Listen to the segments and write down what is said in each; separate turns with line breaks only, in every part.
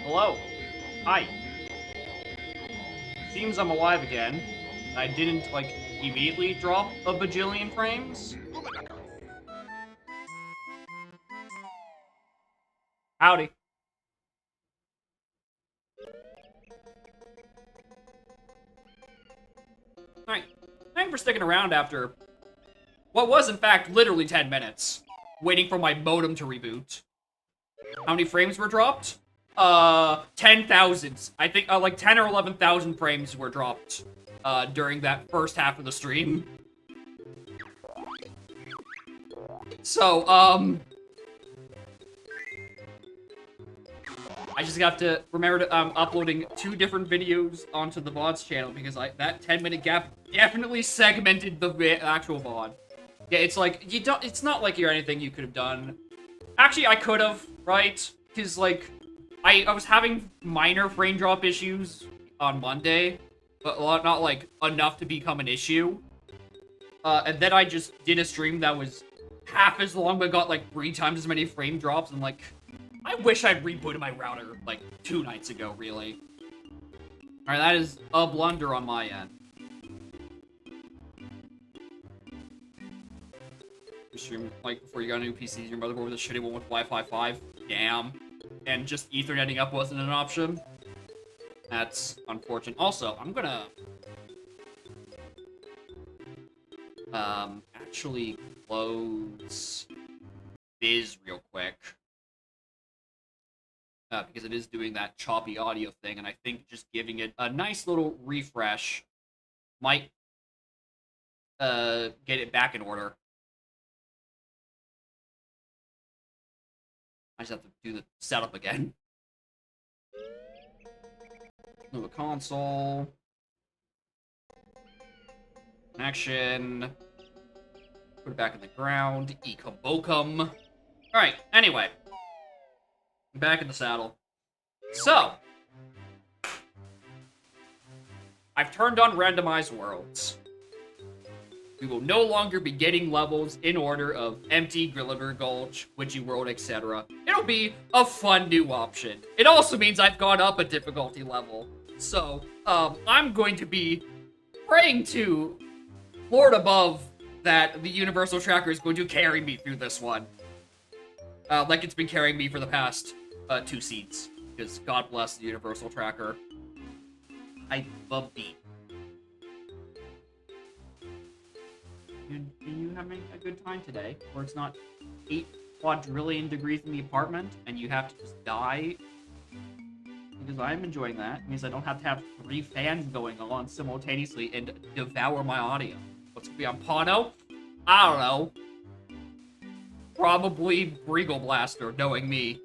Hello. Hi. Seems I'm alive again. I didn't, like, immediately drop a bajillion frames. Howdy. Alright. Thanks for sticking around after what was, in fact, literally 10 minutes. Waiting for my modem to reboot. How many frames were dropped? 10,000. I think, like 10 or 11,000 frames were dropped, during that first half of the stream. So, I just got to remember to, uploading 2 different videos onto the VOD's channel because that 10-minute gap definitely segmented the actual VOD. Yeah, it's like, it's not like you're anything you could have done. Actually, I could have, right? Because, like, I was having minor frame drop issues on Monday, but not, like, enough to become an issue. And then I just did a stream that was half as long, but got, like, 3 times as many frame drops, and, like, I wish I'd rebooted my router, like, 2 nights ago, really. Alright, that is a blunder on my end. Stream, like, before you got a new PC, your motherboard was a shitty one with Wi-Fi 5. Damn. And just Ethernetting up wasn't an option. That's unfortunate. Also, I'm gonna... actually close Viz real quick. Because it is doing that choppy audio thing, and I think just giving it a nice little refresh might, get it back in order. I just have to do the setup again. Move a console. Connection. Put it back in the ground. Ekabokum. Alright, anyway. Back in the saddle. So. I've turned on randomized worlds. We will no longer be getting levels in order of Empty, Grilliver Gulch, Witchy World, etc. It'll be a fun new option. It also means I've gone up a difficulty level. So, I'm going to be praying to Lord above that the Universal Tracker is going to carry me through this one. Like it's been carrying me for the past 2 seeds. Because God bless the Universal Tracker. I love beat. Are you having a good time today? Where it's not 8 quadrillion degrees in the apartment and you have to just die? Because I'm enjoying that. It means I don't have to have 3 fans going on simultaneously and devour my audio. What's gonna be on Pano? I don't know. Probably Regal Blaster, knowing me.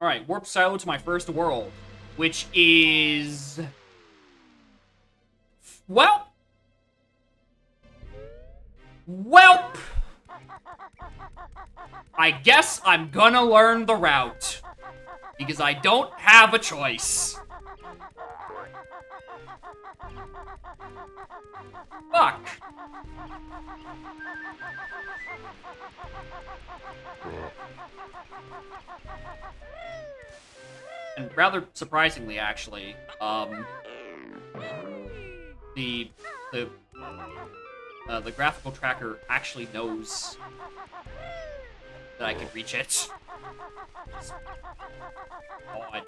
Alright, warp silo to my first world, which is... Welp! I guess I'm gonna learn the route. Because I don't have a choice. Fuck. And rather surprisingly, actually, the graphical tracker actually knows that I can reach it. God.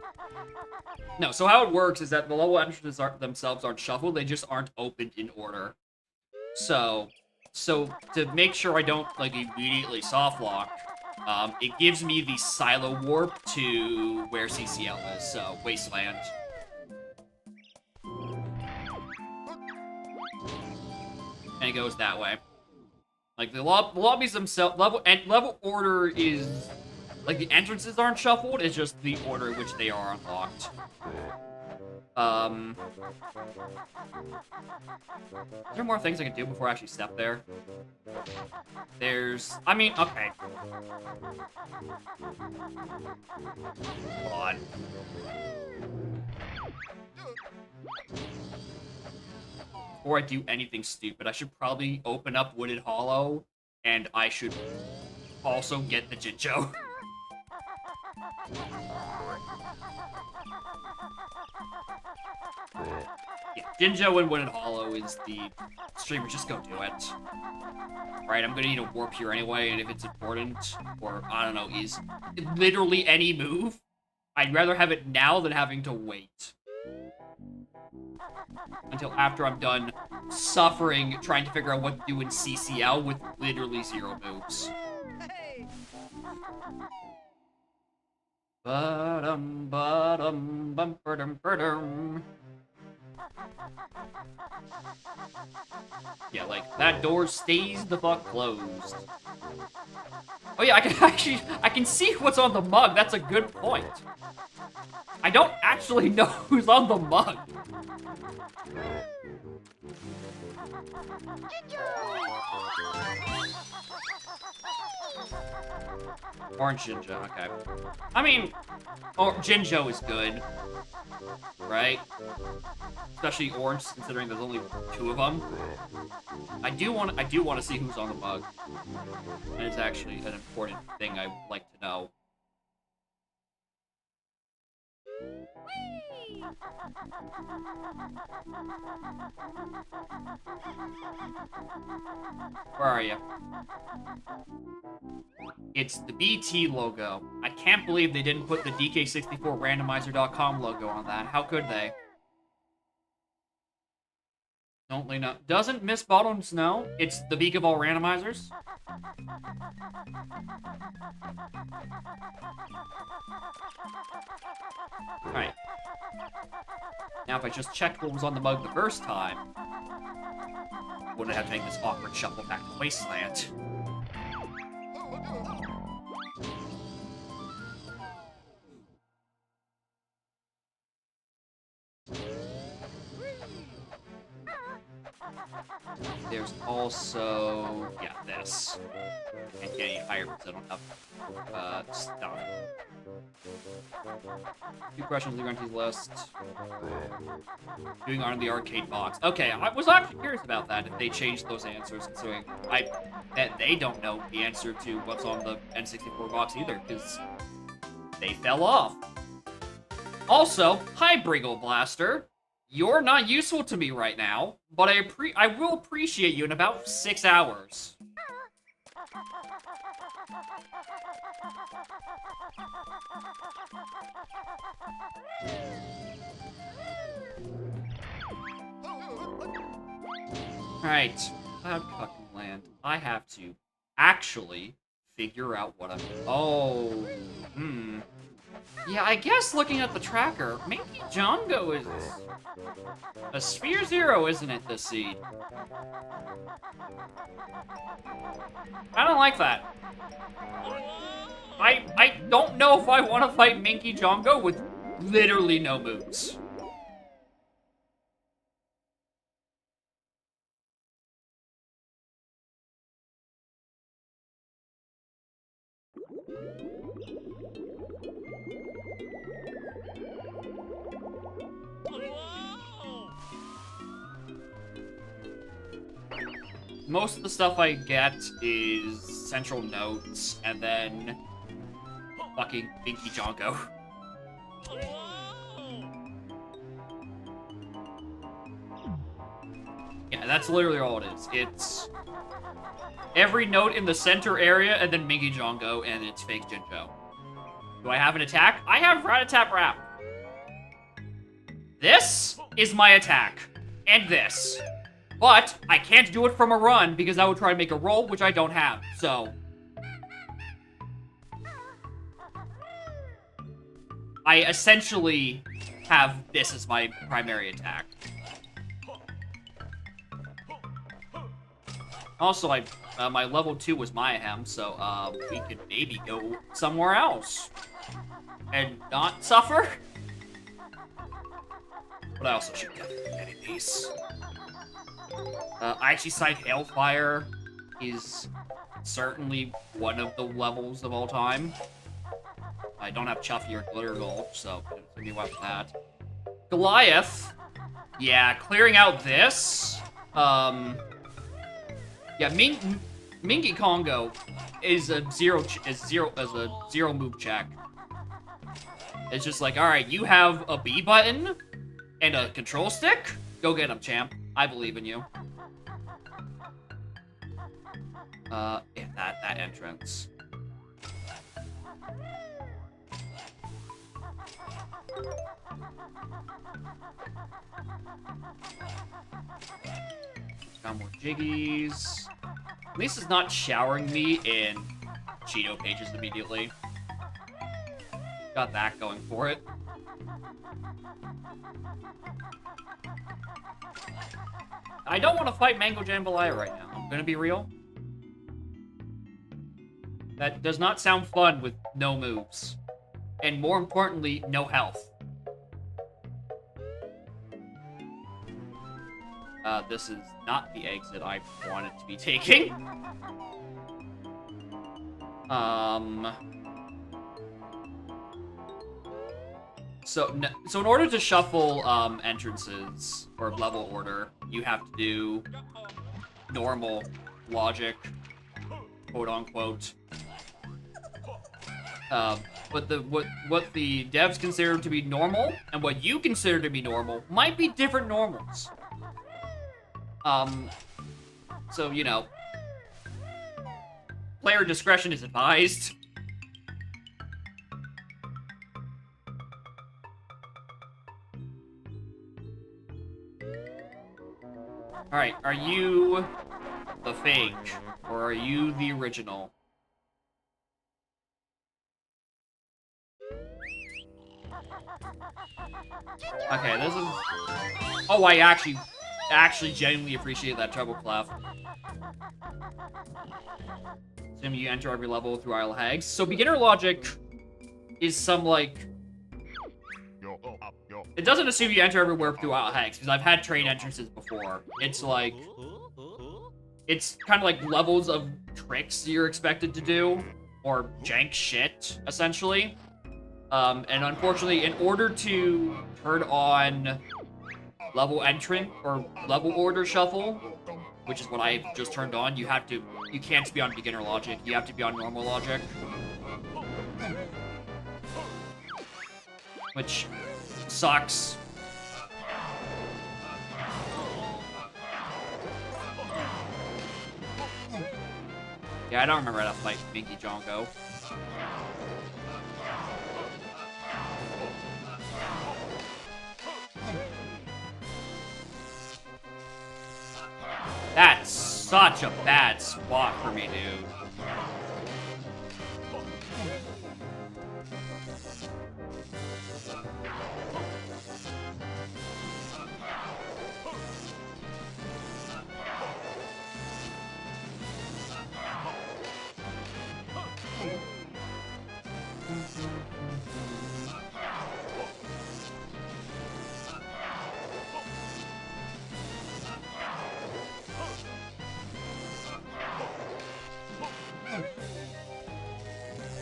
No, so how it works is that the level entrances themselves aren't shuffled, they just aren't opened in order. So to make sure I don't, like, immediately soft lock, it gives me the silo warp to where CCL is, so Wasteland. And it goes that way. Like, the lobbies themselves, level order is, like, the entrances aren't shuffled, it's just the order in which they are unlocked. Are there more things I can do before I actually step there? I mean, okay. Hold on. Before I do anything stupid, I should probably open up Wooded Hollow, and I should also get the Jinjo. Yeah, Jinjo and Wooded Hollow is the streamer. Just go do it. Right, I'm gonna need a warp here anyway, and if it's important, or, I don't know, is literally any move, I'd rather have it now than having to wait. Until after I'm done suffering trying to figure out what to do in CCL with literally 0 moves. Hey. Ba-dum, ba-dum, bum, ba-dum, ba-dum. Yeah, like, that door stays the fuck closed. Oh yeah, I can see what's on the mug, that's a good point. I don't actually know who's on the mug. Orange Jinjo, okay. I mean, Jinjo is good, right? Especially orange, considering there's only 2 of them. I do want to see who's on the mug, and it's actually an important thing I'd like to know. Where are you? It's the BT logo. I can't believe they didn't put the DK64randomizer.com logo on that. How could they? Don't they know? Doesn't Miss Bottoms know? It's the beak of all randomizers? Alright. Now, if I just checked what was on the mug the first time, wouldn't have to make this awkward shuffle back to Wasteland. There's also, yeah, this. Can't get any higher because I don't have stuff. 2 questions on the list. Doing on the arcade box. Okay, I was actually curious about that, if they changed those answers, considering I bet they don't know the answer to what's on the N64 box either, because they fell off. Also, hi, Briggle Blaster. You're not useful to me right now, but I will appreciate you in about 6 hours. Alright, Cloud Cucking Land. I have to actually figure out what I'm... Oh, yeah, I guess looking at the tracker, maybe Django is a Sphere 0, isn't it, this seed? I don't like that. I don't know if I want to fight Minky Django with literally no moves. Most of the stuff I get is Central Notes, and then fucking Binky Jonko. Yeah, that's literally all it is. It's every note in the center area, and then Minky Jonko, and it's fake Jinjo. Do I have an attack? I have Rat-a-tap-rap. This is my attack. And this. But I can't do it from a run because I would try to make a roll, which I don't have. So I essentially have this as my primary attack. Also, my level 2 was Mayhem, so we could maybe go somewhere else and not suffer. But I also should definitely get in these. I actually cite Hailfire is certainly one of the levels of all time. I don't have Chuffy or Glitter Gulch, so give me one for that. Goliath, yeah, clearing out this. Yeah, Mingy Congo is a zero move check. It's just like, all right, you have a B button and a control stick. Go get him, champ. I believe in you. Yeah, that entrance. Got more jiggies. At least it's not showering me in Cheeto pages immediately. Got that going for it. I don't want to fight Mango Jambalaya right now. I'm gonna be real. That does not sound fun with no moves. And more importantly, no health. This is not the exit I wanted to be taking. So in order to shuffle entrances or level order, you have to do normal logic, quote unquote. But what the devs consider to be normal and what you consider to be normal might be different normals. So you know, player discretion is advised. Alright, are you the fake, or are you the original? Okay, this is... Oh, I actually genuinely appreciate that treble clef. Assuming you enter every level through Isle of Hags. So beginner logic is some, like... It doesn't assume you enter everywhere through Isle of Hags, because I've had train entrances before. It's like... It's kind of like levels of tricks you're expected to do, or jank shit, essentially. And unfortunately, in order to turn on level entrant or level order shuffle, which is what I just turned on, you can't be on beginner logic, you have to be on normal logic. Which sucks. Yeah, I don't remember how to fight Minky Jongo. That's such a bad spot for me, dude.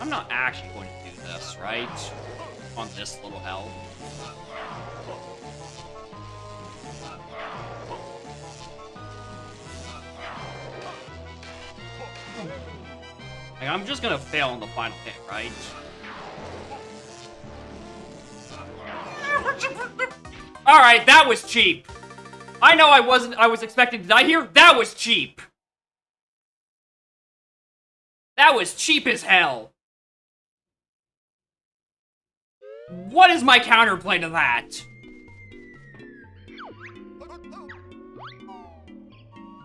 I'm not actually going to do this, right? On this little health. Like, I'm just gonna fail on the final hit, right? Alright, that was cheap. I know I was expecting to die here. That was cheap. That was cheap as hell. What is my counterplay to that?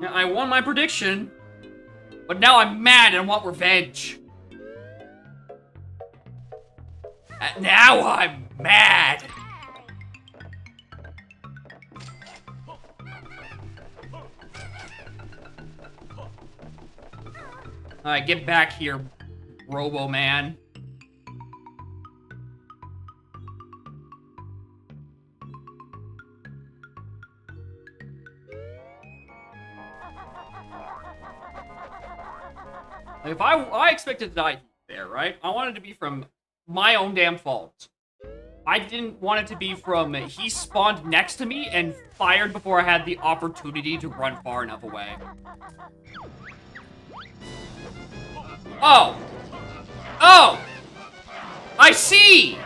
Now, I won my prediction, but now I'm mad and want revenge. Now I'm mad. Alright, get back here, Robo-Man. Like, if I expected to die there, right? I wanted it to be from my own damn fault. I didn't want it to be from he spawned next to me and fired before I had the opportunity to run far enough away. Oh! Oh! I see!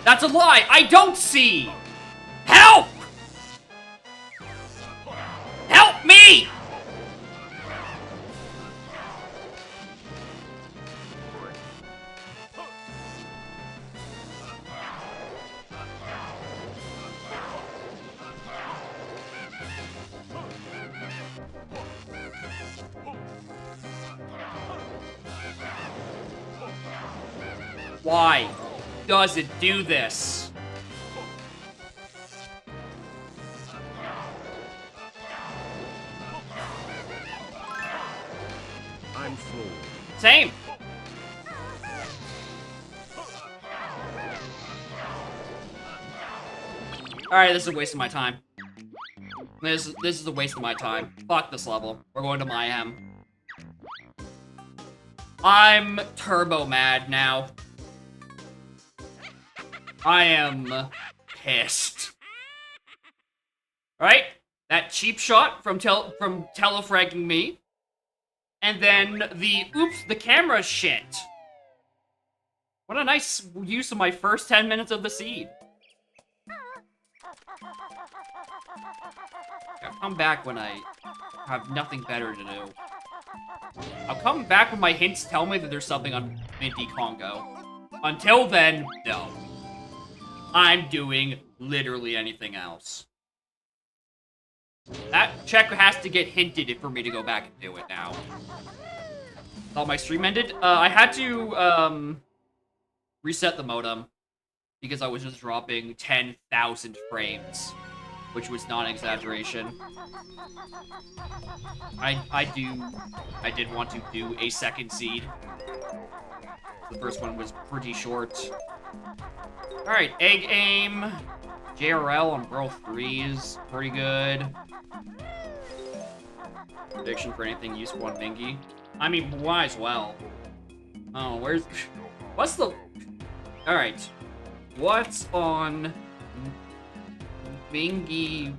That's a lie! I don't see! Help! Help me! Why does it do this?
I'm full.
Same. Alright, this is a waste of my time. This is a waste of my time. Fuck this level. We're going to Mayhem. I'm turbo mad now. I am pissed. Right? That cheap shot from telefragging me. And then the oops, the camera shit. What a nice use of my first 10 minutes of the seed. I'll come back when I have nothing better to do. I'll come back when my hints tell me that there's something on Minty Congo. Until then, no. I'm doing literally anything else. That check has to get hinted for me to go back and do it now. Thought my stream ended. I had to reset the modem because I was just dropping 10,000 frames, which was not an exaggeration. I did want to do a second seed. The first one was pretty short. Alright, egg aim. JRL on Bro 3 is pretty good. Prediction for anything useful on Bingy. I mean, might as well. Oh, what's the... Alright. What's on Bingy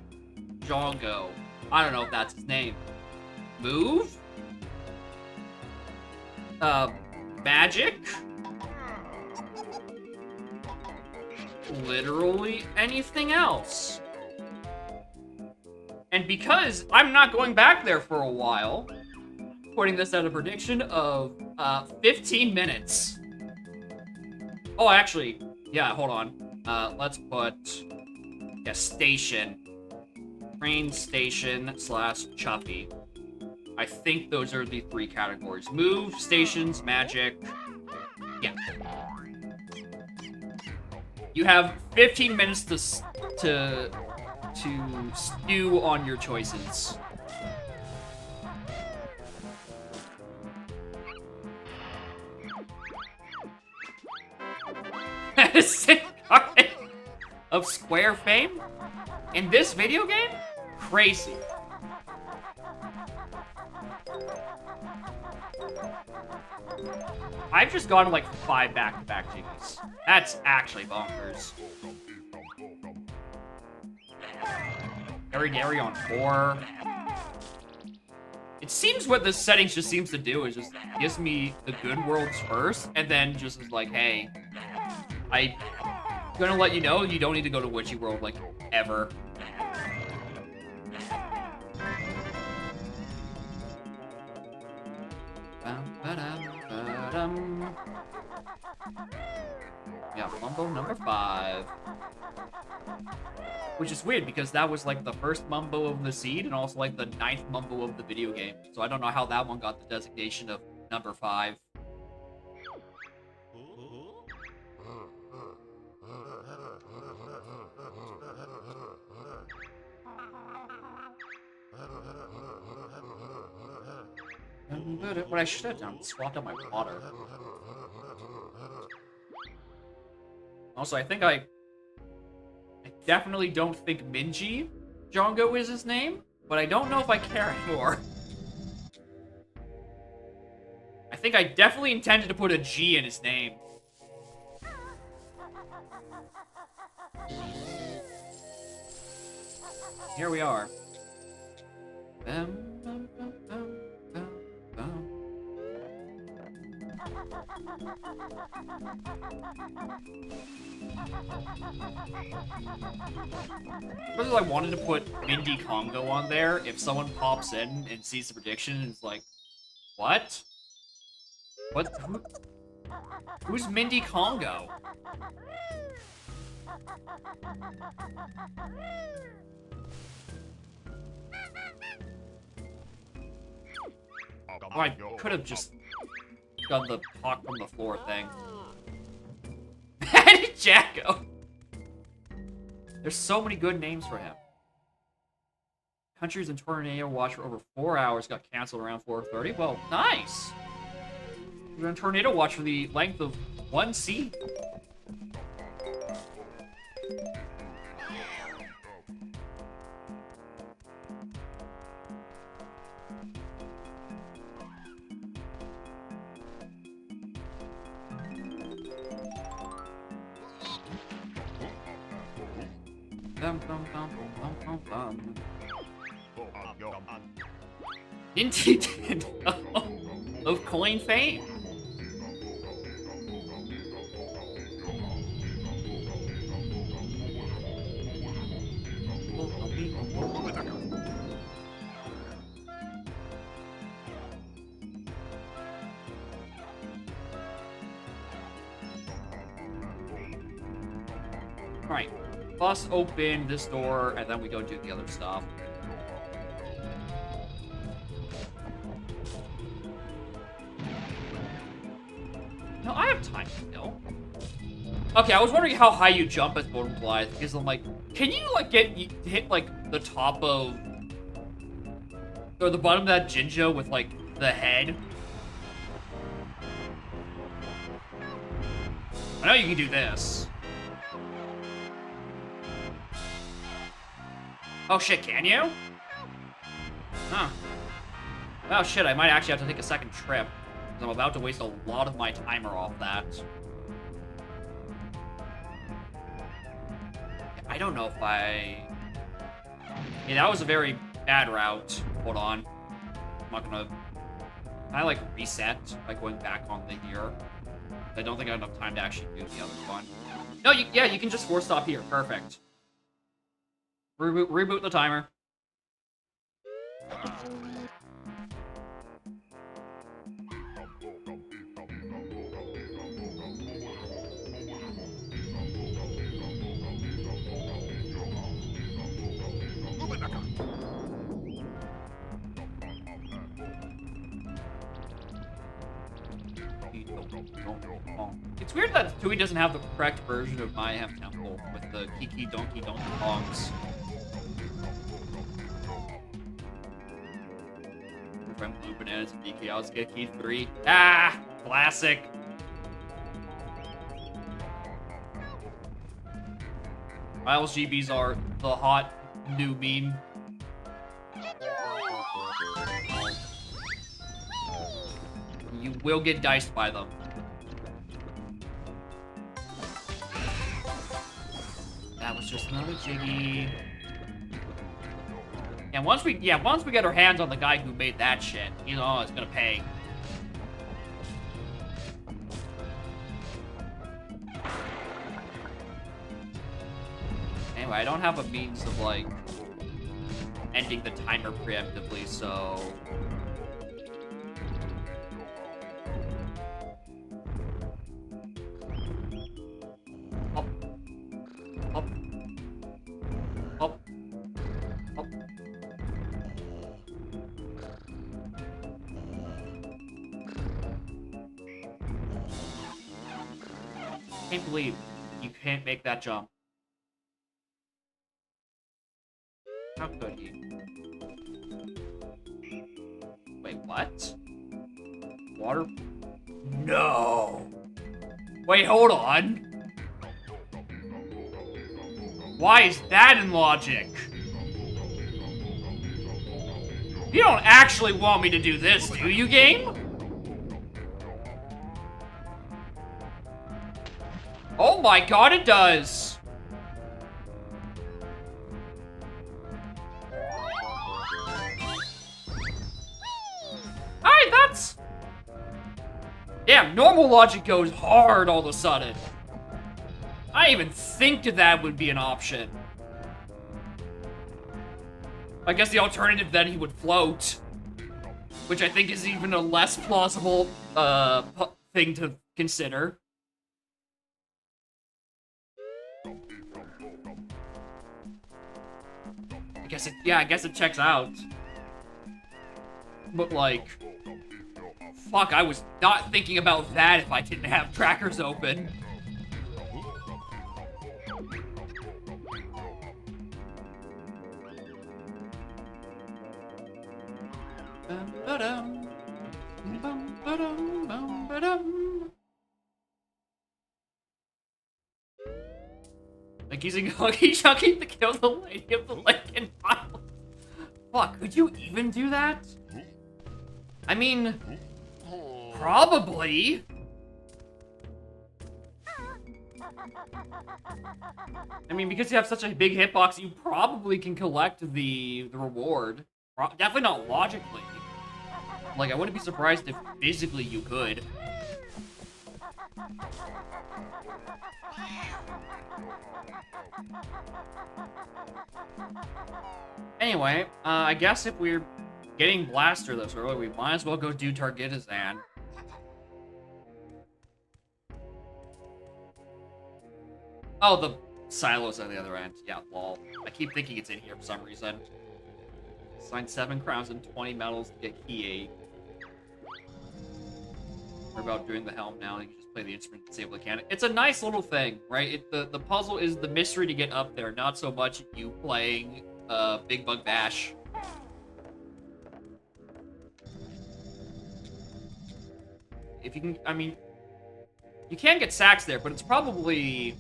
Jongo? I don't know if that's his name. Move? Magic? Literally anything else. And because I'm not going back there for a while, putting this at a prediction of 15 minutes. Oh, actually, yeah, hold on. Let's put station. Train station / Chuffy. I think those are the 3 categories. Move, stations, magic. Yeah. You have 15 minutes to stew on your choices. Of Square fame? In this video game? Crazy. I've just gotten like 5 back-to-back jiggies. That's actually bonkers. Gary on 4. It seems what this settings just seems to do is just gives me the good worlds first, and then just is like, hey, I'm gonna let you know you don't need to go to Witchy World, like, ever. Yeah, Mumbo number 5. Which is weird, because that was, like, the first Mumbo of the seed, and also, like, the 9th Mumbo of the video game. So I don't know how that one got the designation of number 5. What I should have done was swapped out my water. Also, I definitely don't think Minji Jongo is his name, but I don't know if I care anymore. I think I definitely intended to put a G in his name. Here we are. Because I wanted to put Mindy Congo on there, if someone pops in and sees the prediction and is like, what? What? Who's Mindy Congo? Oh, I could have just done the talk from the floor thing. Jacko! There's so many good names for him. Countries in tornado watch for over 4 hours got canceled around 4:30. Well, nice! We're in tornado watch for the length of 1 C. Nintendo of coin fame. Alright, bust open this door, and then we go do the other stuff. No, I have time still. Okay, I was wondering how high you jump as Bottom Goliath, because I'm like, can you, like, hit, like, the top of... or the bottom of that Jinjo with, like, the head? I know you can do this. Oh shit, can you? Huh. Well, shit, I might actually have to take a second trip. Because I'm about to waste a lot of my timer off that. I don't know if I... Yeah, that was a very bad route. Hold on. I'm not gonna... Can I, like, reset by going back on the here? I don't think I have enough time to actually do the other one. No, yeah, you can just force stop here. Perfect. Reboot the timer. It's weird that Tui doesn't have the correct version of Mayhem Temple with the Kiki Donkey Donkey Kongs. From Blue Bananas and BK, I'll get Key 3. Ah! Classic! Miles GBs are the hot new meme. You will get diced by them. That was just another Jiggy. And once we get our hands on the guy who made that shit, you know, it's gonna pay. Anyway, I don't have a means of, like, ending the timer preemptively, so... Up. Up. Up. Up. I can't believe you can't make that jump. How could he? Wait, what? water? No. Wait, hold on. Why is that in logic? You don't actually want me to do this, do you, game? Oh my god, it does. Alright, that's... Damn, normal logic goes hard all of a sudden. I didn't even think that would be an option. I guess the alternative then he would float. Which I think is even a less plausible thing to consider. I guess it checks out. But like, fuck, I was not thinking about that if I didn't have trackers open. Like using Lucky Chucky to kill the lady of the lake and Miles. Fuck, could you even do that? I mean, probably. I mean, because you have such a big hitbox, you probably can collect the reward. Definitely not logically. Like, I wouldn't be surprised if physically you could. Anyway, I guess if we're getting Blaster this early, we might as well go do Targitazan. Oh, the silos on the other end. Yeah, lol. I keep thinking it's in here for some reason. Sign 7 crowns and 20 medals to get key 8. We're about doing the helm now, and you can just play the instrument and disable the cannon. It's a nice little thing, right? The puzzle is the mystery to get up there, not so much you playing Big Bug Bash. If you can, I mean, you can get sacks there, but it's probably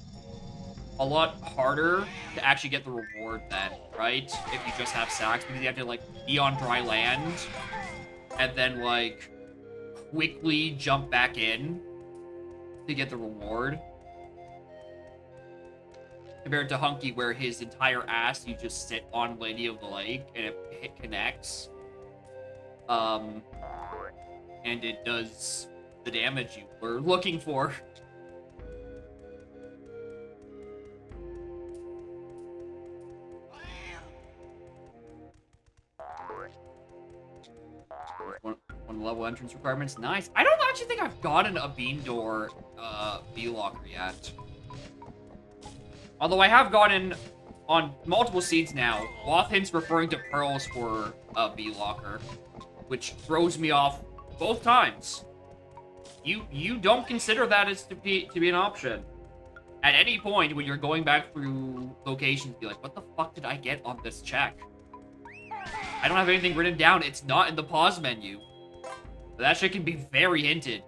a lot harder to actually get the reward then, right? If you just have sacks, because you have to, like, be on dry land, and then, like, quickly jump back in to get the reward. Compared to Hunky, where his entire ass, you just sit on Lady of the Lake, and it connects. And it does the damage you were looking for. One level entrance requirements. Nice. I don't actually think I've gotten a Bean Door V-Locker yet. Although I have gotten, on multiple seeds now, Wath hints referring to pearls for a V-Locker, which throws me off both times. You don't consider that as to be an option. At any point when you're going back through locations, be like, what the fuck did I get on this check? I don't have anything written down. It's not in the pause menu. But that shit can be very hinted.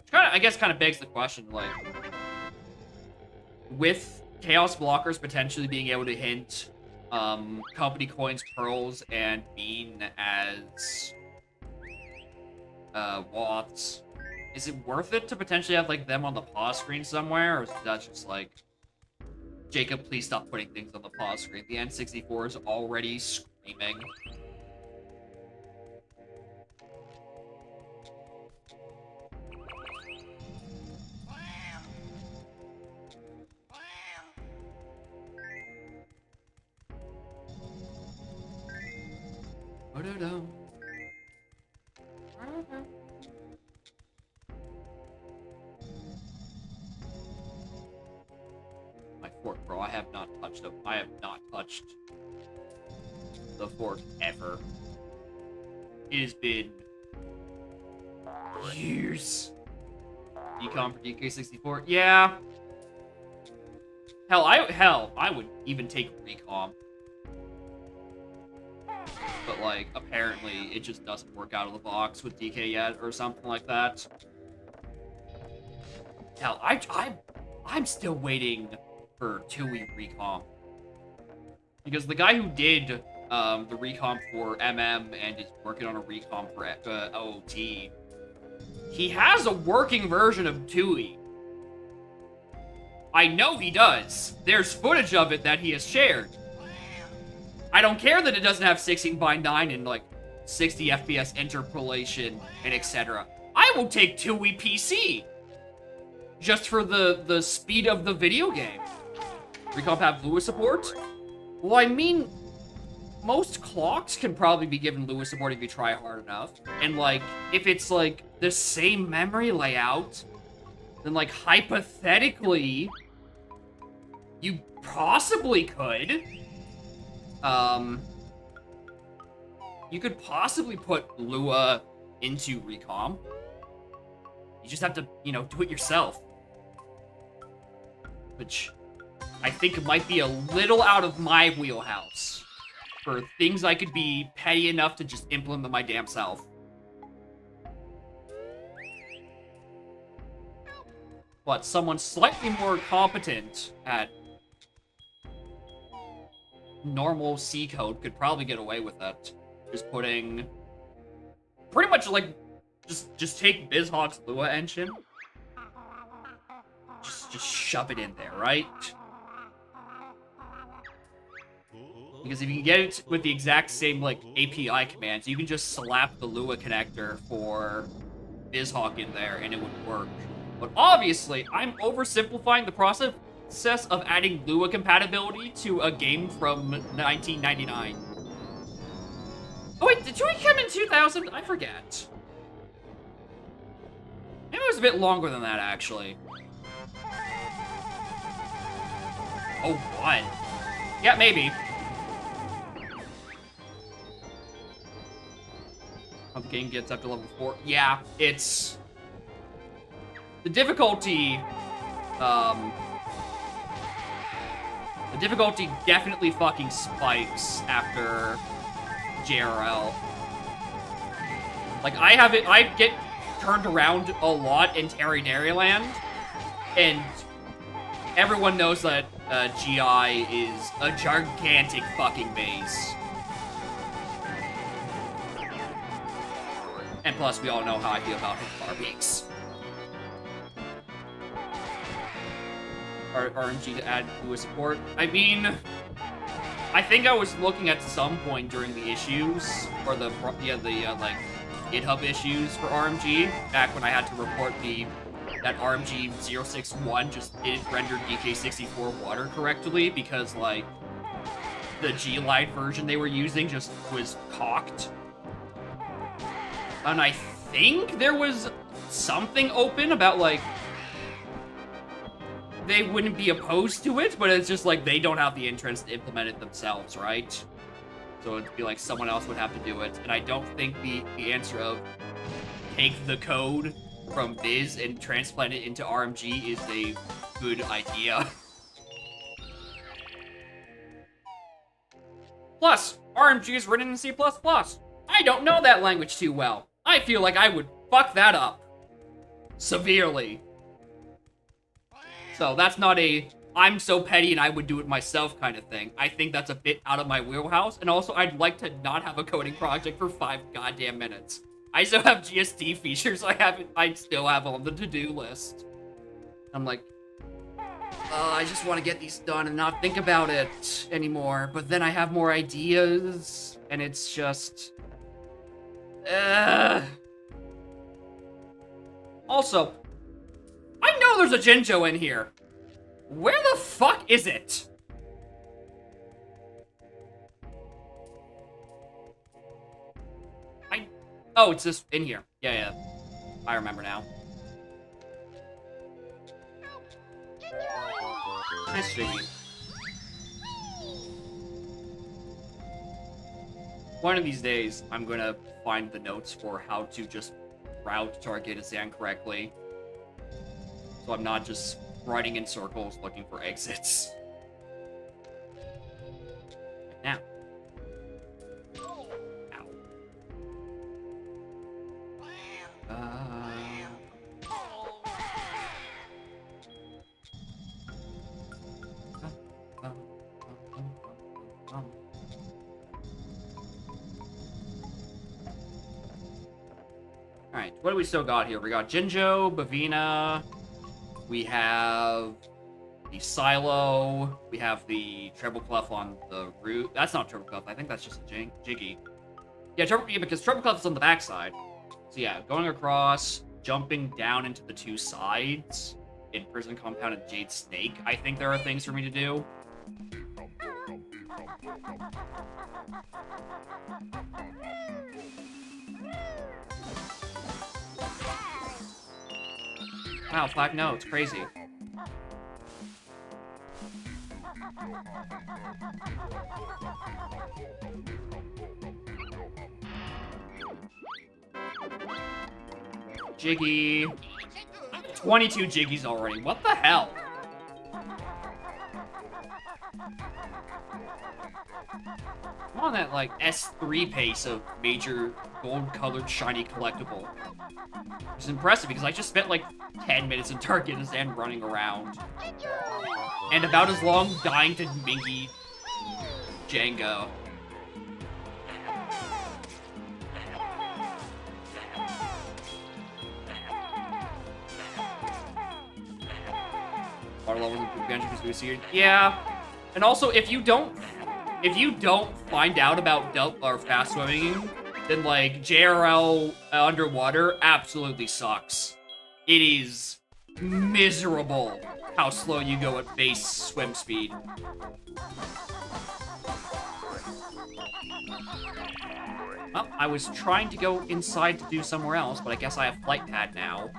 Which I guess kind of begs the question, like, with Chaos Blockers potentially being able to hint company coins, pearls, and bean as Waths, is it worth it to potentially have, like, them on the pause screen somewhere? Or is that just, like, Jacob, please stop putting things on the pause screen. The N64 is already screaming. My fork, bro. I have not touched the fork ever. It has been years. Decom for DK64. Yeah. Hell, I would even take recom. But like, like, apparently it just doesn't work out of the box with DK yet, or something like that. Hell, I'm still waiting for 2E recomp. Because the guy who did the recomp for MM and is working on a recomp for OOT, he has a working version of 2E. I know he does. There's footage of it that he has shared. I don't care that it doesn't have 16:9 and like 60 FPS interpolation and etc. I will take 2E PC just for the speed of the video game. Recomp have Lua support? Well, I mean, most clocks can probably be given Lua support if you try hard enough. And like, if it's like the same memory layout, then like hypothetically, you possibly could. You could possibly put Lua into Recomp. You just have to, you know, do it yourself. Which I think might be a little out of my wheelhouse for things I could be petty enough to just implement my damn self. But someone slightly more competent at normal C code could probably get away with it. Just putting pretty much like just take BizHawk's Lua engine. Just shove it in there, right? Because if you can get it with the exact same like API commands, you can just slap the Lua connector for BizHawk in there and it would work. But obviously, I'm oversimplifying the process of adding Lua compatibility to a game from 1999. Oh wait, did 2E come in 2000? I forget. Maybe it was a bit longer than that, actually. Oh, what? Yeah, maybe. How the game gets up to level 4. Yeah, it's... The difficulty definitely fucking spikes after JRL. Like, I get turned around a lot in Terry Dairyland, and everyone knows that GI is a gigantic fucking base. And plus, we all know how I feel about bar peaks. RNG to add Lua support. I mean, I think I was looking at some point during the issues, or the like GitHub issues for RMG, back when I had to report that RMG 061 just didn't render DK64 water correctly because like the G-Lite version they were using just was cocked. And I think there was something open about like they wouldn't be opposed to it, but it's just like they don't have the interest to implement it themselves, right? So it'd be like someone else would have to do it. And I don't think the answer of take the code from Biz and transplant it into RMG is a good idea. Plus, RMG is written in C++. I don't know that language too well. I feel like I would fuck that up. Severely. So that's not a, I'm so petty and I would do it myself kind of thing. I think that's a bit out of my wheelhouse. And also, I'd like to not have a coding project for 5 goddamn minutes. I still have GST features I still have on the to-do list. I'm like, I just want to get these done and not think about it anymore. But then I have more ideas, and it's just... Also, I know there's a Jinjo in here. Where the fuck is it? Oh, it's just in here. Yeah. I remember now. Nice Jiggy. One of these days, I'm gonna find the notes for how to just route Targetazan correctly. So I'm not just running in circles looking for exits. Now. Ow. Alright, what do we still got here? We got Jinjo, Bavina, we have the Silo, we have the Treble Clef on the root. That's not Treble Clef, I think that's just a Jiggy. Yeah, because Treble Clef is on the backside. So yeah, going across, jumping down into the two sides in Prison Compound and Jade Snake, I think there are things for me to do. Wow, 5 notes, crazy. Jiggy. 22 Jiggies already. What the hell? I'm on that, like, S3 pace of major gold-colored shiny collectible. It's impressive because I just spent, like, 10 minutes in Targetus and running around. And about as long dying to Mingy Django. Water levels in Benjamin's boosted. Yeah. And also, if you don't find out about fast swimming, then like JRL underwater absolutely sucks. It is miserable how slow you go at base swim speed. Well, I was trying to go inside to do somewhere else, but I guess I have flight pad now.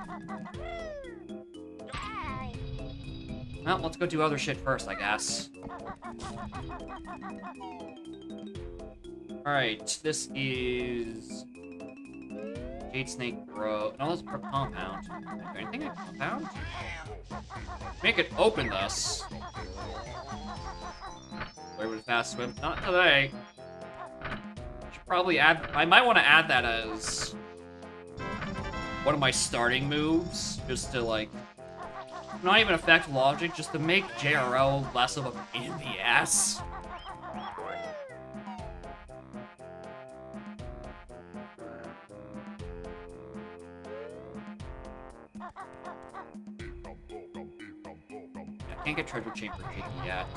Well, let's go do other shit first, I guess. Alright, this is... Jade Snake Bro. No, that's Compound. Is there anything in Compound? Make it open this. Where would fast swim? Not today. Should probably add... I might want to add that as... one of my starting moves. Just to, like... not even affect logic, just to make JRL less of a pain in the ass. I can't get Treasure Chamber Jiggy yet.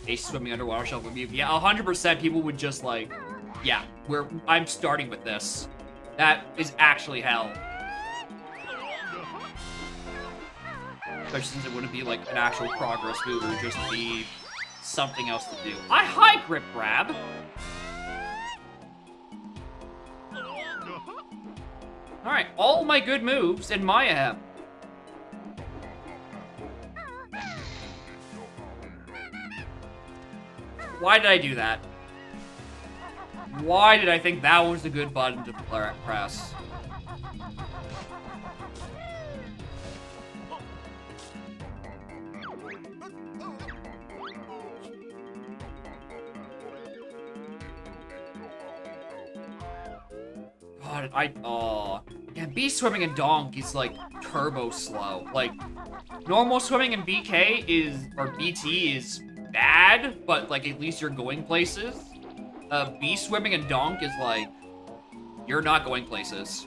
Ace swimming underwater shelf would be, yeah, 100% people would just like, yeah, I'm starting with this. That is actually hell. Especially since it wouldn't be like an actual progress move, it would just be something else to do. Hi, Grip Grab! Alright, all my good moves in Mayhem. Why did I do that? Why did I think that was a good button to press? God, yeah, B swimming in Donk is like turbo slow. Like, normal swimming in BK or BT is bad, but like at least you're going places. B swimming in Donk is like, you're not going places.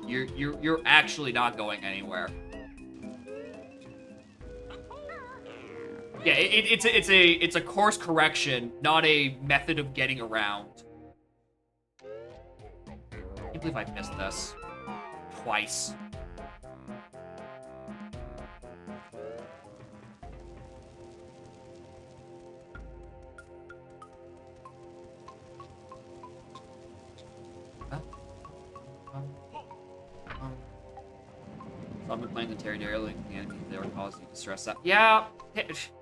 You're actually not going anywhere. Yeah, it's a course correction, not a method of getting around. I can't believe I missed this twice. Stomping planes and territorially the enemies they were causing distress. Yeah,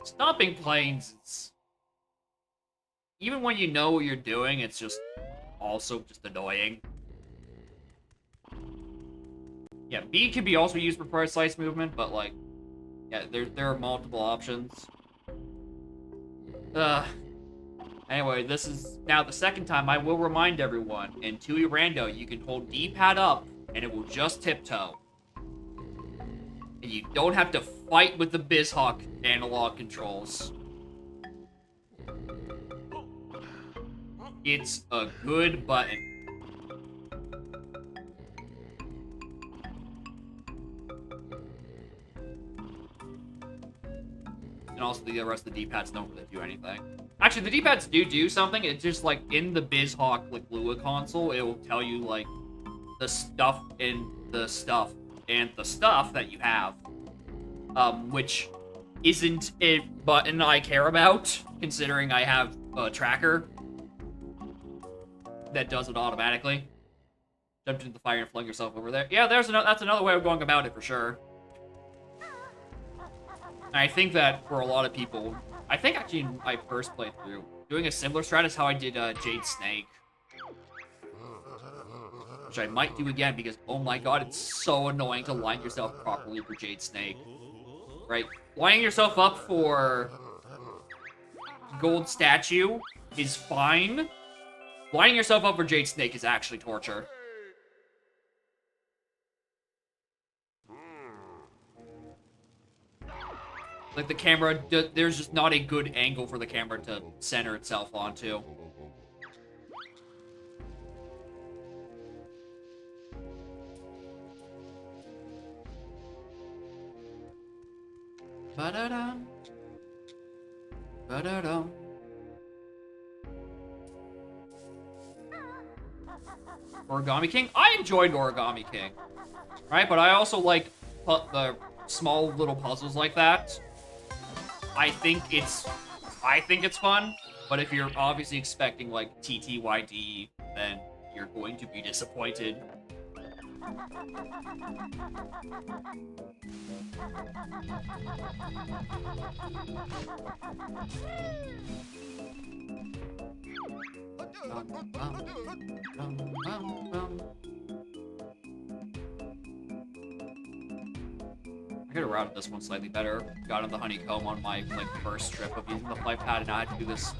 stomping planes. Even when you know what you're doing, it's just also just annoying. Yeah, B can be also used for precise movement, but like, yeah, there are multiple options. Anyway, this is now the second time I will remind everyone. In 2E Rando, you can hold D-pad up, and it will just tiptoe. And you don't have to fight with the BizHawk analog controls. It's a good button. And also the rest of the D-pads don't really do anything. Actually, the D-pads do something. It's just like in the BizHawk like Lua console, it will tell you like the stuff and the stuff that you have. Which isn't a button I care about, considering I have a tracker that does it automatically. Jump into the fire and flung yourself over there. Yeah, that's another way of going about it for sure. And I think that for a lot of people, I think actually in my first playthrough, doing a similar strat is how I did Jade Snake. Which I might do again because, oh my god, it's so annoying to line yourself properly for Jade Snake. Right? Lining yourself up for Gold Statue is fine. Lining yourself up for Jade Snake is actually torture. Like, the camera, there's just not a good angle for the camera to center itself onto. Ba-da-dum. Ba-da-dum. Origami King? I enjoyed Origami King. Right? But I also like the small little puzzles like that. I think it's fun, but if you're obviously expecting like TTYD, then you're going to be disappointed. I could have routed this one slightly better. Got on the honeycomb on my like first trip of using the flight pad, and I had to do this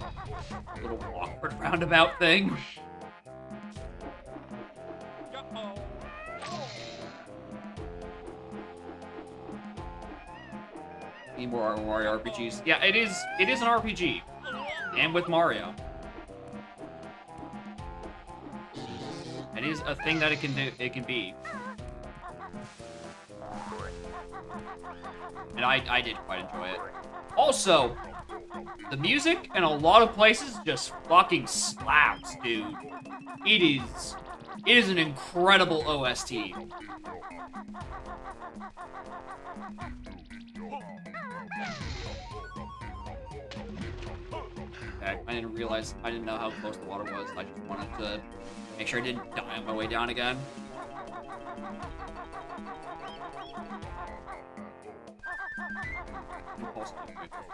little awkward roundabout thing. Need more Mario RPGs. Yeah, it is an RPG. And with Mario. It is a thing that it can be. And I did quite enjoy it. Also, the music in a lot of places just fucking slaps, dude. It is an incredible OST. Okay, I didn't know how close the water was. I just wanted to make sure I didn't die on my way down again.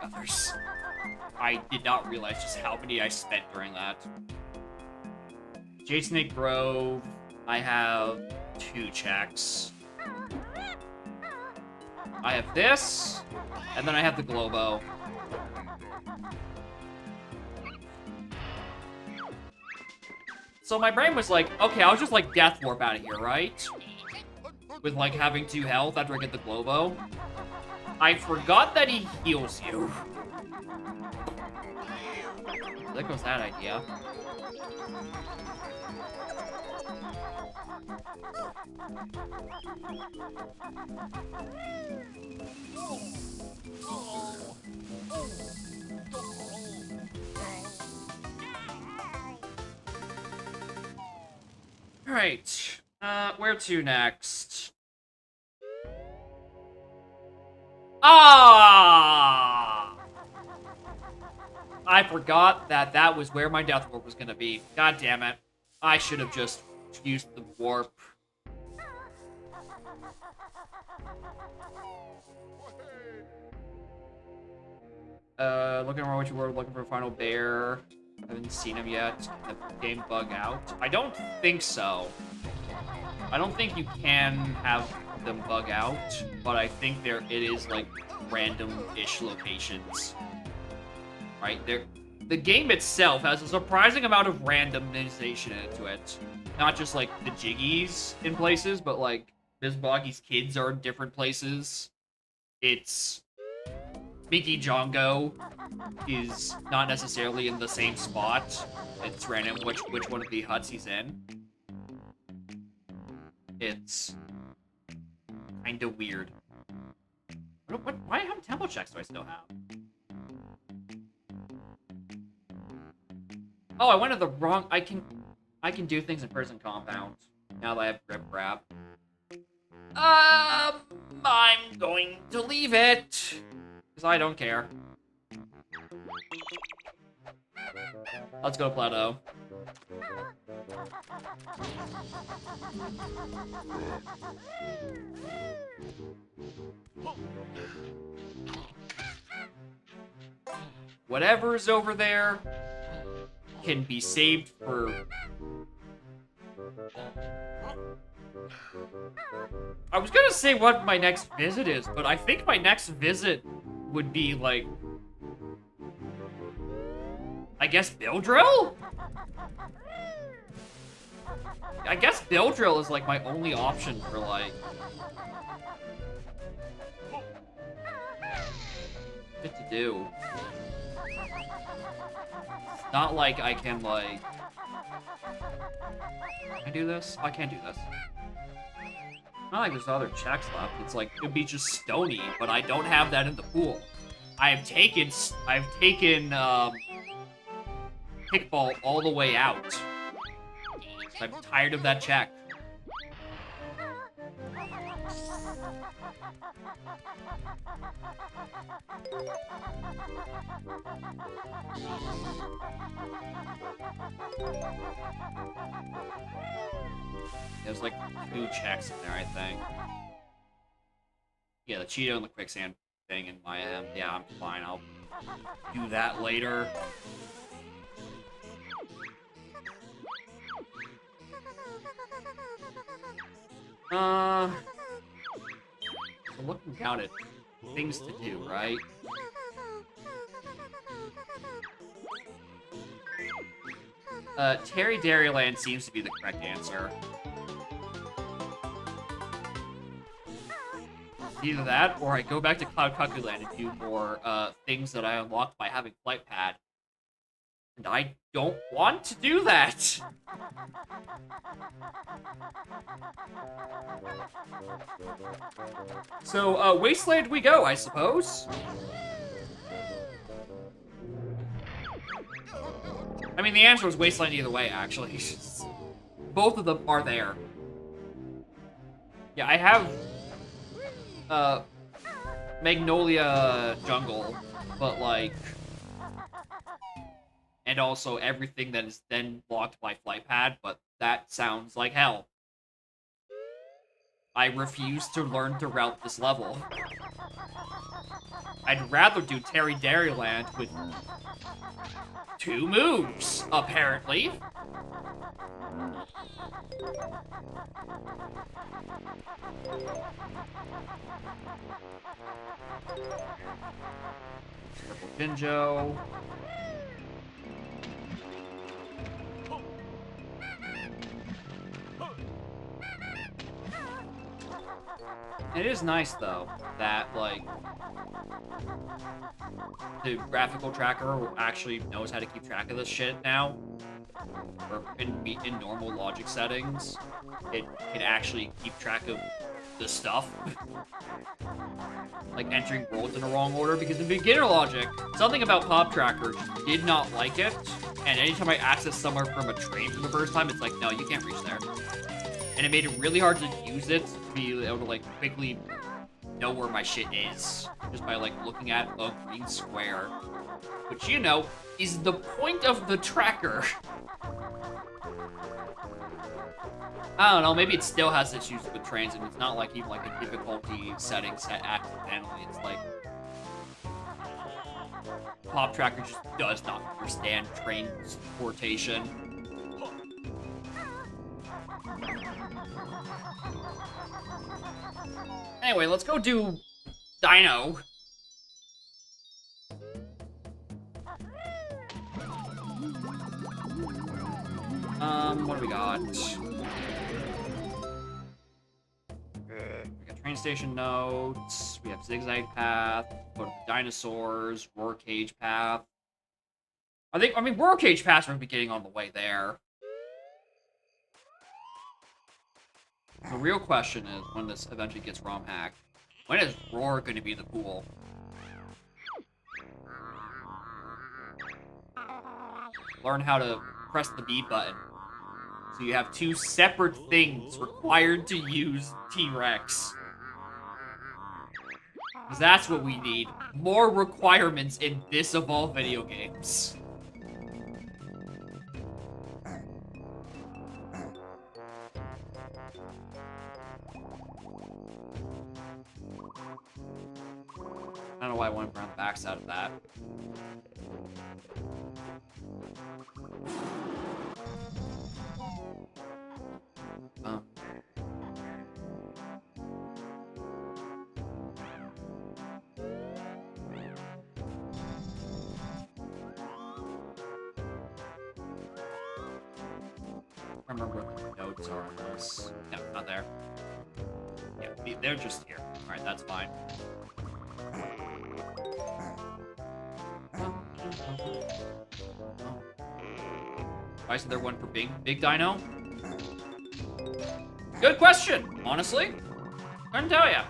Others. I did not realize just how many I spent during that. Jade Snake Grove, I have 2 checks. I have this, and then I have the Globo. So my brain was like, okay, I'll just like Death Warp out of here, right? With like having 2 health after I get the Globo. I forgot that he heals you. So there goes that idea. Alright. Where to next? Ah! I forgot that was where my Death Warp was gonna be. God damn it. I should have just used the warp. Looking around what you were looking for Final Bear. Haven't seen him yet. Can the game bug out? I don't think so. I don't think you can have them bug out, but I think it is like random-ish locations. Right? The game itself has a surprising amount of randomization into it. Not just like the jiggies in places, but like Ms. Boggy's kids are in different places. It's Mickey Jongo is not necessarily in the same spot. It's random which one of the huts he's in. It's kind of weird. Why how many tempo checks do I still have? Oh, I went to the wrong. I can do things in prison compound now that I have grip grab. I'm going to leave it because I don't care. Let's go, Plateau. Whatever's over there can be saved for... I was gonna say what my next visit is, but I think my next visit would be, like... I guess Bill Drill? I guess Bill Drill is, like, my only option for, like... shit to do. It's not like I can, like... Can I do this? Oh, I can't do this. Not like there's other checks left. It's like, it'd be just Stony, but I don't have that in the pool. I've taken kickball all the way out. I'm tired of that check. There's like 2 checks in there, I think. Yeah, the Cheeto and the quicksand thing in my yeah, I'm fine. I'll do that later. So looking down at things to do, right? Terry Dairyland seems to be the correct answer. Either that, or I go back to Cloud Cuckoo Land and do more things that I unlocked by having Flight Pad. And I don't want to do that! So, Wasteland we go, I suppose? I mean, the answer was Wasteland either way, actually. Both of them are there. Yeah, I have... Magnolia Jungle, but, like... And also everything that is then blocked by Flight Pad, but that sounds like hell. I refuse to learn to route this level. I'd rather do Terry Dairyland with 2 moves, apparently. Triple Jinjo. It is nice, though, that, like, the graphical tracker actually knows how to keep track of this shit now. Or in normal logic settings, it can actually keep track of the stuff. Like entering worlds in the wrong order, because in beginner logic, something about Pop Tracker just did not like it, and anytime I access somewhere from a train for the first time, it's like, no, you can't reach there. And it made it really hard to use it to be able to, like, quickly know where my shit is. Just by, like, looking at a green square. Which, you know, is the point of the tracker. I don't know, maybe it still has issues with trains, and it's not like even, like, a difficulty setting set accidentally. It's like... Pop Tracker just does not understand transportation. Anyway, let's go do Dino. What do we got? We got train station notes. We have zigzag path. Go to the dinosaurs. Roar cage path. I mean, roar cage paths are beginning on the way there. The real question is when this eventually gets ROM hacked. When is Roar going to be in the pool? Learn how to press the B button. So you have two separate things required to use T-Rex. Because that's what we need. More requirements in this of all video games. I don't know why I went around the backside of that. I remember what the notes are on this. No, not there. Yeah, they're just here. Alright, that's fine. Why isn't there one for Big Dino? Good question, honestly. Couldn't tell ya.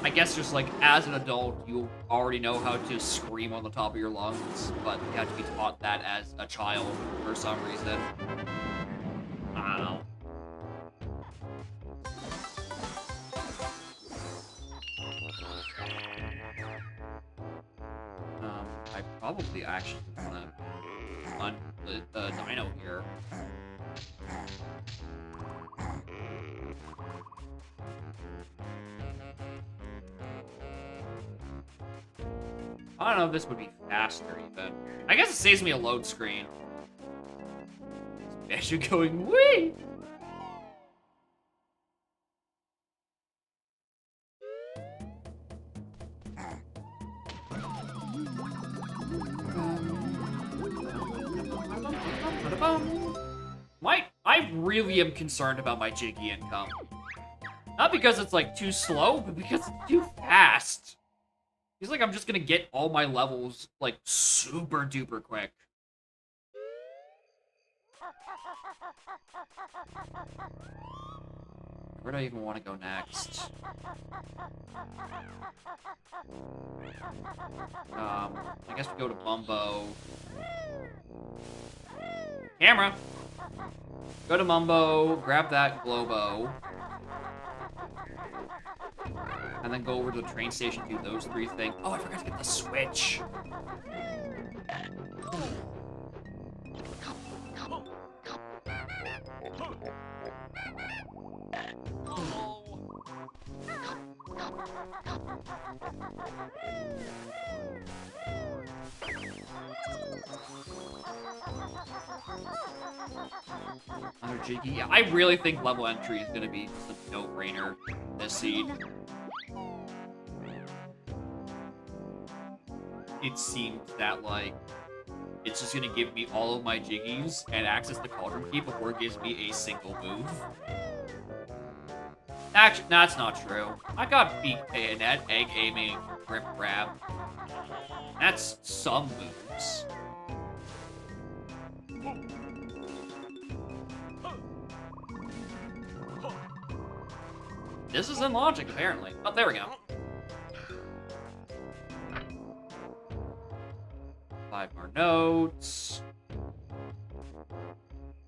I guess just like as an adult, you already know how to scream on the top of your lungs, but you have to be taught that as a child for some reason. I don't know. I probably actually want to hunt the dino here. I don't know if this would be faster, even. I guess it saves me a load screen. As you're going, wee! I really am concerned about my Jiggy income. Not because it's, like, too slow, but because it's too fast. Feels like I'm just gonna get all my levels, like, super duper quick. Where do I even want to go next? I guess we go to Mumbo. Camera! Go to Mumbo, grab that Globo. And then go over to the train station, do those three things. Oh, I forgot to get the switch. Another Jiggy. Yeah, I really think level entry is gonna be just a no-brainer this seed. It seems that, like, it's just gonna give me all of my Jiggies and access the Cauldron Key before it gives me a single move. Actually, that's not true. I got Beak Bayonet, Egg Aiming, Grip Grab. That's some moves. This is in logic, apparently. Oh, there we go. 5 more notes.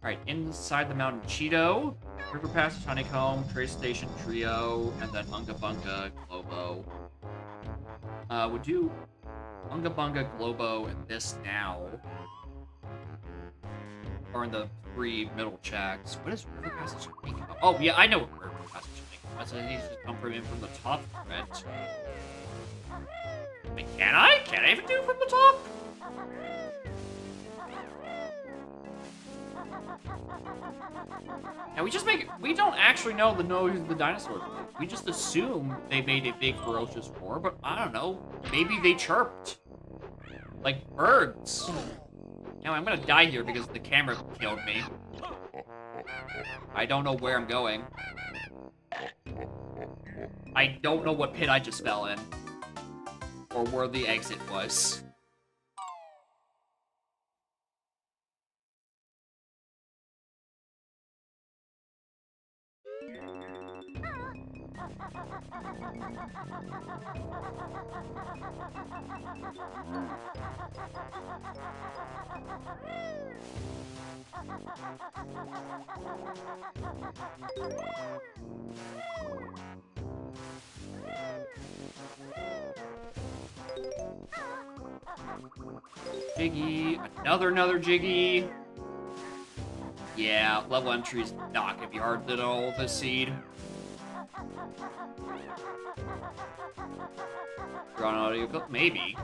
Alright, inside the mountain Cheeto, River Passage Honeycomb, Trace Station Trio, and then Unga Bunga Globo. We'll do Unga Bunga Globo and this now. Or in the 3 middle checks. What is River Passage Honeycomb? Oh, yeah, I know what River Passage Honeycomb is. It needs to come from in from the top of it. Wait, can I? Can I even do it from the top? Now we don't actually know the noise the dinosaurs made. We just assume they made a big ferocious roar, but I don't know. Maybe they chirped. Like birds. Now I'm gonna die here because the camera killed me. I don't know where I'm going. I don't know what pit I just fell in. Or where the exit was. Jiggy, another Jiggy. Yeah, level entry is not gonna be hard at all with this seed. Drawn audio clip? Maybe.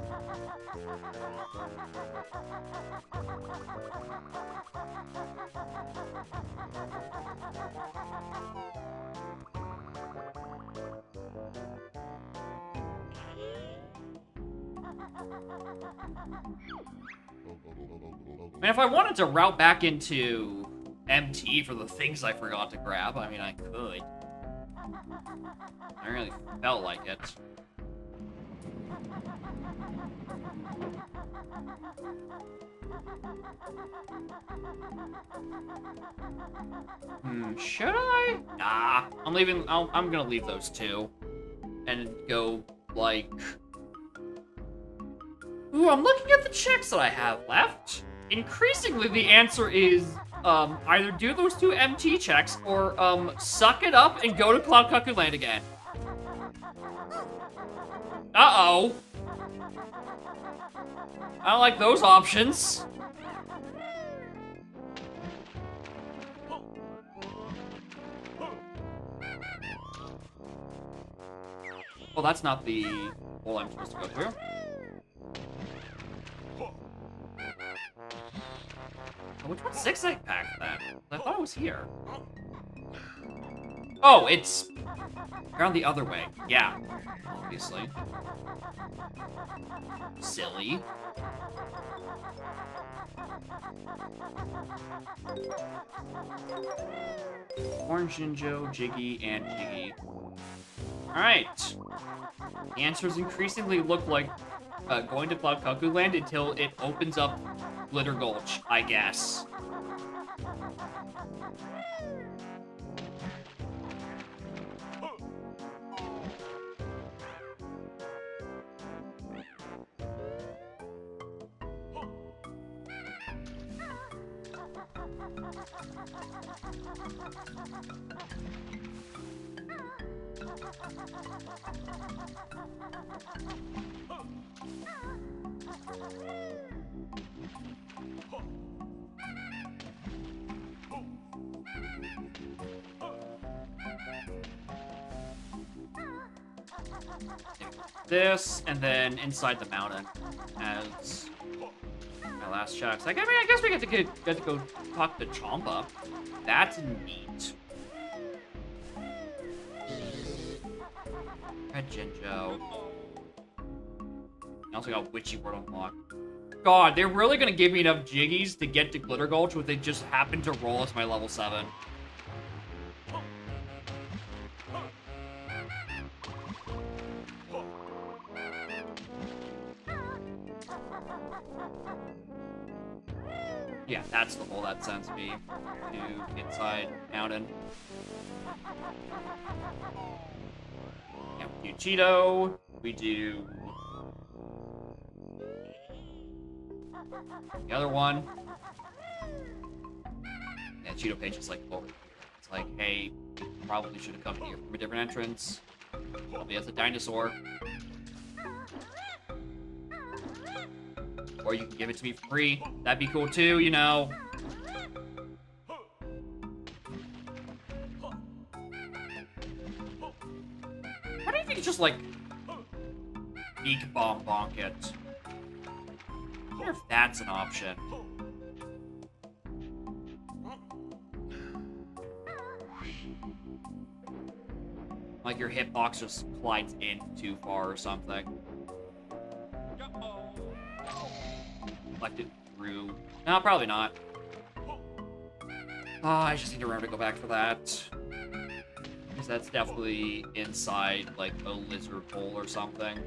I mean, if I wanted to route back into MT for the things I forgot to grab, I mean, I could. I really felt like it. Should I? Nah, I'm leaving. I'm gonna leave those two. And go, like... Ooh, I'm looking at the checks that I have left. Increasingly, the answer is, either do those two MT checks, or, suck it up and go to Cloud Cuckoo Land again. Uh-oh. I don't like those options. Well, that's not the hole I'm supposed to go through. Oh, which one's zigzag pack then? I thought it was here. Oh, it's around the other way. Yeah, obviously. Silly. Orange Ninja, Jiggy, and Jiggy. Alright. The answers increasingly look like going to Cloud Cuckoo Land until it opens up Glitter Gulch, I guess. This, and then inside the mountain as my last checks. Like, I mean, I guess we get to go talk to Champa. That's neat. Red Jinjo. I also got Witchy Word unlocked. God, they're really gonna give me enough Jiggies to get to Glitter Gulch with it just happen to roll as my level 7. Yeah, that's the hole that sends me to inside mountain. Yeah, we do Cheeto. We do the other one. Yeah, Cheeto page is like over here. It's like, hey, you probably should have come here from a different entrance. Probably as a dinosaur. Or you can give it to me for free. That'd be cool too, you know. Why don't you just, like, Beak Bomb Bonk it? I wonder if that's an option. Like your hitbox just glides in too far or something. Deflected through. No, probably not. Oh, I just need to remember to go back for that. Because that's definitely inside, like, a lizard hole or something.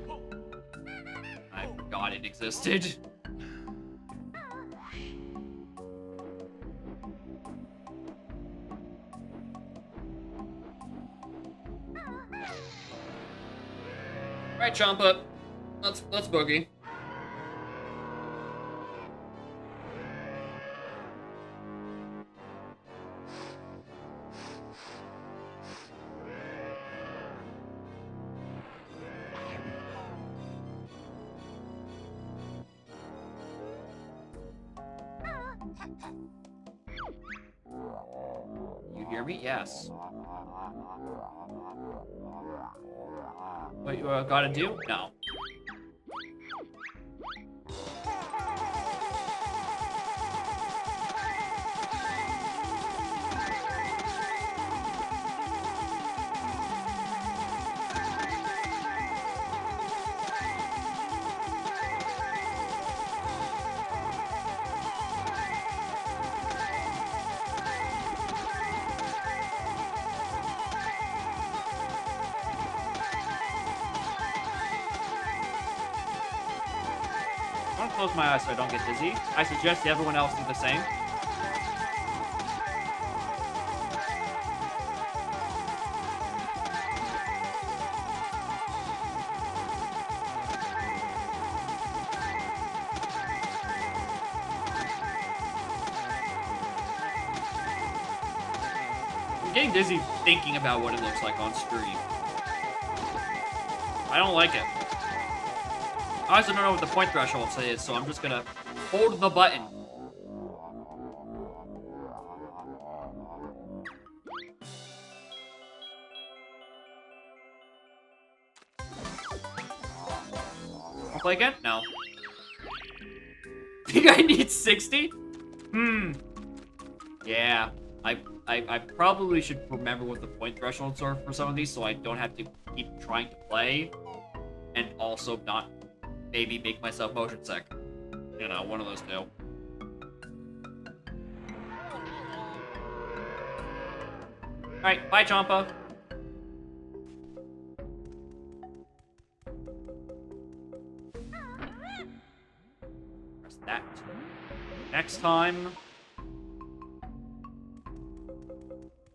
I forgot it existed. Alright, Champa. Let's boogie. You hear me? Yes. What you gotta do? No. I want to close my eyes so I don't get dizzy. I suggest everyone else do the same. I'm getting dizzy thinking about what it looks like on stream. I don't like it. I also don't know what the point threshold is, so I'm just gonna hold the button. I'll play again? No. Think I need 60? Yeah. I probably should remember what the point thresholds are for some of these so I don't have to keep trying to play. And also not maybe make myself motion sick. You know, one of those two. Alright, bye, Champa. Press that. Next time.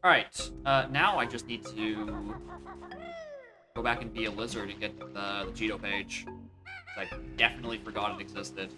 Alright, now I just need to go back and be a lizard and get the Cheeto page. I definitely forgot it existed.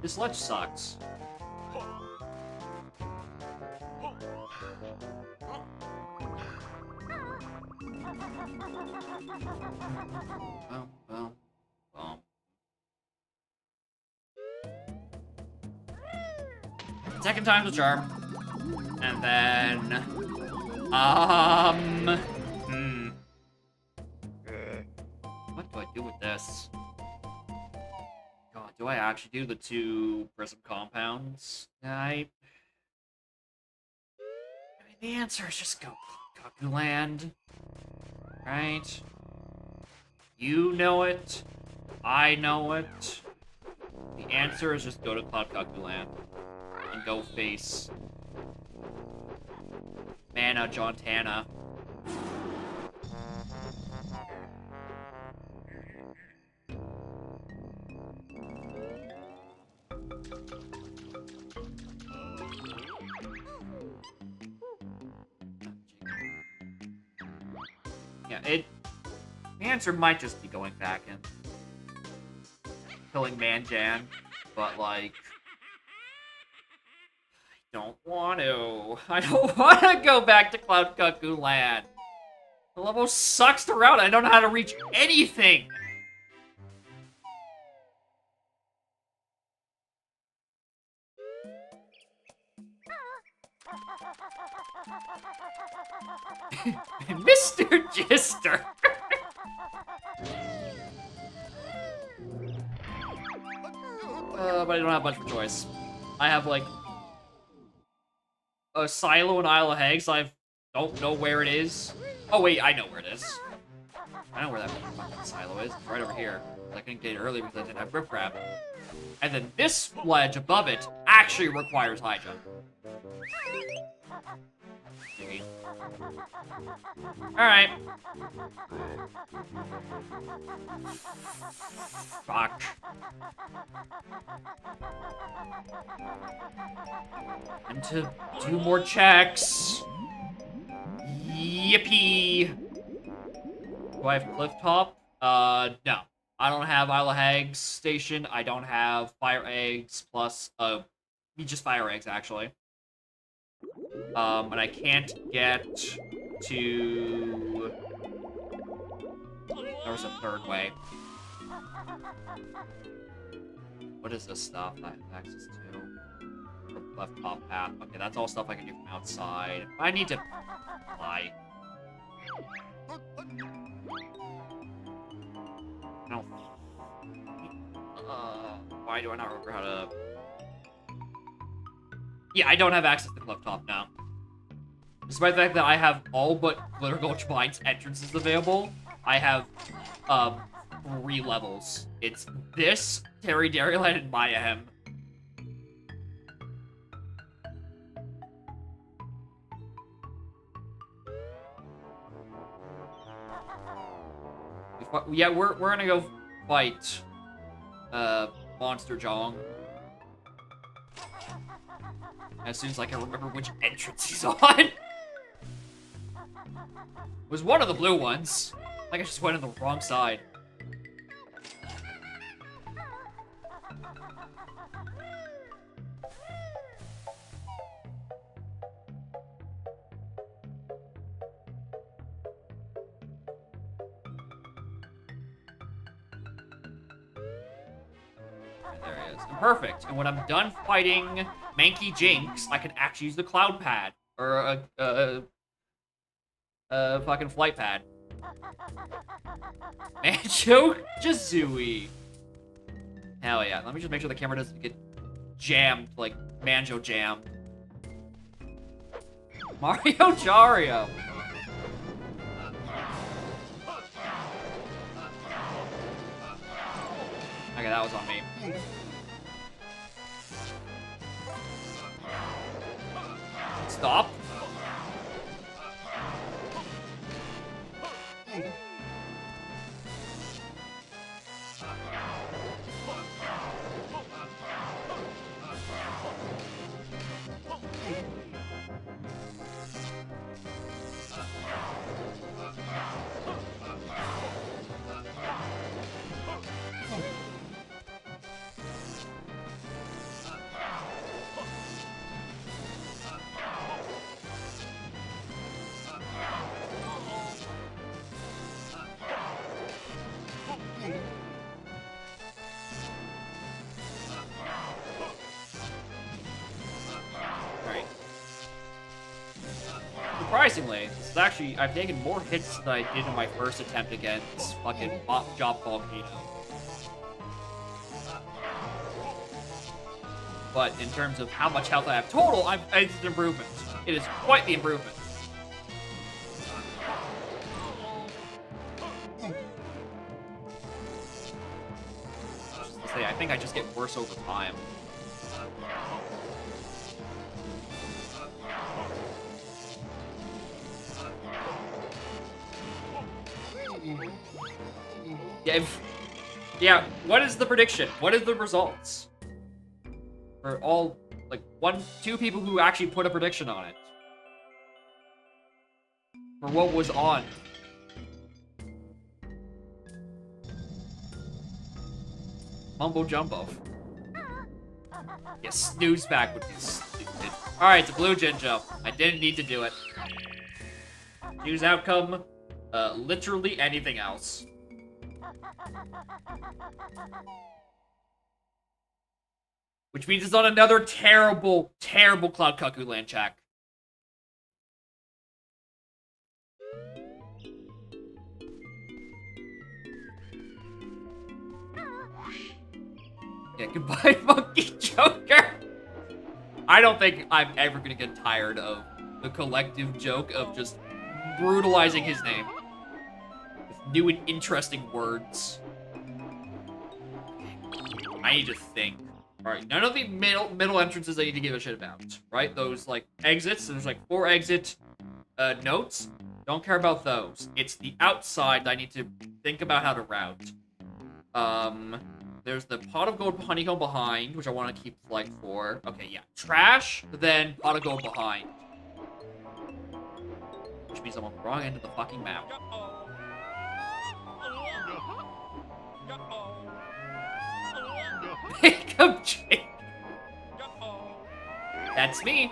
This ledge sucks. Second time's a charm. And then... What do I do with this? God, do I actually do the 2 prism compounds? I mean, the answer is just go Cuckoo Land. Right? You know it. I know it. The answer is just go to Cloud Cuckoo Land. And go face Mana Jontana. Yeah, the answer might just be going back and killing Manjan, but like don't want to. I don't want to go back to Cloud Cuckoo Land. The level sucks to route. I don't know how to reach anything. Mr. Gister. But I don't have much of a choice. I have, like, a silo in Isle of Hags. I don't know where it is. Oh, wait, I know where it is. I know where that fucking silo is. It's right over here. I couldn't get it earlier because I didn't have grip crab. And then this ledge above it actually requires high jump. Alright. Fuck. And to do more checks. Yippee. Do I have cliff top? No. I don't have Isle of Hags station. I don't have fire eggs plus, just fire eggs, actually. And I can't get to... There was a third way. What is this stuff I have access to? Left top path. Okay, that's all stuff I can do from outside. I need to fly. No. Why do I not remember how to... Yeah, I don't have access to Cliff Top now. Despite the fact that I have all but Glitter Gulch Mines entrances available, I have, 3 levels. It's this, Terry Dairyland, and Mayhem. Yeah, we're gonna go fight, Monster Jong. As soon as I can remember which entrance he's on. It was one of the blue ones. I think I just went on the wrong side. There he is. Perfect. And when I'm done fighting Manky Jinx, I can actually use the cloud pad. Or a fucking flight pad. Manjo Jazooie. Hell yeah. Let me just make sure the camera doesn't get jammed like Manjo jammed. Mario Jario. Okay, that was on me. Stop. Surprisingly, this is actually, I've taken more hits than I did in my first attempt against fucking Job Volcano. But in terms of how much health I have total, it's an improvement. It is quite the improvement. Just to say, I think I just get worse over time. Yeah, what is the prediction? What is the results? For all, like, 2 people who actually put a prediction on it. For what was on. Mumbo Jumbo. Yeah, snooze back would be stupid. Alright, it's a blue Jinjo. I didn't need to do it. Choose outcome. Literally anything else. Which means it's on another terrible, terrible Cloud Cuckoo land check. Yeah, goodbye, Monkey Joker. I don't think I'm ever gonna get tired of the collective joke of just brutalizing his name with new and interesting words. I need to think. Alright, none of the middle entrances I need to give a shit about, right? Those, like, exits, there's, like, 4 exit notes. Don't care about those. It's the outside that I need to think about how to route. There's the pot of gold honeycomb behind, which I want to keep flight for. Okay, yeah. Trash, then pot of gold behind. Which means I'm on the wrong end of the fucking map. Pick up Jake. That's me.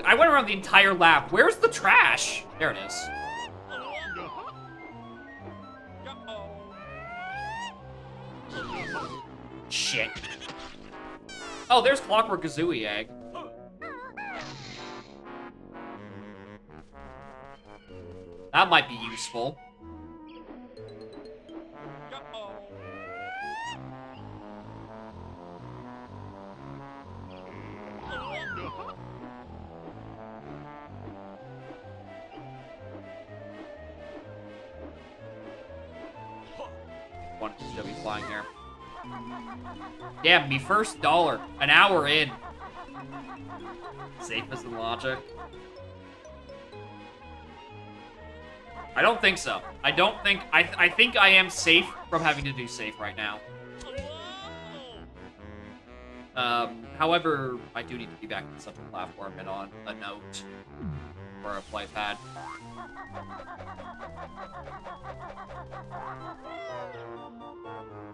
I went around the entire lap. Where's the trash? There it is. Shit. Oh, there's Clockwork Kazooie egg. That might be useful. One to still be flying there. Damn, me first dollar. An hour in. Safest in logic. I don't think so. I don't think... I think I am safe from having to do safe right now. However, I do need to be back in the central platform and on a note. Or a flight pad.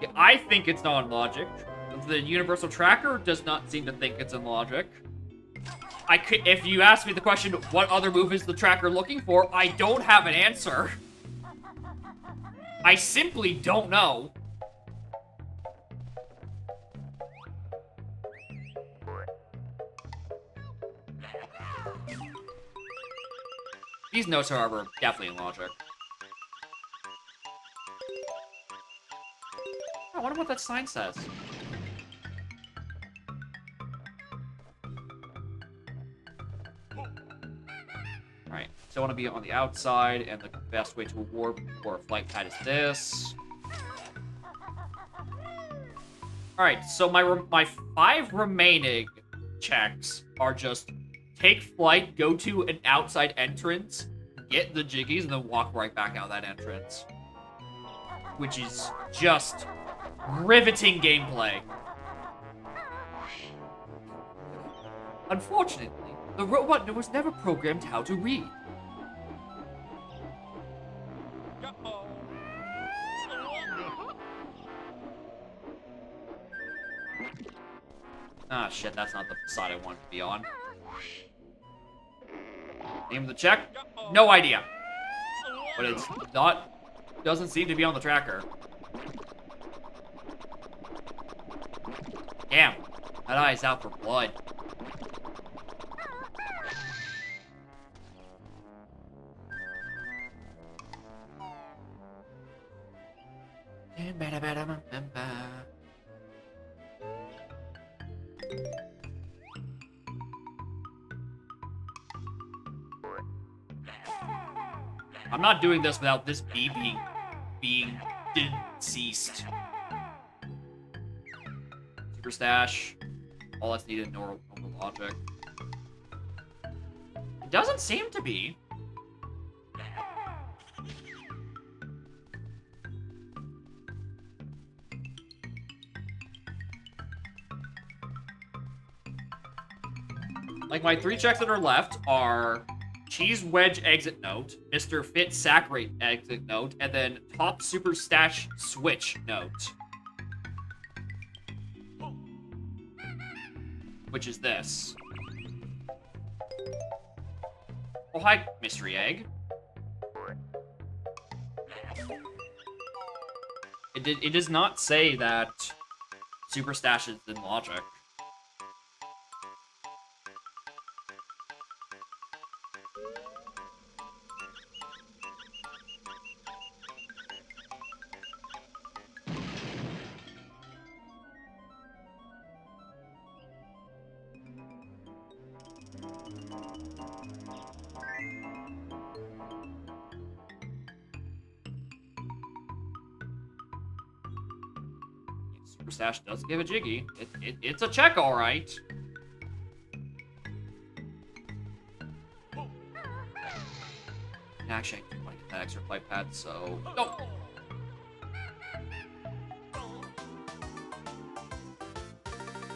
Yeah, I think it's not in logic. The universal tracker does not seem to think it's in logic. I could, if you ask me the question, what other move is the tracker looking for? I don't have an answer. I simply don't know. These notes, however, are definitely in logic. I wonder what that sign says. Alright, so I want to be on the outside, and the best way to warp for a flight pad is this. Alright, so my 5 remaining checks are just take flight, go to an outside entrance, get the jiggies, and then walk right back out that entrance. Which is just riveting gameplay. Unfortunately, the robot was never programmed how to read. Ah, shit, that's not the side I wanted to be on. Name of the check? No idea. But it's not... doesn't seem to be on the tracker. Damn. That eye's out for blood. I'm not doing this without this bee being deceased. Super stash. All that's needed in normal logic. It doesn't seem to be. Like, my 3 checks that are left are Cheese Wedge exit note, Mr. Fit Saccharate exit note, and then Top Super Stash Switch note. Which is this. Oh, hi, Mystery Egg. It does not say that Super Stash is in logic. Super Stash does give a jiggy. It's a check, all right. Actually, I do want to get that extra flight pad, so... No!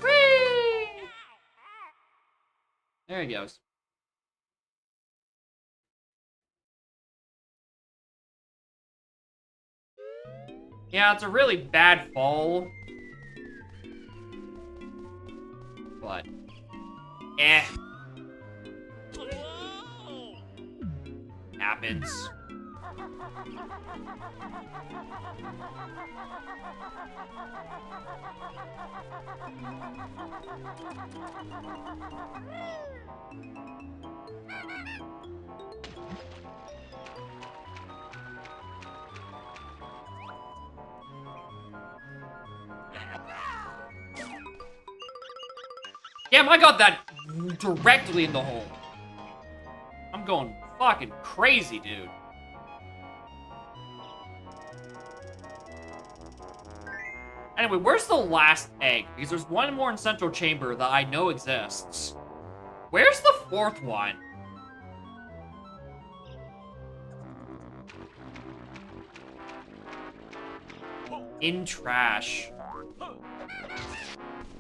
Whee! There he goes. Yeah, it's a really bad fall. But... eh. Happens. Damn, I got that directly in the hole. I'm going fucking crazy, dude. Anyway, where's the last egg? Because there's one more in Central Chamber that I know exists. Where's the fourth one? In trash.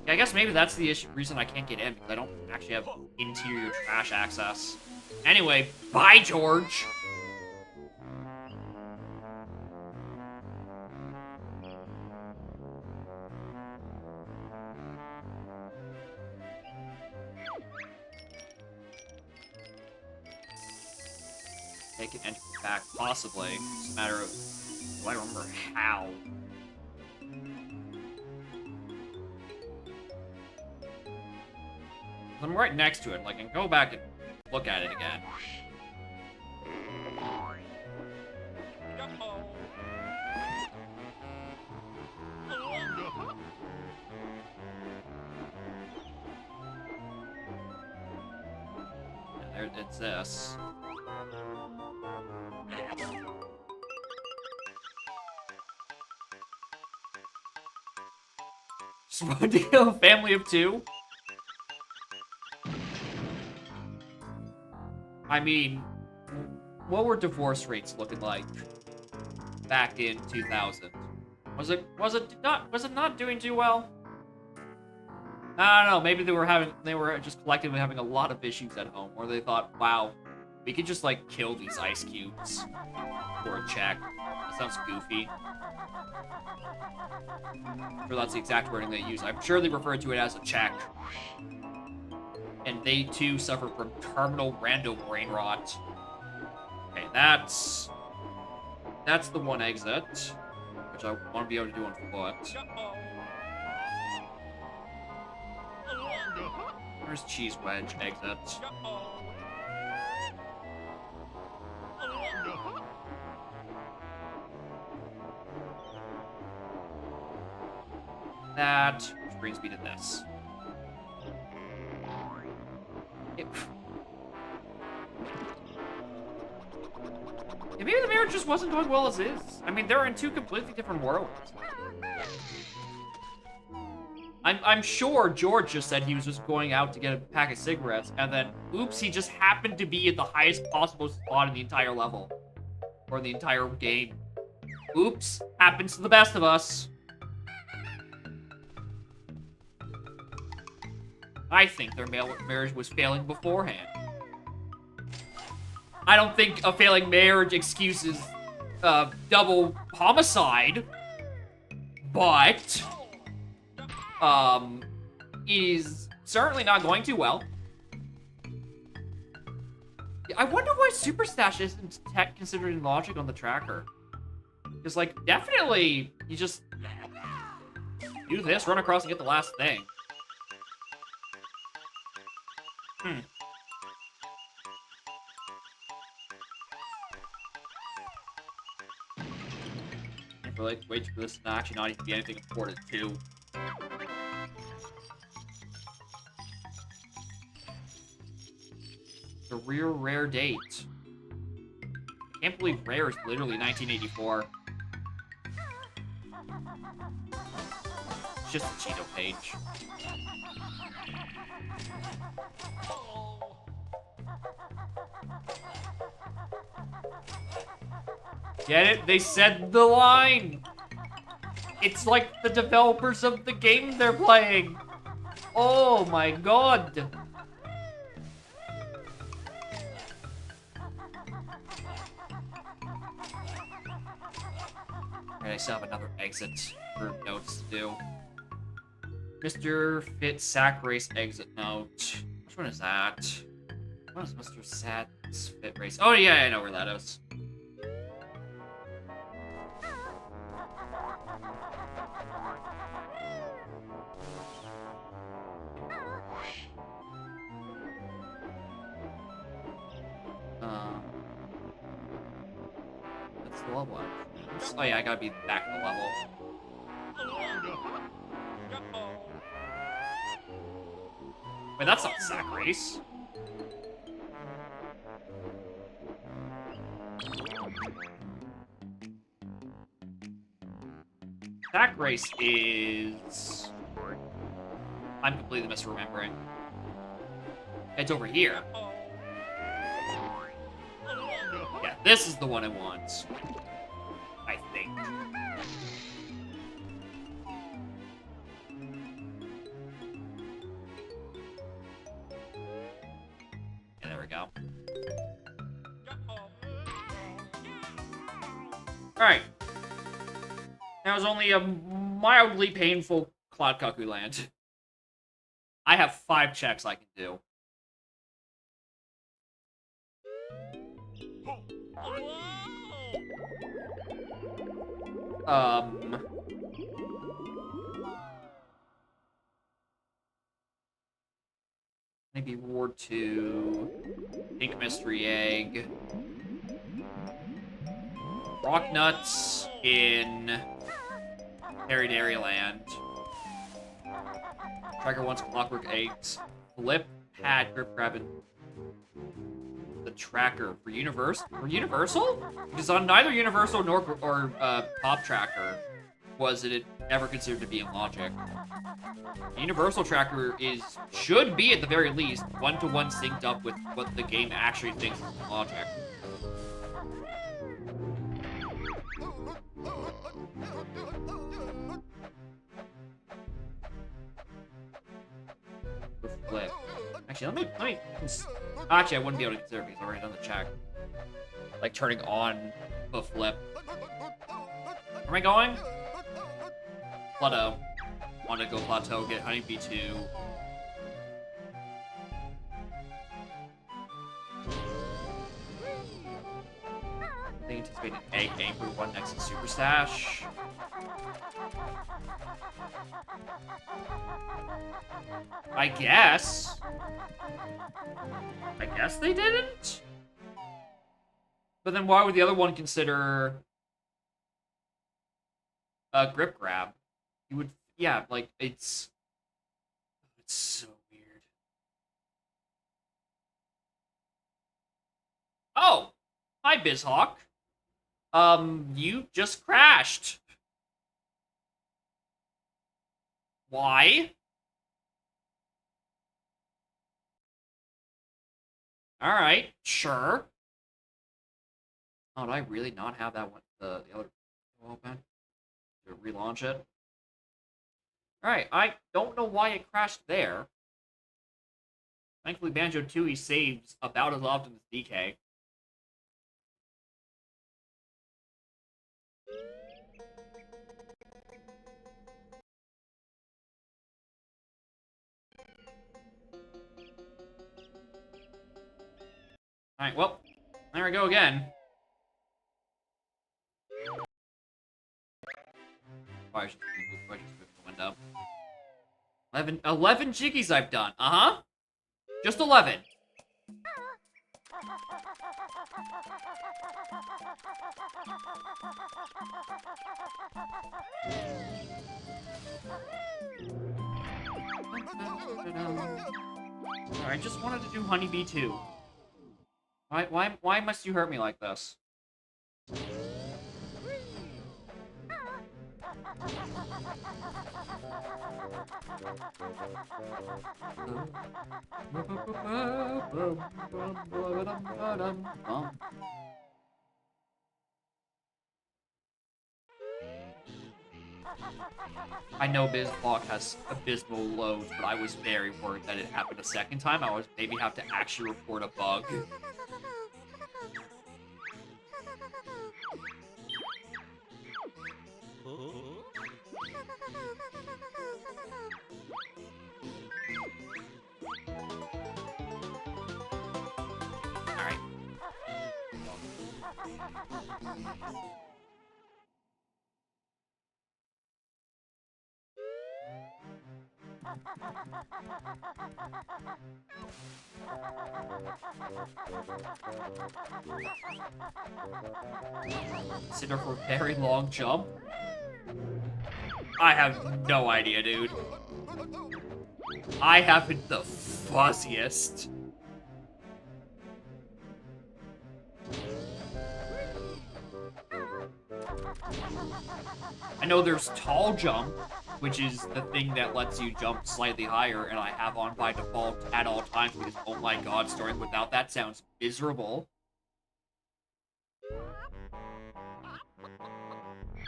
Yeah, I guess maybe that's the reason I can't get in, because I don't actually have interior trash access. Anyway, bye, George! They can enter back, possibly. It's a matter of... do I remember how? I'm right next to it, like, I can go back and look at it again. Yeah, there, it's this. Just want to kill a family of two? I mean, what were divorce rates looking like back in 2000? Was it not doing too well? I don't know, maybe they were just collectively having a lot of issues at home, or they thought, wow, we could just like kill these ice cubes for a check. That sounds goofy. I'm sure that's the exact wording they use. I'm sure they refer to it as a check. And they too suffer from terminal random brain rot. Okay, that's the one exit, which I want to be able to do on foot. Where's Cheese Wedge exit? That, which brings me to this. Yeah, maybe the marriage just wasn't going well as is. I mean, they're in two completely different worlds. I'm sure George just said he was just going out to get a pack of cigarettes, and then, oops, he just happened to be at the highest possible spot in the entire level. Or the entire game. Oops, happens to the best of us. I think their marriage was failing beforehand. I don't think a failing marriage excuses double homicide, but is certainly not going too well. I wonder why Super Stash isn't tech considered in logic on the tracker. Because, like, definitely, you just do this, run across, and get the last thing. For like, wait for this to actually not even be anything important, too. The rear rare date. I can't believe rare is literally 1984. It's just a Cheeto page. Get it? They said the line! It's like the developers of the game they're playing! Oh my god! Alright, I still have another exit for notes to do. Mr. Fit Sack Race exit note. Which one is that? What is Mr. Sat's Fit Race? Oh yeah, I know where that is. That's the level. Oh yeah, I gotta be back in the level. Wait, that's not Sack Race. Sack Race is... I'm completely misremembering. It's over here. Yeah, this is the one I want. I think. Yeah, there we go. Alright. That was only a mildly painful Cloud Cuckoo Land. I have 5 checks I can do. Maybe Ward 2, Pink Mystery Egg, Rock Nuts in Harry Dairyland, Tracker wants Clockwork Eggs, Flip, Pad, Grip Grab, and the Tracker for Universal? Because on neither Universal nor Pop Tracker was it ever considered to be in logic. Universal Tracker should be at the very least one-to-one synced up with what the game actually thinks is in logic. Flip. Actually, let me. Actually, I wouldn't be able to consider it because I've already done the check. Like turning on the flip. Where am I going? Plateau. Want to go plateau, get Honeybee 2. I think anticipate an egg anchor one next to Super Stash. I guess they didn't? But then why would the other one consider a grip grab? You would, yeah, like, it's so weird. Oh! Hi, BizHawk. You just crashed. Why? Alright, sure. Oh, did I really not have that one, the other open? To relaunch it? Alright, I don't know why it crashed there. Thankfully, Banjo-Tooie saves about as often as DK. Alright, well, there we go again. I just move the window. 11 jiggies I've done. Uh-huh. Just 11. I just wanted to do Honeybee too. Why must you hurt me like this? I know BizBlock has abysmal loads, but I was very worried that it happened a second time. I was maybe have to actually report a bug. Alright. Consider for a very long jump? I have no idea, dude. I haven't the fuzziest. I know there's tall jump, which is the thing that lets you jump slightly higher, and I have on by default at all times because, oh my god, starting without that sounds miserable.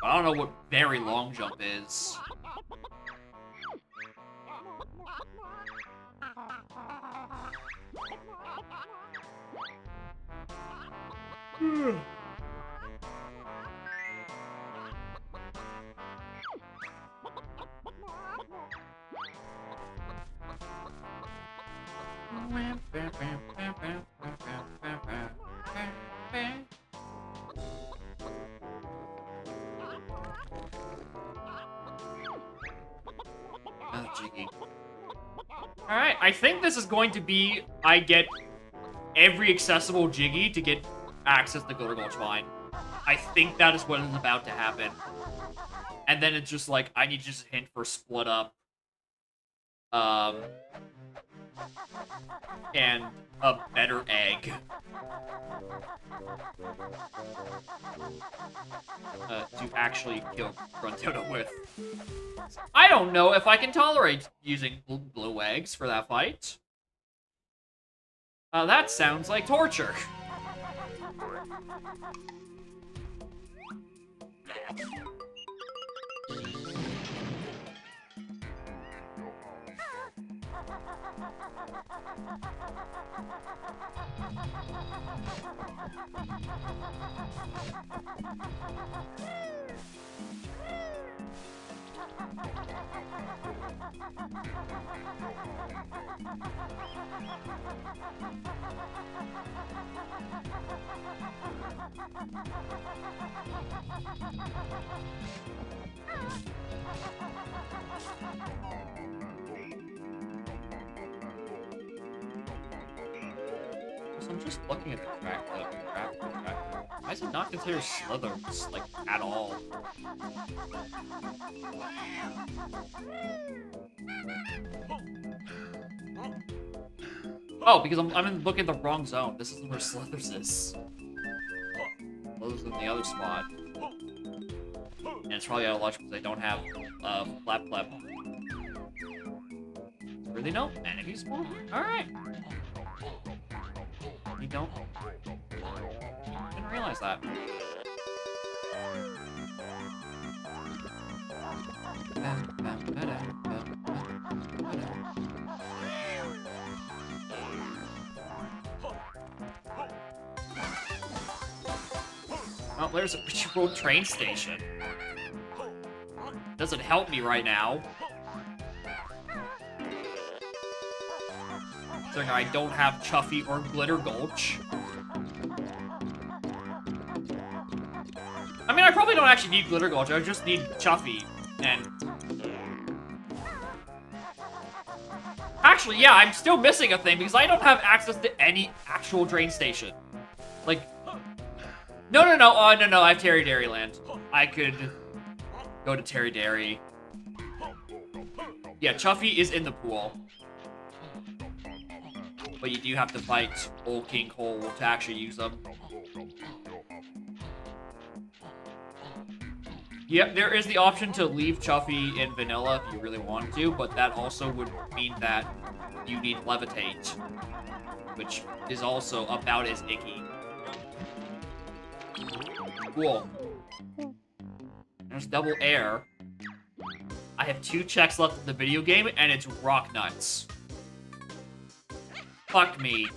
I don't know what very long jump is. Alright, I think this is going to be, I get every accessible Jiggy to get access to Glitter Gulch Mine. I think that is what is about to happen. And then it's just like, I need to just hint for Split Up. And a better egg. To actually kill Gruntilda with. I don't know if I can tolerate using blue eggs for that fight. That sounds like torture. So I'm just looking at the track. Why is it not considered slithers, like, at all? Oh, because I'm looking at the wrong zone. This isn't where Slithers is. Slithers in the other spot. And it's probably out of luck because I don't have Flap Flap. Really no enemies spawn? Alright. You don't? Didn't realize that. Oh, there's a road train station. Doesn't help me right now. Considering I don't have Chuffy or Glitter Gulch. I probably don't actually need Glitter Gulch. I just need Chuffy. And... Actually, yeah, I'm still missing a thing because I don't have access to any actual train station. Like... No, no, I have Terry Dairy Land. I could go to Terry Dairy. Yeah, Chuffy is in the pool. But you do have to fight Old King Cole to actually use them. Yep, there is the option to leave Chuffy in vanilla if you really want to, but that also would mean that you need Levitate, which is also about as icky. Cool. There's double air. I have 2 checks left in the video game, and it's Rock Nuts. Fuck me.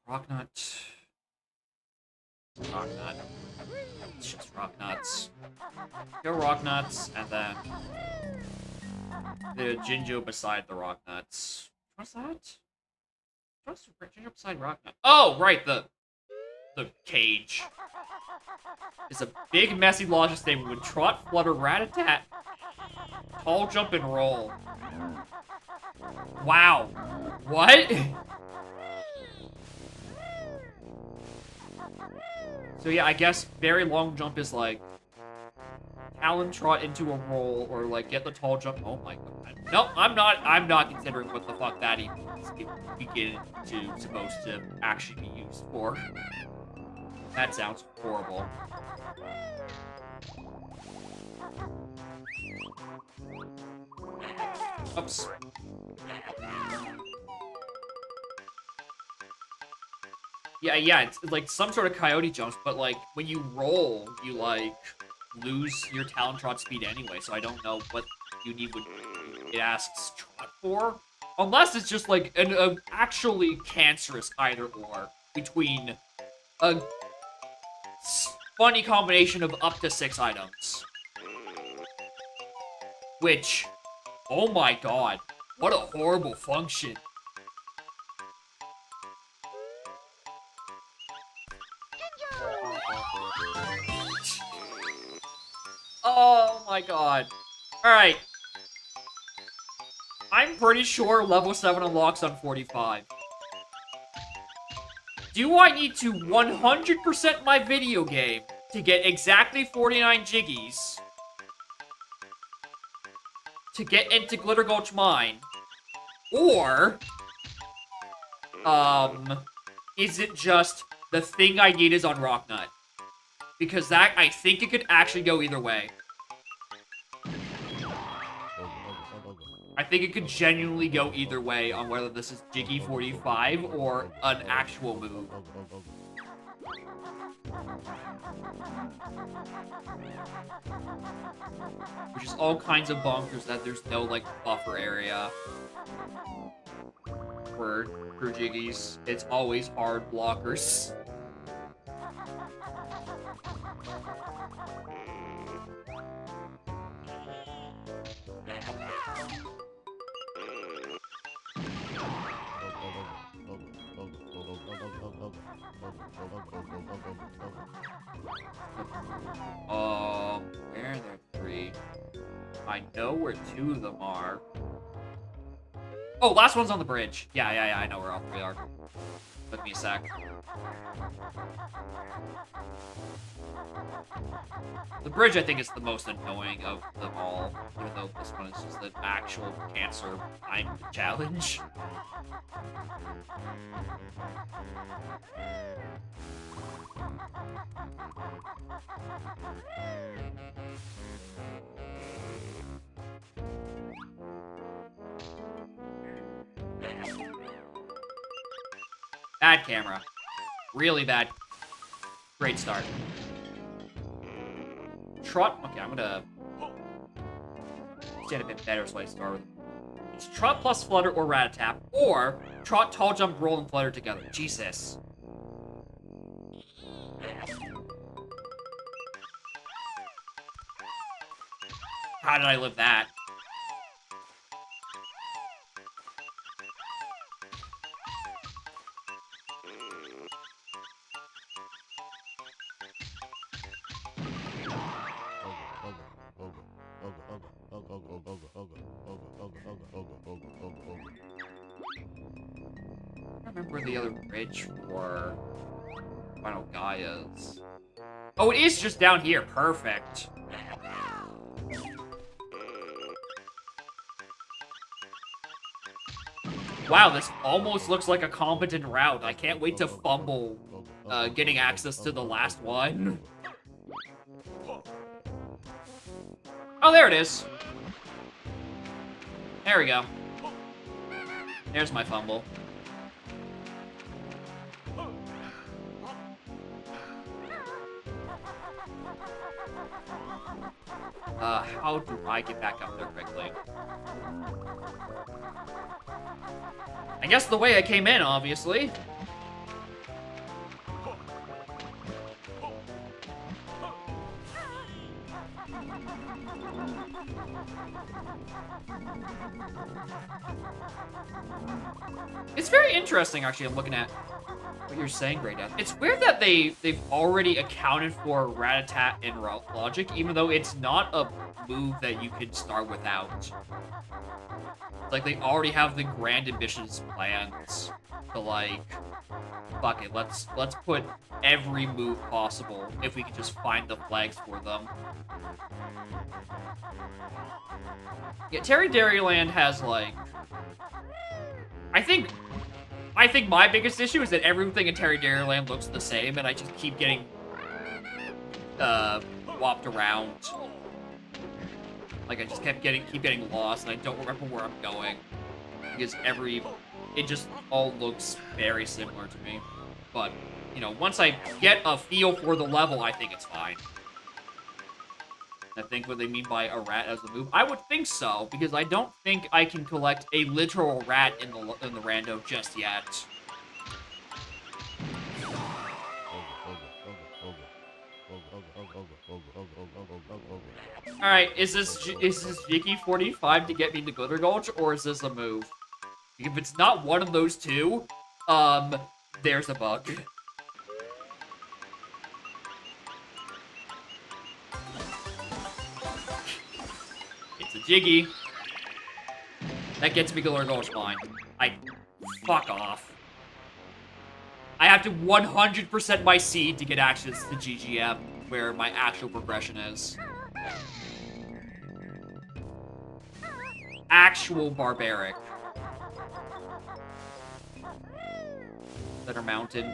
Rock Nut. Rock Nut. It's just Rock Nuts. Go Rock Nuts, and then the Jinjo beside the Rock Nuts. What's that? What's Jinjo beside Rock Nut? Oh, right, the cage. It's a big, messy logic statement with Trot, Flutter, Rat-a-Tat, Tall Jump, and Roll. Wow. What? So yeah, I guess very long jump is like Talon Trot into a roll, or like get the tall jump. Oh my god. No, I'm not considering what the fuck that even is supposed to actually be used for. That sounds horrible. Oops. Yeah, it's like some sort of coyote jumps, but like when you roll, you like lose your Talon Trot speed anyway, so I don't know what you need when it asks Trot for. Unless it's just like an actually cancerous either or between a funny combination of up to 6 items. Which, oh my god, what a horrible function. Oh my god. Alright. I'm pretty sure level 7 unlocks on 45. Do I need to 100% my video game to get exactly 49 Jiggies to get into Glitter Gulch Mine? Or, is it just the thing I need is on Rock Nut? Because that, I think it could actually go either way. I think it could genuinely go either way on whether this is Jiggy 45 or an actual move. Which is all kinds of bonkers that there's no, like, buffer area for Jiggies. It's always hard blockers. Where are there 3? I know where 2 of them are. Oh, last one's on the bridge. Yeah, I know where all 3 are. Took me a sec. The bridge, I think, is the most annoying of them all, even though this one is just an actual cancer time challenge. Bad camera. Really bad. Great start. Trot... Okay, I'm gonna... stand a bit better so I start with... It's Trot plus Flutter or Rat-a-Tap, or Trot, Tall Jump, Roll, and Flutter together. Jesus. How did I live that? I don't remember where the other bridge for Final Guy is. Oh, it is just down here. Perfect. Wow, this almost looks like a competent route. I can't wait to fumble getting access to the last one. Oh, there it is. There we go. There's my fumble. How do I get back up there quickly? I guess the way I came in, obviously. It's very interesting, actually. I'm looking at what you're saying right now. It's weird that they've already accounted for Rat-a-Tat and Logic, even though it's not a move that you could start without. It's like they already have the grand ambitious plans to, like, fuck it, let's put every move possible if we can just find the flags for them. Yeah, Terry Dairyland has, like... I think my biggest issue is that everything in Terry Dairyland looks the same, and I just keep getting whopped around. Like I just keep getting lost, and I don't remember where I'm going because it just all looks very similar to me. But you know, once I get a feel for the level, I think it's fine. I think what they mean by a rat as a move, I would think so, because I don't think I can collect a literal rat in the rando just yet. All right, is this Jiggy 45 to get me to Glitter Gulch, or is this a move? If it's not one of those two, there's a bug. It's a Jiggy. That gets me Glitter Gulch fine. Fuck off. I have to 100% my seed to get access to GGM, where my actual progression is. Actual barbaric. Center Mountain.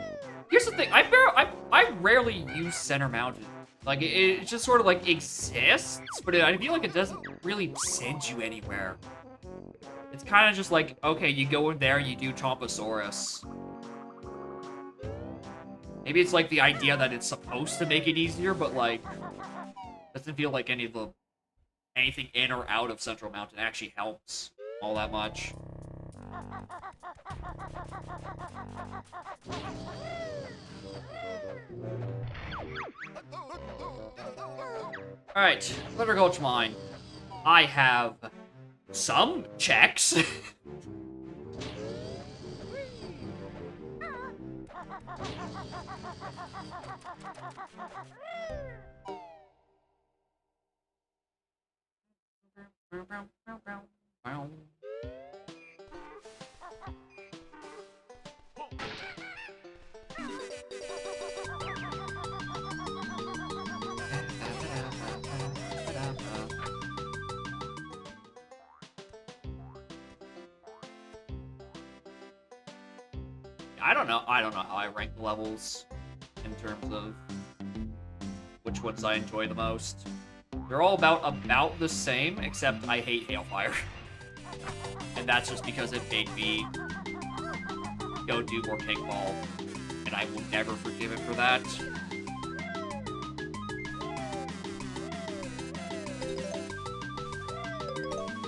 Here's the thing, I rarely use Center Mountain. Like, it just sort of, like, exists, but I feel like it doesn't really send you anywhere. It's kind of just like, okay, you go in there, you do Chomposaurus. Maybe it's, like, the idea that it's supposed to make it easier, but, like, doesn't feel like anything in or out of Central Mountain actually helps all that much. Alright, Glitter Gulch Mine. I have some checks. I don't know how I rank the levels in terms of which ones I enjoy the most. They're all about the same, except I hate Hailfire. And that's just because it made me go do more Kickball, and I will never forgive it for that.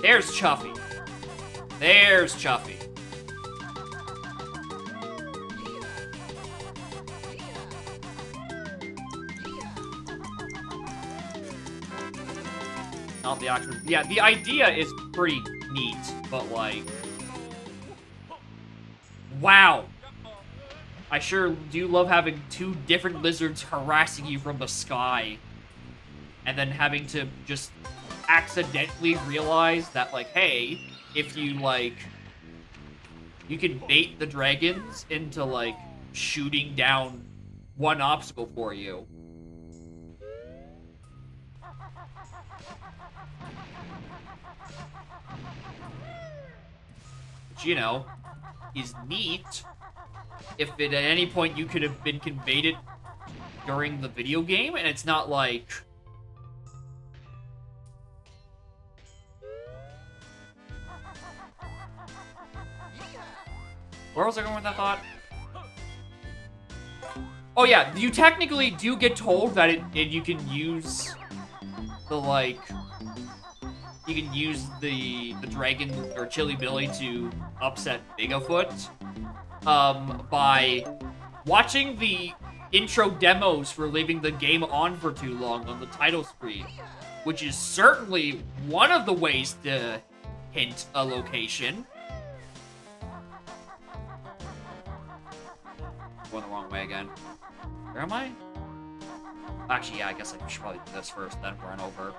There's Chuffy. There's Chuffy. Not the actual... Yeah, the idea is pretty neat, but like... Wow. I sure do love having two different lizards harassing you from the sky. And then having to just accidentally realize that, like, hey, if you, like... You can bait the dragons into, like, shooting down one obstacle for you. Which, you know, is neat. If at any point you could have been conveyed it during the video game, and it's not like... Where was I going with that thought? Oh yeah, you technically do get told that you can use the, like... You can use the dragon, or Chili Billy, to upset Bigfoot. By watching the intro demos for leaving the game on for too long on the title screen. Which is certainly one of the ways to hint a location. Going the wrong way again. Where am I? Actually, yeah, I guess I should probably do this first, then run over.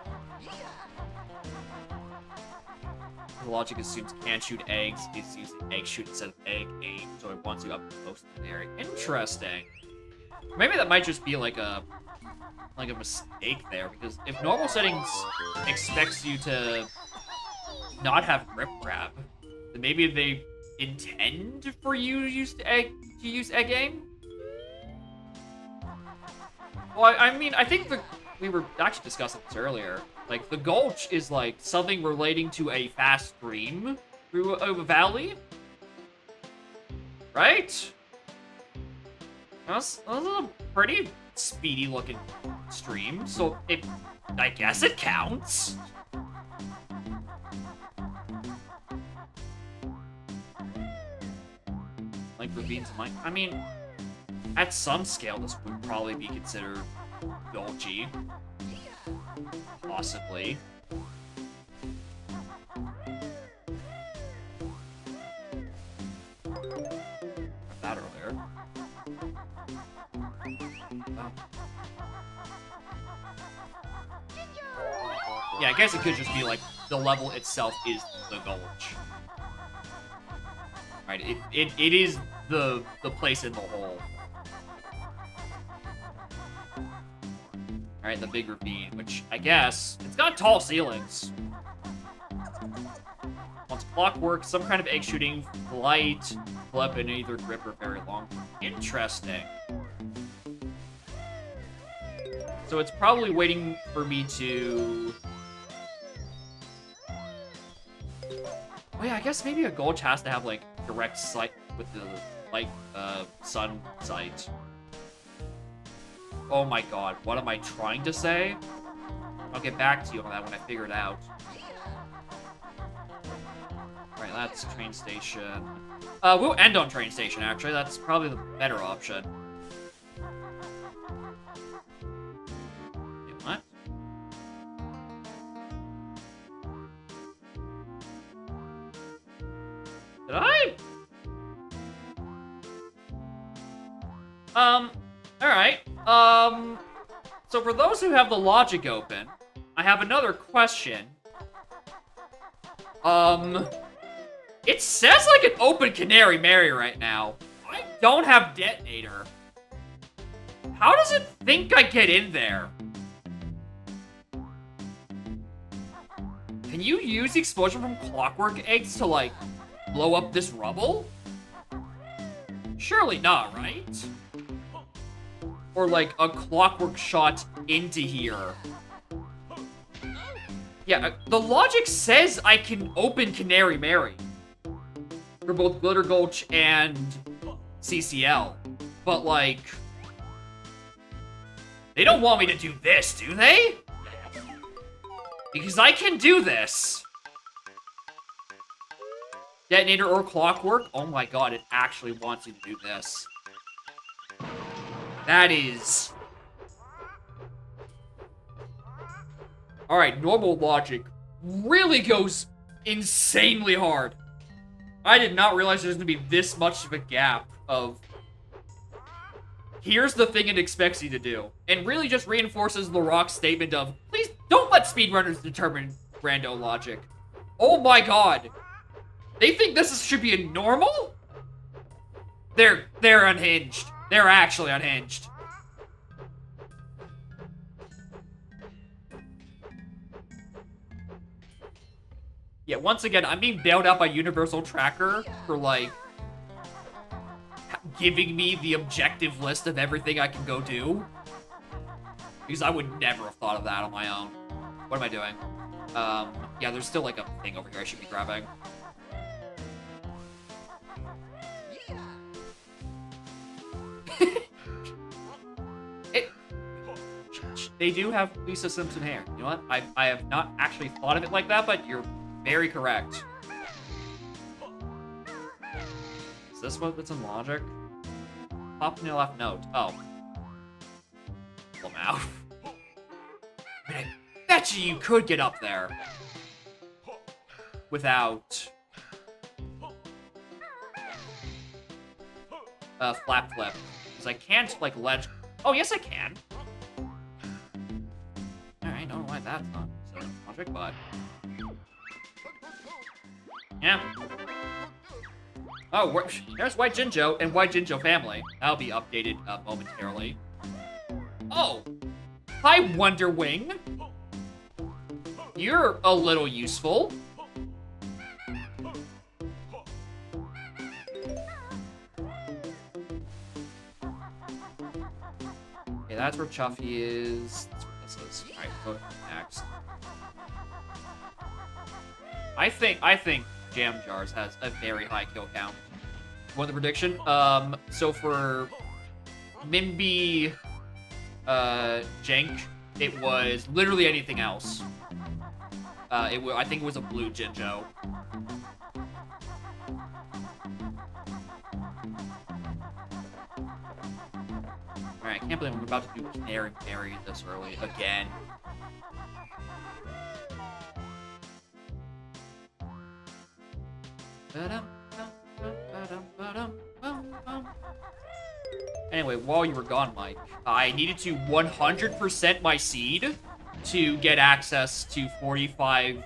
The logic assumes you can't shoot eggs. It's using egg shoot instead of egg aim, so it wants you up close to the area. Interesting. Maybe that might just be like a mistake there, because if normal settings expects you to not have grip grab, then maybe they intend for you to use egg aim. Well, I mean, I think we were actually discussing this earlier. Like, the gulch is, like, something relating to a fast stream through a valley. Right? That's a pretty speedy-looking stream, so I guess it counts. Like, ravines and I mean, at some scale, this would probably be considered gulchy. Possibly. That earlier. Oh. Yeah, I guess it could just be like the level itself is the gulch. Right, it is the place in the hole. Alright, the big ravine, which I guess it's got tall ceilings. Once clockwork, some kind of egg shooting, light, flip, and either grip or very long. Interesting. So it's probably waiting for me to... Oh yeah, I guess maybe a gulch has to have, like, direct sight with the, like, sun sight. Oh my god, what am I trying to say? I'll get back to you on that when I figure it out. Right, that's train station. We'll end on train station, actually. That's probably the better option. Wait, what? Did I? Alright. So for those who have the logic open, I have another question. It says like an open Canary Mary right now. I don't have detonator. How does it think I get in there? Can you use the explosion from clockwork eggs to, like, blow up this rubble? Surely not, right? Or, like, a clockwork shot into here. Yeah, the logic says I can open Canary Mary. For both Glitter Gulch and CCL. But, like... They don't want me to do this, do they? Because I can do this. Detonator or clockwork? Oh my god, it actually wants you to do this. That is... Alright, normal logic really goes insanely hard. I did not realize there's gonna be this much of a gap of... Here's the thing it expects you to do. And really just reinforces the Rock's statement of, please don't let speedrunners determine rando logic. Oh my god. They think should be a normal? They're unhinged. They're actually unhinged. Yeah, once again, I'm being bailed out by Universal Tracker for, like, giving me the objective list of everything I can go do. Because I would never have thought of that on my own. What am I doing? Yeah, there's still, like, a thing over here I should be grabbing. They do have Lisa Simpson hair. You know what? I have not actually thought of it like that, but you're very correct. Is this what's in logic? Pop in the left note. Oh. Lamau. I mean, I bet you could get up there. Without... flap flip. Because I can't, like, ledge... Oh, yes I can. Alright, don't know why that's not logic, but... Yeah. Oh, there's White Jinjo and White Jinjo family. That'll be updated momentarily. Oh! Hi, Wonder Wing! You're a little useful. Okay, that's where Chuffy is. That's where this is. Alright, go next. I think Jam Jars has a very high kill count. Want the prediction? So for Mimby, Jenk, it was literally anything else. I think it was a blue Jinjo. Alright, I can't believe I'm about to do Canary Mary this early again. Anyway, while you were gone, Mike, I needed to 100% my seed to get access to 45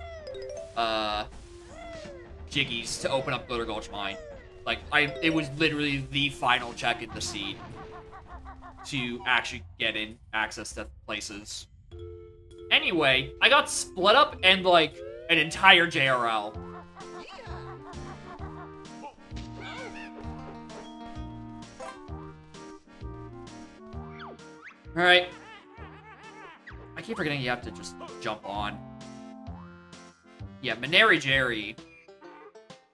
Jiggies to open up Glitter Gulch Mine. Like, it was literally the final check in the seed to actually get in access to places. Anyway, I got split up and, like, an entire JRL. Alright. I keep forgetting you have to just jump on. Yeah, Mineri Jerry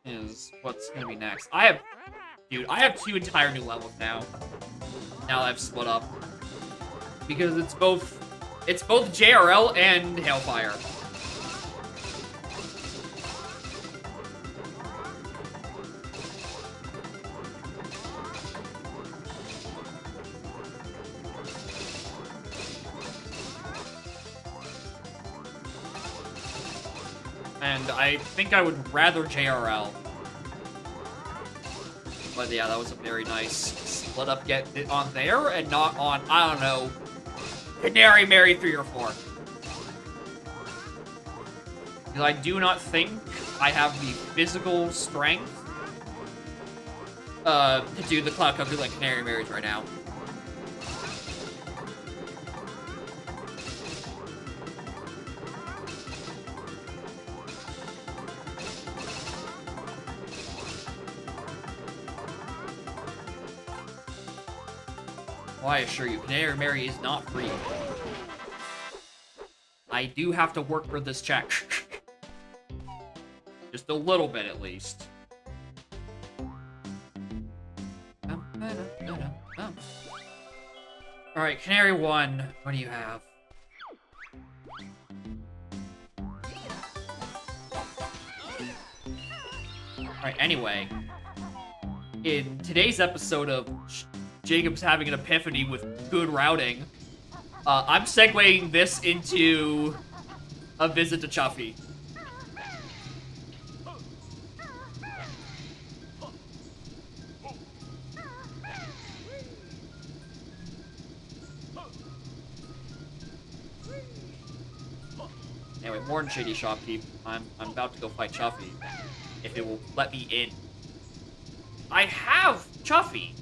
is what's gonna be next. Dude, I have 2 entire new levels now. Now that I've split up. Because it's both JRL and Hailfire. And I think I would rather JRL. But yeah, that was a very nice split up, get it on there and not on, I don't know, Canary Mary 3 or 4. Because I do not think I have the physical strength to do the Cloud Cover like Canary Marys right now. Well, I assure you, Canary Mary is not free. I do have to work for this check. Just a little bit, at least. Alright, Canary 1, what do you have? Alright, anyway. In today's episode of Jacob's having an epiphany with good routing, I'm segueing this into a visit to Chuffy. Anyway, more than shady shopkeep. I'm about to go fight Chuffy. If it will let me in. I have Chuffy!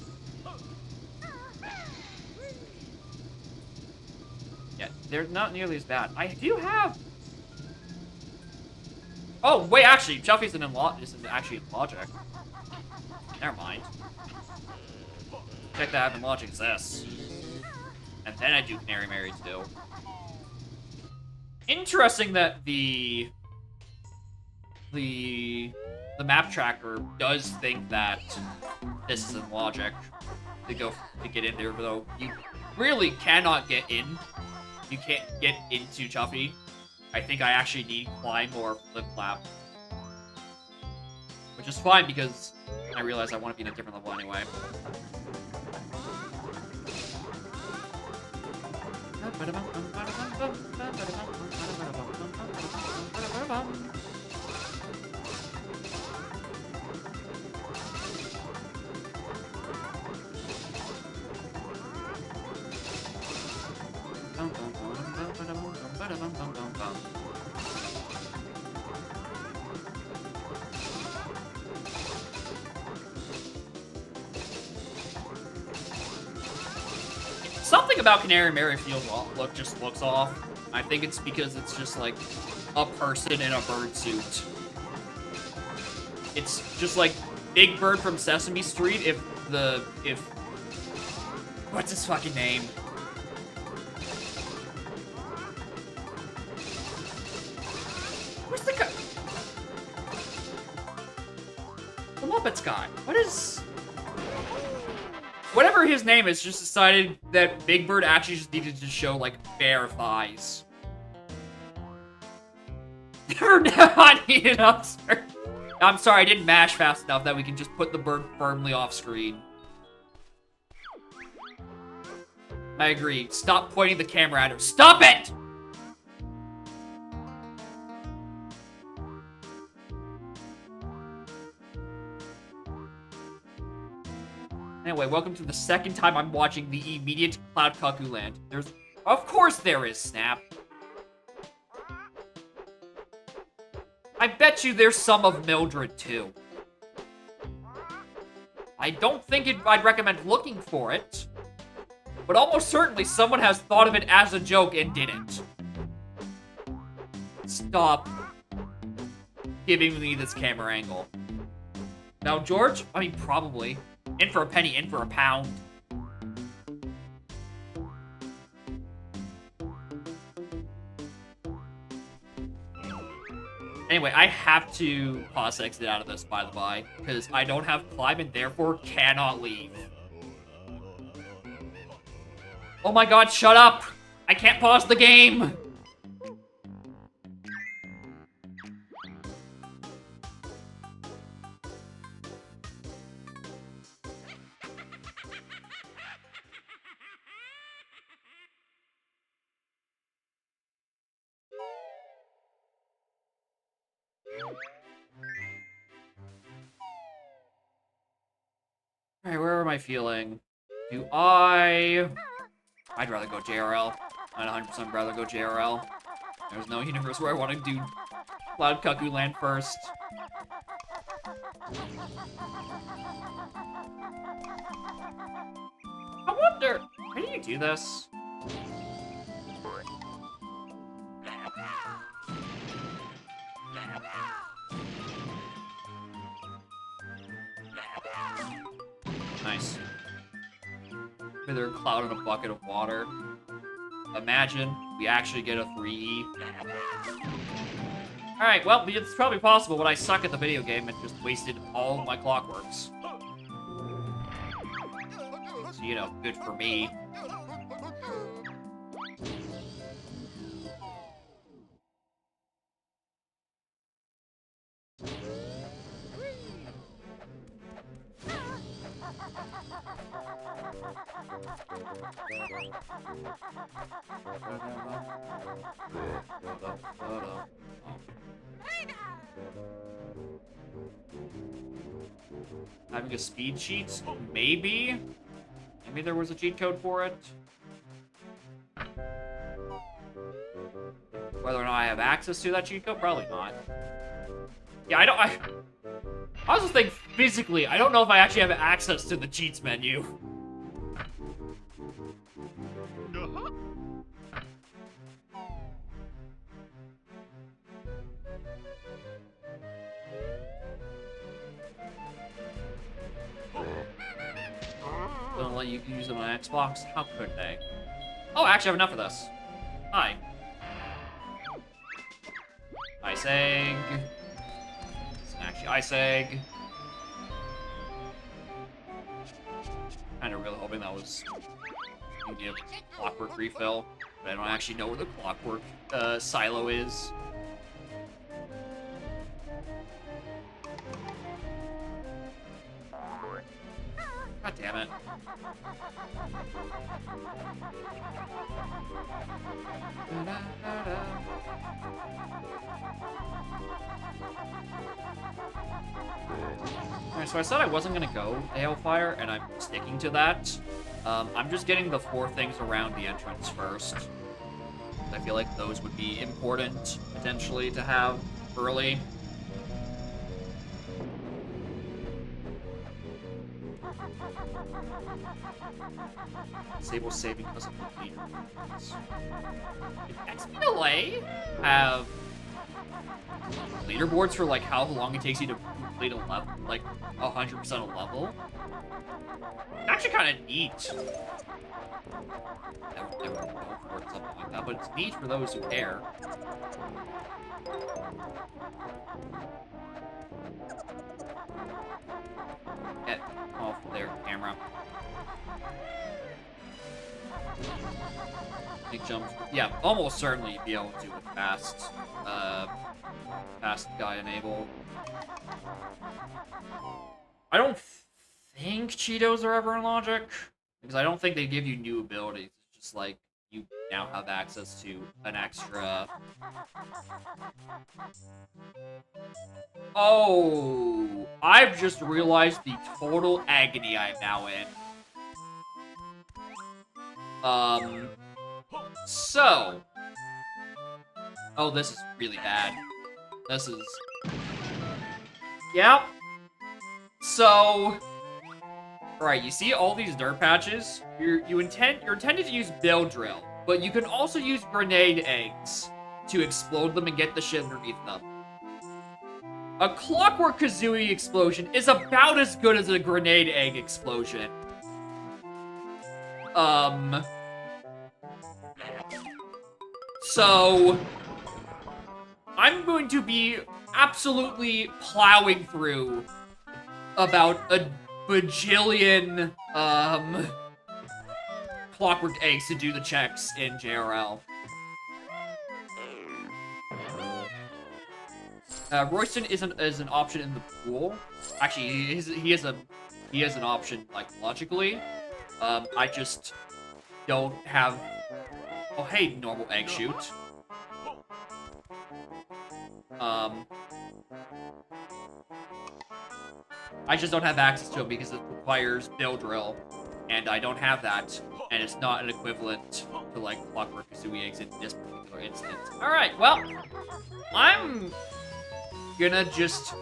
Yeah, they're not nearly as bad. I do have... Oh, wait, actually, Chuffy's isn't actually in logic. Never mind. Check that out in logic is this. And then I do Canary Mary too. Interesting that the map tracker does think that this is in logic to get in there, though you really cannot get in. You can't get into Chuffy. I think I actually need climb or flip flap, which is fine because I realize I want to be in a different level anyway. Something about Canary Mary just looks off. I think it's because it's just like a person in a bird suit. It's just like Big Bird from Sesame Street if what's his fucking name? Where's the guy? The Muppets guy. What is... Whatever his name is, just decided that Big Bird actually just needed to show, like, bare thighs. Never not needed us. I'm sorry, I didn't mash fast enough that we can just put the bird firmly off screen. I agree. Stop pointing the camera at her. Stop it! Anyway, welcome to the second time I'm watching the immediate Cloud Cuckoo Land. Of course there is, Snap. I bet you there's some of Mildred, too. I don't think I'd recommend looking for it, but almost certainly someone has thought of it as a joke and didn't. Stop giving me this camera angle. Now, George? I mean, probably. In for a penny, in for a pound. Anyway, I have to pause exit out of this, by the by, because I don't have climb and therefore cannot leave. Oh my god, shut up! I can't pause the game! Alright, where am I feeling? I'd rather go JRL. I'd 100% rather go JRL. There's no universe where I want to do Cloud Cuckoo Land first. I wonder, how do you do this? Nice. Either a cloud and a bucket of water. Imagine we actually get a 3E. Alright, well, it's probably possible, but I suck at the video game and just wasted all of my clockworks. So, you know, good for me. Having a speed cheat? Maybe? Maybe there was a cheat code for it? Whether or not I have access to that cheat code? Probably not. Yeah, I also think physically, I don't know if I actually have access to the cheats menu. Don't let you use them on Xbox? How could they? Oh, I actually have enough of this. Hi. Ice egg. It's actually ice egg. Kinda really hoping that was maybe a clockwork refill, but I don't actually know where the clockwork silo is. God damn it. Alright, so I said I wasn't gonna go Hailfire, and I'm sticking to that. I'm just getting the 4 things around the entrance first. I feel like those would be important, potentially, to have early. Disable saving because of the leaderboards. Did XP have leaderboards for, like, how long it takes you to complete a level? Like, 100% a level? Actually kind of neat. Never go for it, something like that, but it's neat for those who care. Get off their camera. Big jumps. Yeah, almost certainly be able to with fast, fast guy enabled. I don't think Cheetos are ever in Logic, because I don't think they give you new abilities. It's just like, you now have access to an extra... Oh, I've just realized the total agony I'm now in. So... Oh, this is really bad. This is... Yep. So... Right, you see all these dirt patches? You're intended to use Bill Drill, but you can also use grenade eggs to explode them and get the shit underneath them. A Clockwork Kazooie explosion is about as good as a grenade egg explosion. So... I'm going to be absolutely plowing through about a bajillion, Clockwork eggs to do the checks in JRL. Royston is an option in the pool. Actually, he has an option, like, logically. I just don't have... Oh, hey, normal egg shoot. I just don't have access to it because it requires Bill Drill, and I don't have that, and it's not an equivalent to, like, Clockwork Kazooie eggs in this particular instance. Alright, well, I'm gonna just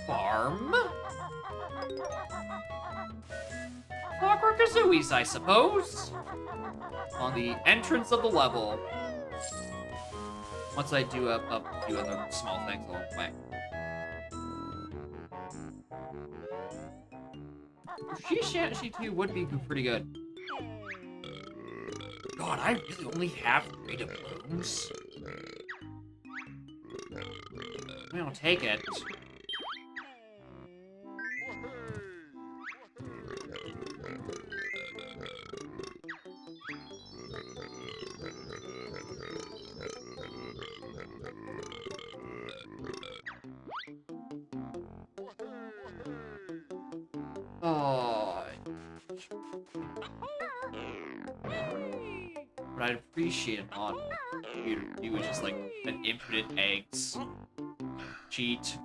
farm Clockwork Kazooies, I suppose, on the entrance of the level, once I do a few other small things along the way. She too would be pretty good. God, I really only have 3 doubloons. I don't take it. Oh. What I'd appreciate on you is just like an infinite eggs cheat,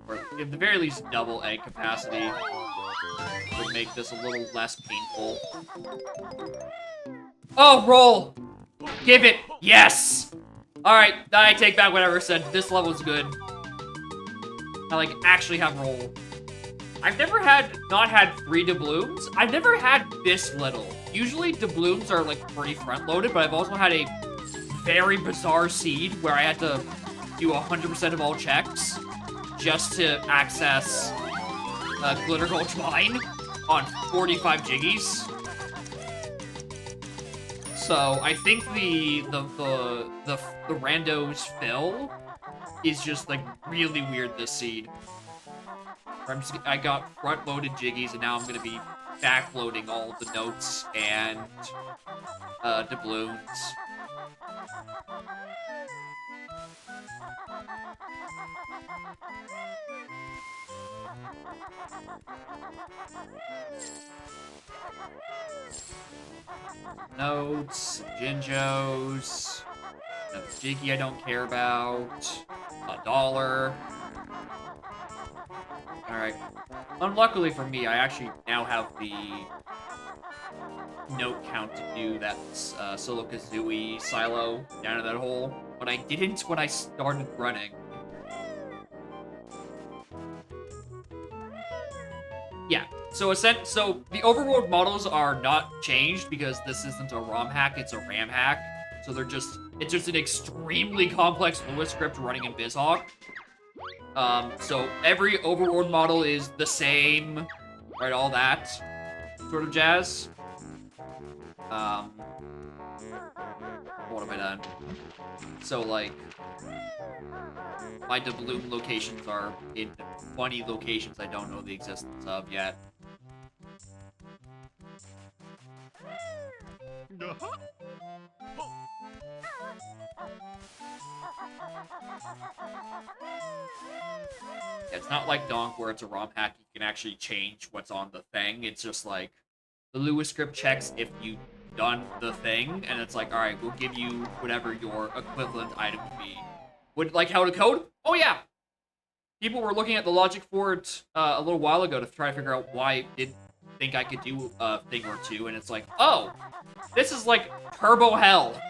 or at the very least double egg capacity would make this a little less painful. Oh, roll! Give it! Yes! Alright, I take back whatever I said. This level's good. I, like, actually have roll. I've never not had 3 doubloons. I've never had this little. Usually, doubloons are, like, pretty front-loaded, but I've also had a very bizarre seed where I had to do 100% of all checks just to access Glitter Gulch Mine on 45 jiggies. So I think the rando's fill is just like really weird this seed. I got front-loaded jiggies and now I'm gonna be back-loading all the notes and doubloons. Notes, Jinjos, another Jiggy I don't care about, $1. Alright. Unluckily for me, I actually now have the note count to do that Solo Kazooie silo down in that hole, but I didn't when I started running. Yeah, so the overworld models are not changed because this isn't a ROM hack, it's a RAM hack. So it's just an extremely complex Lua script running in BizHawk. So every overworld model is the same, right, all that sort of jazz. What have I done? So, like, my doubloon locations are in funny locations I don't know the existence of yet. It's not like Donk where it's a ROM hack, you can actually change what's on the thing. It's just like, the Lua script checks if you've done the thing, and it's like, alright, we'll give you whatever your equivalent item would be. Would like how to code? Oh yeah! People were looking at the logic for it a little while ago to try to figure out why it didn't think I could do a thing or two, and it's like, oh! This is like turbo hell.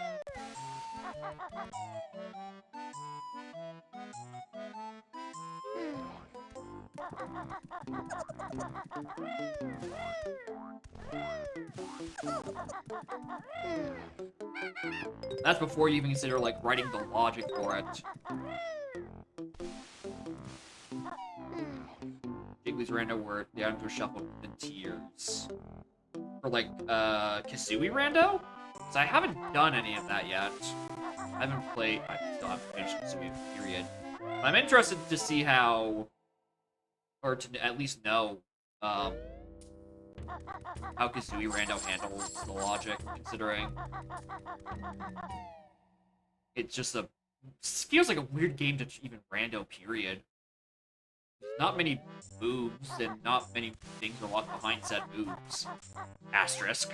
That's before you even consider, like, writing the logic for it. Jiggly's rando where the items were shuffled in tiers. For, like, Kazooie rando? Because I haven't done any of that yet. I still haven't finished Kazooie, period. But I'm interested to see how, or to at least know, how Kazooie rando handles the logic, considering it's just feels like a weird game to even rando, period. Not many moves, and not many things are locked behind said moves. Asterisk.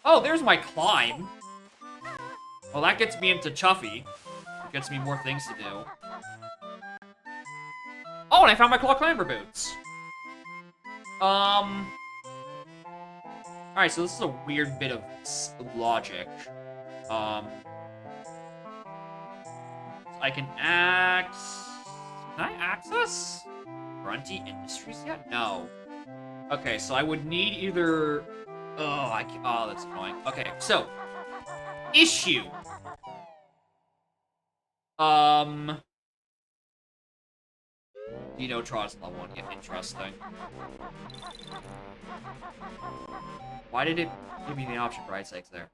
Oh, there's my climb. Well, that gets me into Chuffy. It gets me more things to do. Oh, and I found my claw climber boots. Alright, so this is a weird bit of logic. I can I access Grunty Industries yet? No. Okay, so I would need either... Oh, that's annoying. Okay, so... Issue. Dino Trot's level 1. Get interesting. Why did it give me the option for ice eggs there?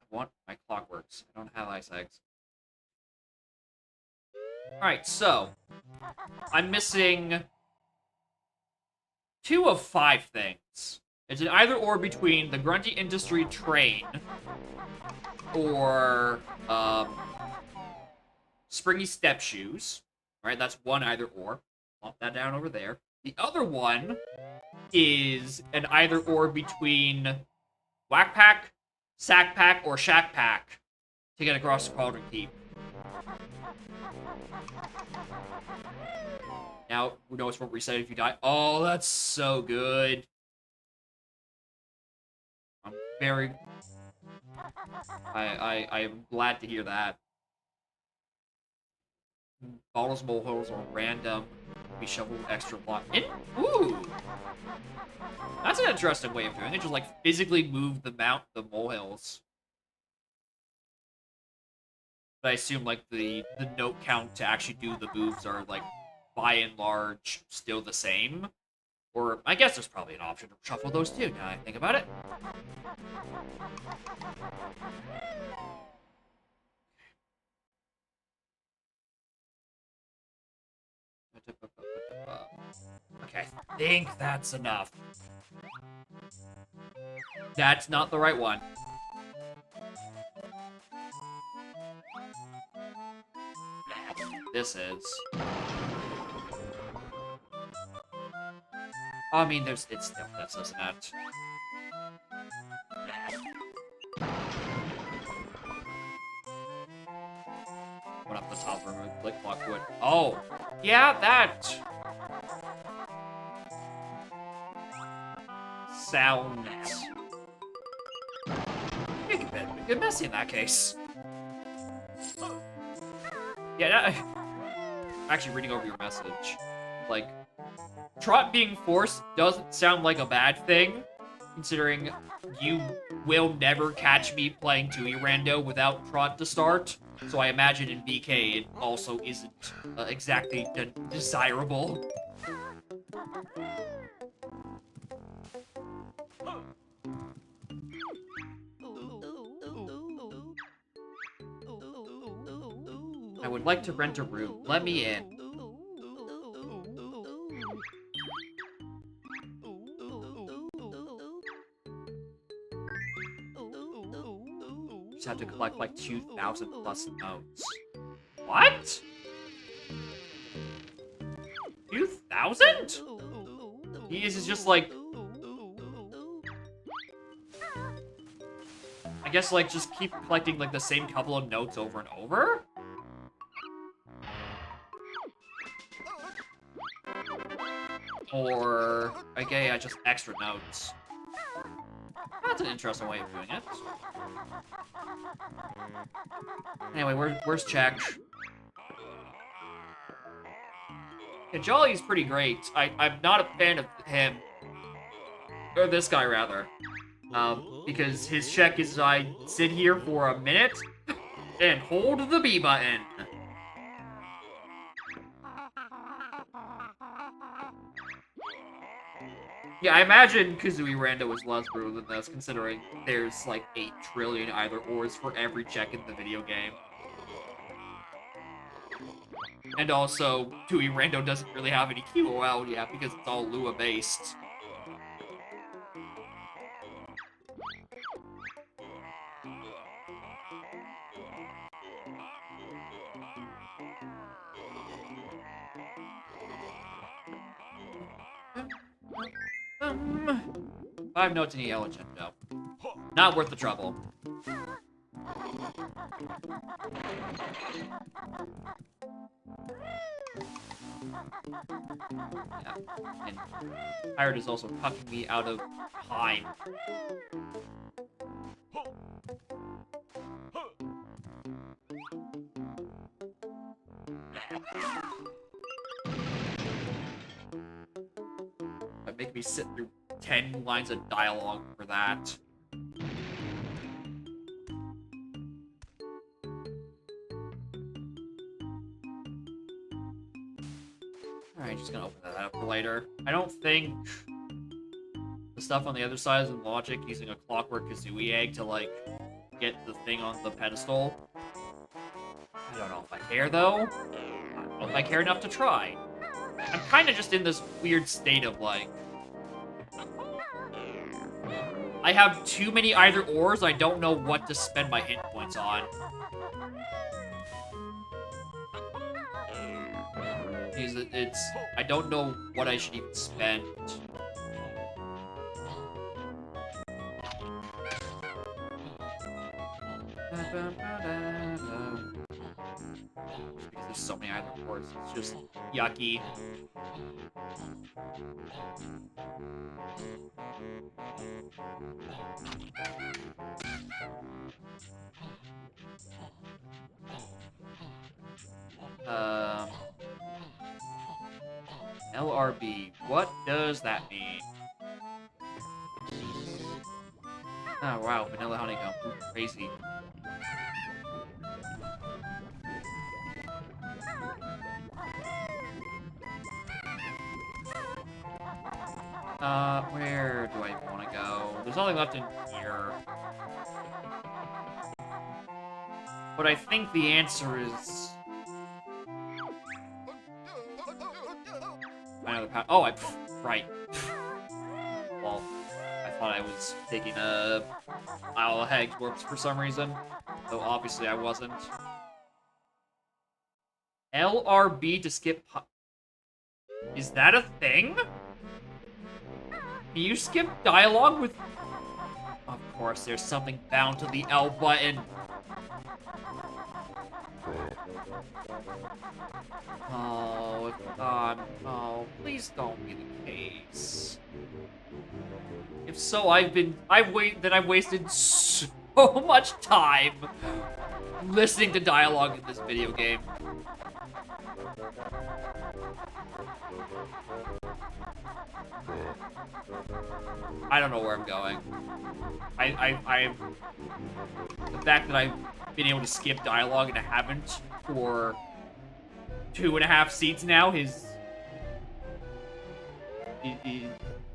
I want my clockworks. I don't have ice eggs. Alright, so... I'm missing 2 of 5 things. It's an either-or between the Grunty Industry train or, Springy Step Shoes. Alright, that's one either-or. Plop that down over there. The other one is an either-or between Whack Pack, Sack Pack, or Shack Pack to get across the Cauldron Keep. Now, we know it's what reset if you die. Oh, that's so good. I'm very... I am glad to hear that. Bottles, molehills, or random. Be shoveled with extra block. Ooh! That's an interesting way of doing it. Just, like, physically move the molehills. But I assume, like, the note count to actually do the moves are, like, by and large, still the same. Or, I guess there's probably an option to shuffle those too, now I think about it. Okay, I think that's enough. That's not the right one. This is. I mean, it's still this, isn't it? Went up the top room with click block wood. Oh, yeah, that sounds a bit messy in that case. Yeah, actually reading over your message, like, Trot being forced doesn't sound like a bad thing, considering you will never catch me playing 2E Rando without Trot to start, so I imagine in BK it also isn't exactly desirable. I would like to rent a room. Let me in. Just have to collect like 2,000 plus notes. What? 2,000? This is just like... I guess like just keep collecting like the same couple of notes over and over? Or, okay, yeah, just extra notes. That's an interesting way of doing it. Anyway, where's Check? Yeah, Jolly's pretty great. I'm not a fan of him. Or this guy, rather. Because his check is I sit here for a minute and hold the B button. Yeah, I imagine Kazooie Rando is less brutal than this, considering there's like 8 trillion either-ors for every check in the video game. And also, 2E Rando doesn't really have any QOL yet, because it's all Lua-based. Five notes in the yellow Gendo. Not worth the trouble. Yeah. And Pirate is also tucking me out of time. Make me sit through 10 lines of dialogue for that. Alright, just gonna open that up for later. I don't think the stuff on the other side is in logic, using a Clockwork Kazooie egg to, like, get the thing on the pedestal. I don't know if I care, though. I don't know if I care enough to try. I'm kind of just in this weird state of, like, I have too many either-ors, I don't know what to spend my hit points on. It's I don't know what I should even spend. Because there's so many island ports, it's just yucky. LRB, what does that mean? Oh wow, vanilla honeycomb, ooh, crazy. Where do I want to go? There's nothing left in here. But I think the answer is... Another pound. Oh, right. Well, I thought I was taking a Isle of Hags warps for some reason. Though obviously I wasn't. LRB to skip... Is that a thing? Can you skip dialogue with... Of course, there's something bound to the L button. Oh, God, no. Please don't be the case. If so, I've wasted so much time listening to dialogue in this video game. I don't know where I'm going. The fact that I've been able to skip dialogue and I haven't for 2.5 seats now is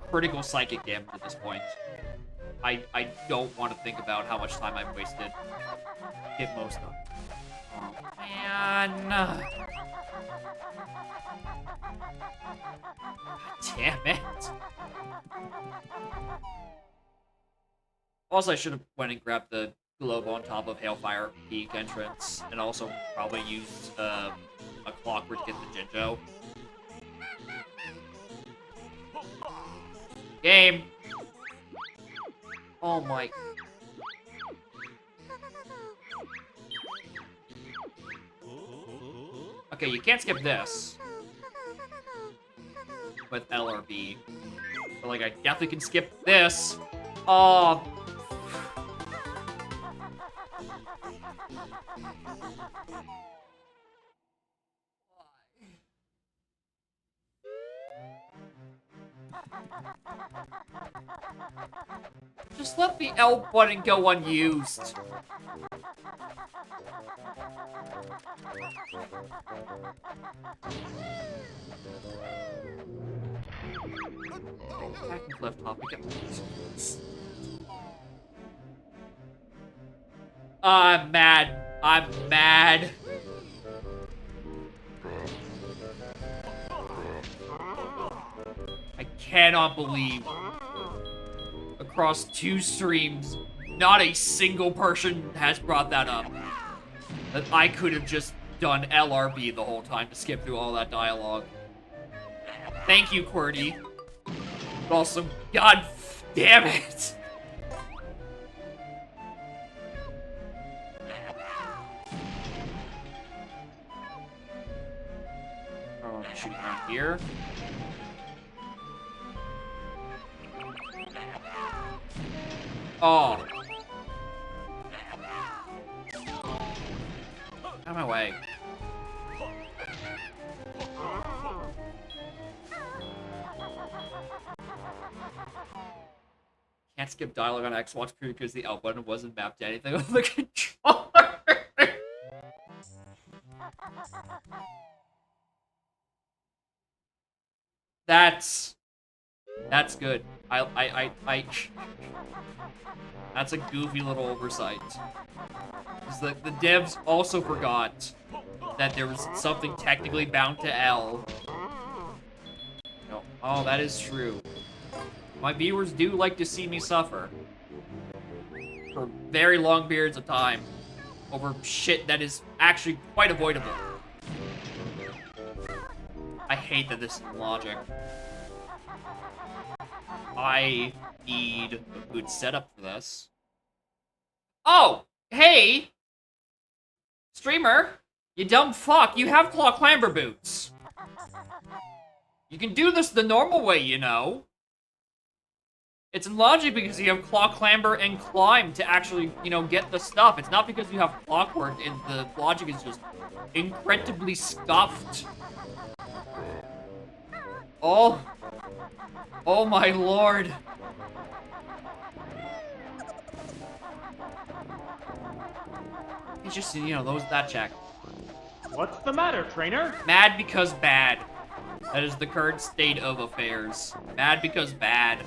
critical psychic damage at this point. I don't want to think about how much time I've wasted. Hit most of it. Oh, man. God damn it. Also, I should have went and grabbed the globe on top of Hailfire Peak entrance, and also probably used a clockwork to get the Jinjo. Game! Oh my... Okay, you can't skip this. With LRB. But, like, I definitely can skip this. Oh... Just let the L button go unused. Back and left hop again. I'm mad. I'm mad. I cannot believe across 2 streams, not a single person has brought that up. That I could have just done LRB the whole time to skip through all that dialogue. Thank you, QWERTY. But also, god damn it! Oh, I'm shooting around here. Oh. Out of my way. Can't skip dialogue on Xbox because the L button wasn't mapped to anything on the controller. That's good. That's a goofy little oversight. Because the devs also forgot that there was something technically bound to L. No. Oh, that is true. My viewers do like to see me suffer. For very long periods of time. Over shit that is actually quite avoidable. hate that this is logic. I need a good setup for this. Oh! Hey! Streamer! You dumb fuck, you have claw clamber boots. You can do this the normal way, you know. It's logic because you have claw clamber and climb to actually, you know, get the stuff. It's not because you have clockwork and the logic is just incredibly scuffed. Oh. Oh my lord. It's just, you know, that check.
What's the matter, trainer?
Mad because bad. That is the current state of affairs. Mad because bad.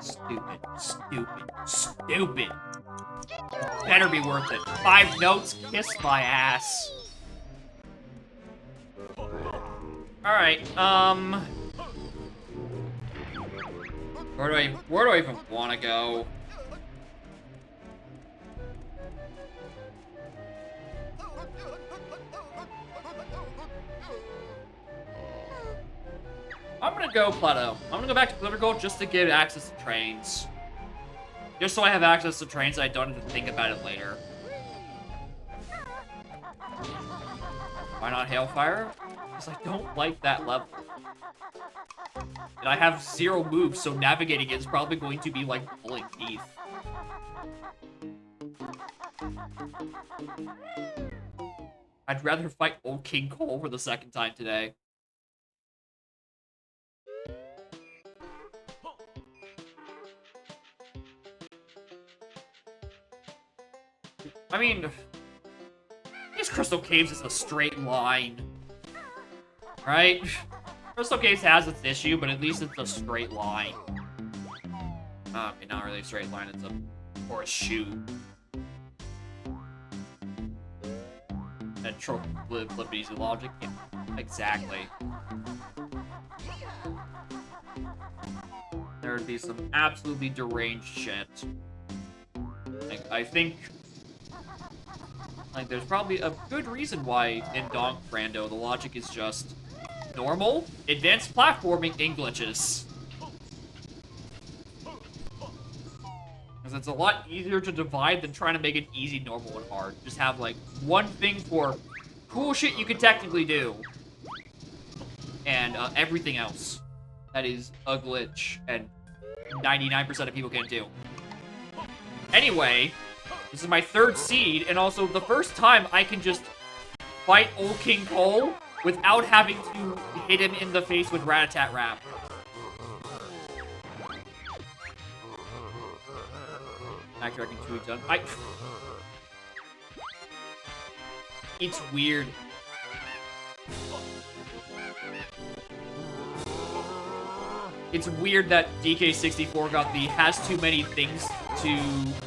Stupid, stupid, stupid. Better be worth it. 5 notes, kiss my ass. Alright, where do I even want to go? I'm gonna go Plateau. I'm gonna go back to Political just to get access to trains. Just so I have access to trains, I don't have to think about it later. Why not Hailfire? Because I don't like that level. And I have 0 moves, so navigating it is probably going to be like pulling teeth. I'd rather fight old King Cole for the 2nd time today. I mean, these Crystal Caves is a straight line. Right? Crystal Caves has its issue, but at least it's a straight line. Okay, not really a straight line, it's a horseshoe. And flip easy logic. Yeah, exactly. There would be some absolutely deranged shit. Like, I think... Like, there's probably a good reason why in Donk Brando the logic is just normal, advanced platforming, and glitches. Because it's a lot easier to divide than trying to make it easy, normal, and hard. Just have, like, one thing for cool shit you can technically do. And everything else that is a glitch and 99% of people can't do. Anyway... This is my 3rd seed, and also the first time I can just fight old King Cole without having to hit him in the face with Rat-a-tat-rap. Backtracking 2 done. It's weird. It's weird that DK64 got the has too many things to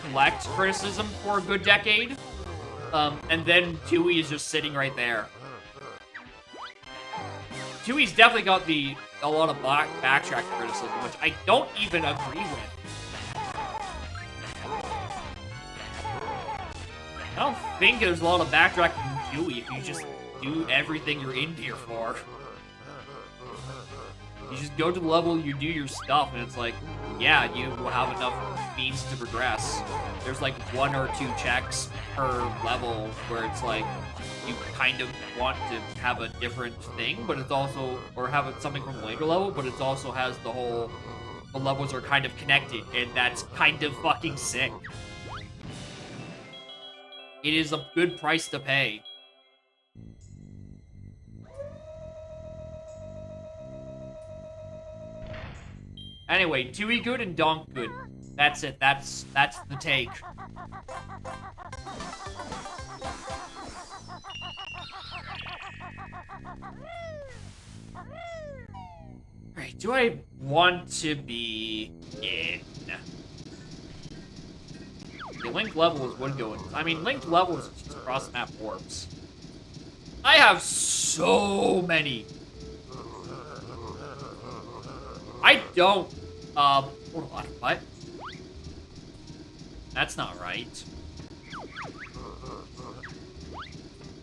collect criticism for a good decade. And then Tui is just sitting right there. Tui's definitely got a lot of backtrack criticism, which I don't even agree with. I don't think there's a lot of backtracking in Tui if you just do everything you're in here for. You just go to the level, you do your stuff, and it's like, yeah, you will have enough means to progress. There's like 1 or 2 checks per level where it's like, you kind of want to have a different thing, but it's also, or have something from a later level, but it also has the whole, the levels are kind of connected, and that's kind of fucking sick. It is a good price to pay. Anyway, Tui good and Donk good. That's it. That's the take. Alright, do I want to be in? The linked levels would go in. I mean, linked levels is just cross-map warps. I have so many I don't, hold on, what? That's not right.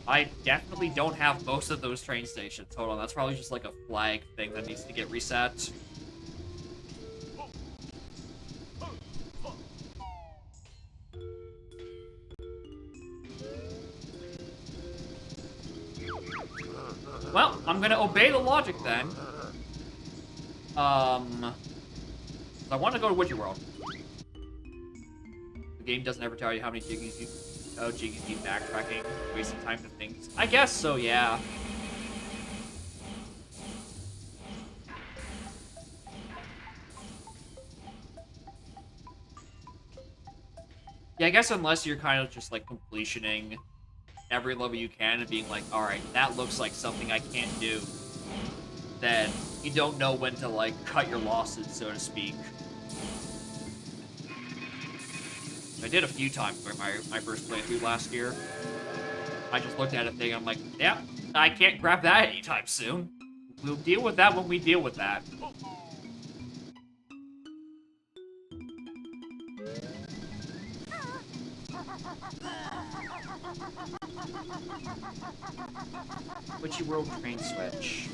I definitely don't have most of those train stations. Hold on, that's probably just like a flag thing that needs to get reset. Well, I'm gonna obey the logic then. I want to go to Would You World. The game doesn't ever tell you how many jiggies you... Oh, jiggies need backtracking, wasting time to things. I guess so, yeah. Yeah, I guess unless you're kind of just, like, completioning every level you can and being like, alright, that looks like something I can't do, then you don't know when to, like, cut your losses, so to speak. I did a few times during my first playthrough last year. I just looked at a thing and I'm like, yeah, I can't grab that anytime soon. We'll deal with that when we deal with that. Witchy World train switch.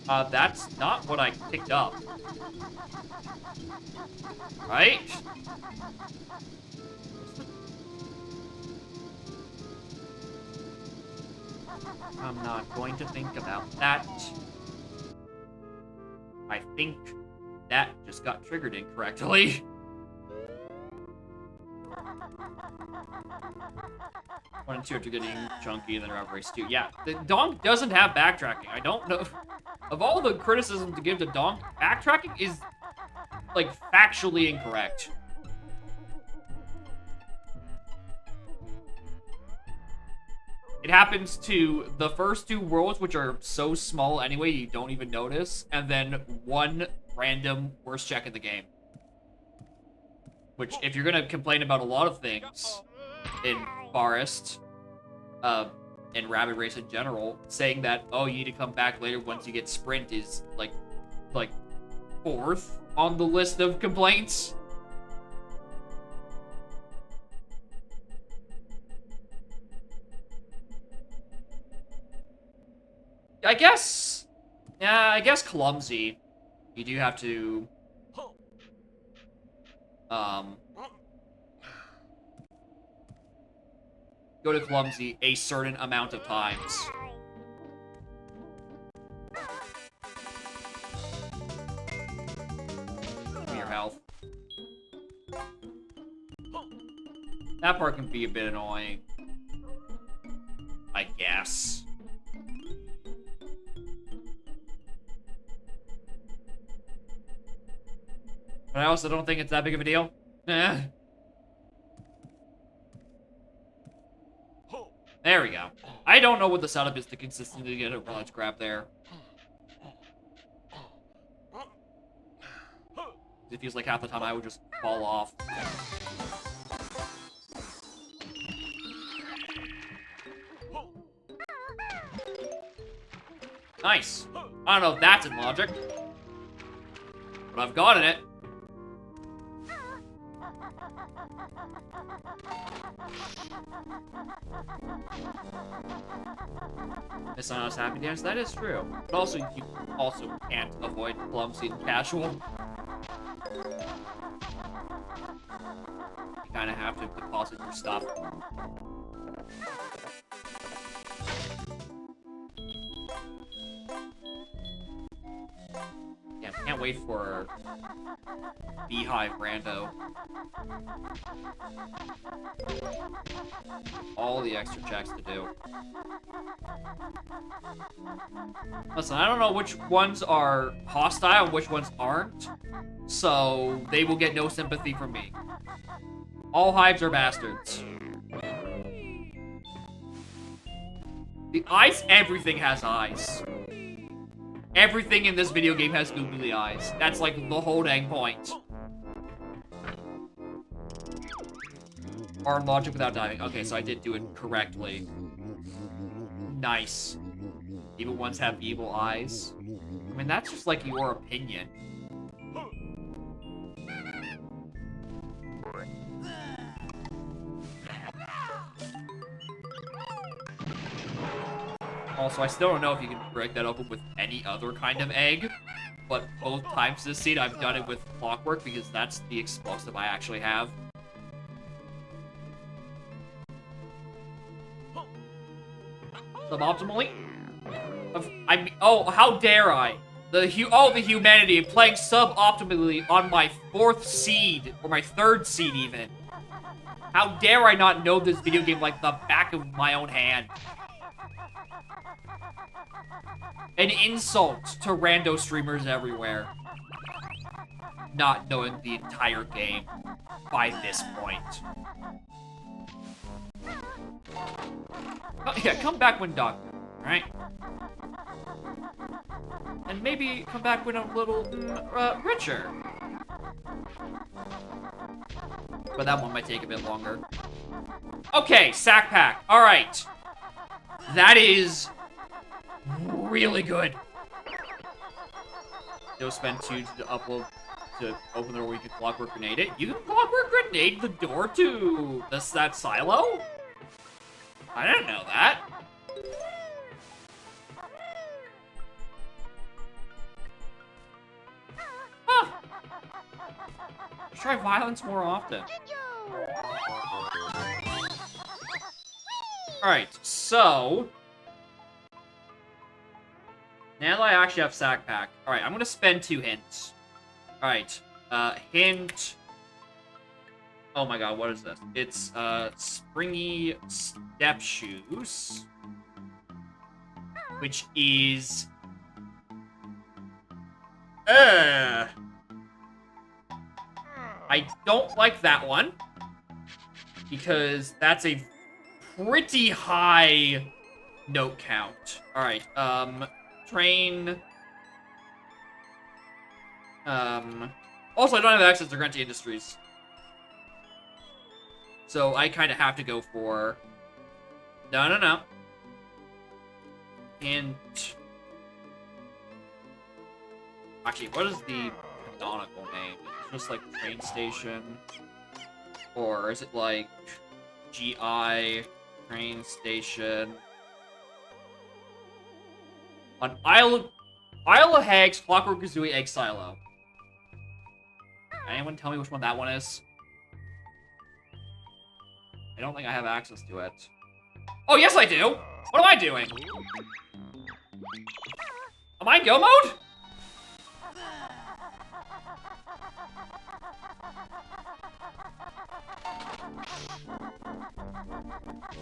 That's not what I picked up. Right? I'm not going to think about that. I think that just got triggered incorrectly. 1 and 2 are getting chunky, and then Route Race 2. Yeah, the Donk doesn't have backtracking. I don't know. Of all the criticism to give to Donk, backtracking is, like, factually incorrect. It happens to the first 2 worlds, which are so small anyway, you don't even notice, and then one random worst check in the game. Which, if you're gonna complain about a lot of things in Forest, and Rabbit Race in general, saying that, oh, you need to come back later once you get Sprint is, like 4th on the list of complaints. I guess clumsy. You do have to, go to clumsy a certain amount of times. Give me your health. That part can be a bit annoying, I guess. But I also don't think it's that big of a deal. Eh. There we go. I don't know what the setup is to consistently get a large grab there. It feels like half the time I would just fall off. Nice. I don't know if that's in logic, but I've gotten it. It's not happy dance. That is true. But also, you also can't avoid clumsy and casual. You kind of have to deposit your stuff. Yeah, can't wait for Beehive Rando. All the extra checks to do. Listen, I don't know which ones are hostile and which ones aren't, so they will get no sympathy from me. All hives are bastards. The eyes, everything has eyes. Everything in this video game has googly eyes. That's like the whole dang point. Arm logic without diving. Okay, so I did do it correctly. Nice. Evil ones have evil eyes. mean, that's just like your opinion. Also, I still don't know if you can break that open with any other kind of egg, but both times this seed, I've done it with clockwork because that's the explosive I actually have. Suboptimally? Oh, how dare I? The humanity playing suboptimally on my 4th seed, or my 3rd seed even. How dare I not know this video game like the back of my own hand? An insult to rando streamers everywhere. Not knowing the entire game by this point. Oh, yeah, come back when done, right? And maybe come back when I'm a little richer. But that one might take a bit longer. Okay, sack pack. All right. That is really good. You'll spend 2 to upload to open the door where you can clockwork grenade it. You can clockwork grenade the door to that silo? I didn't know that. Huh. Try violence more often. Alright, so... now that I actually have sack pack. Alright, I'm gonna spend 2 hints. Alright, hint... oh my god, what is this? It's, springy step shoes. Which is... I don't like that one. Because that's a pretty high note count. Alright, train... also, I don't have access to Grunty Industries. So I kind of have to go for... no. And... actually, what is the canonical name? Is it just like train station? Or is it like GI train station? On Isle of Hags, Clockwork Kazooie, Egg Silo. Anyone tell me which one that one is? I don't think I have access to it. Oh, yes I do! What am I doing? Am I in go mode?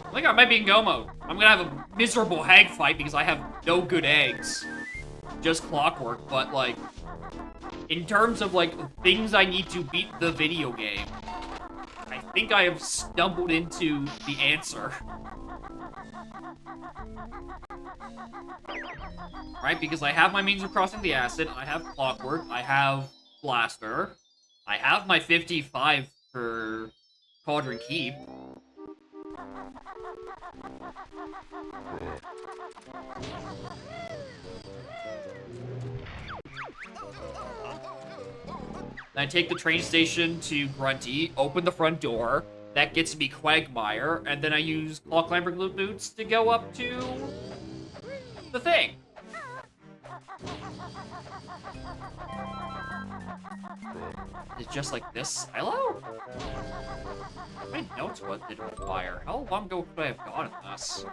I think I might be in go mode. I'm gonna have a miserable hag fight because I have no good eggs. Just clockwork, but like... in terms of like things I need to beat the video game, I think I have stumbled into the answer. Right, because I have my means of crossing the acid, I have clockwork, I have blaster, I have my 55 for Cauldron Keep. I take the train station to Grunty, open the front door, that gets me Quagmire, and then I use Claw Clamber boots to go up to the thing. It's just like this silo? My notes what did require. How long ago could I have gotten this?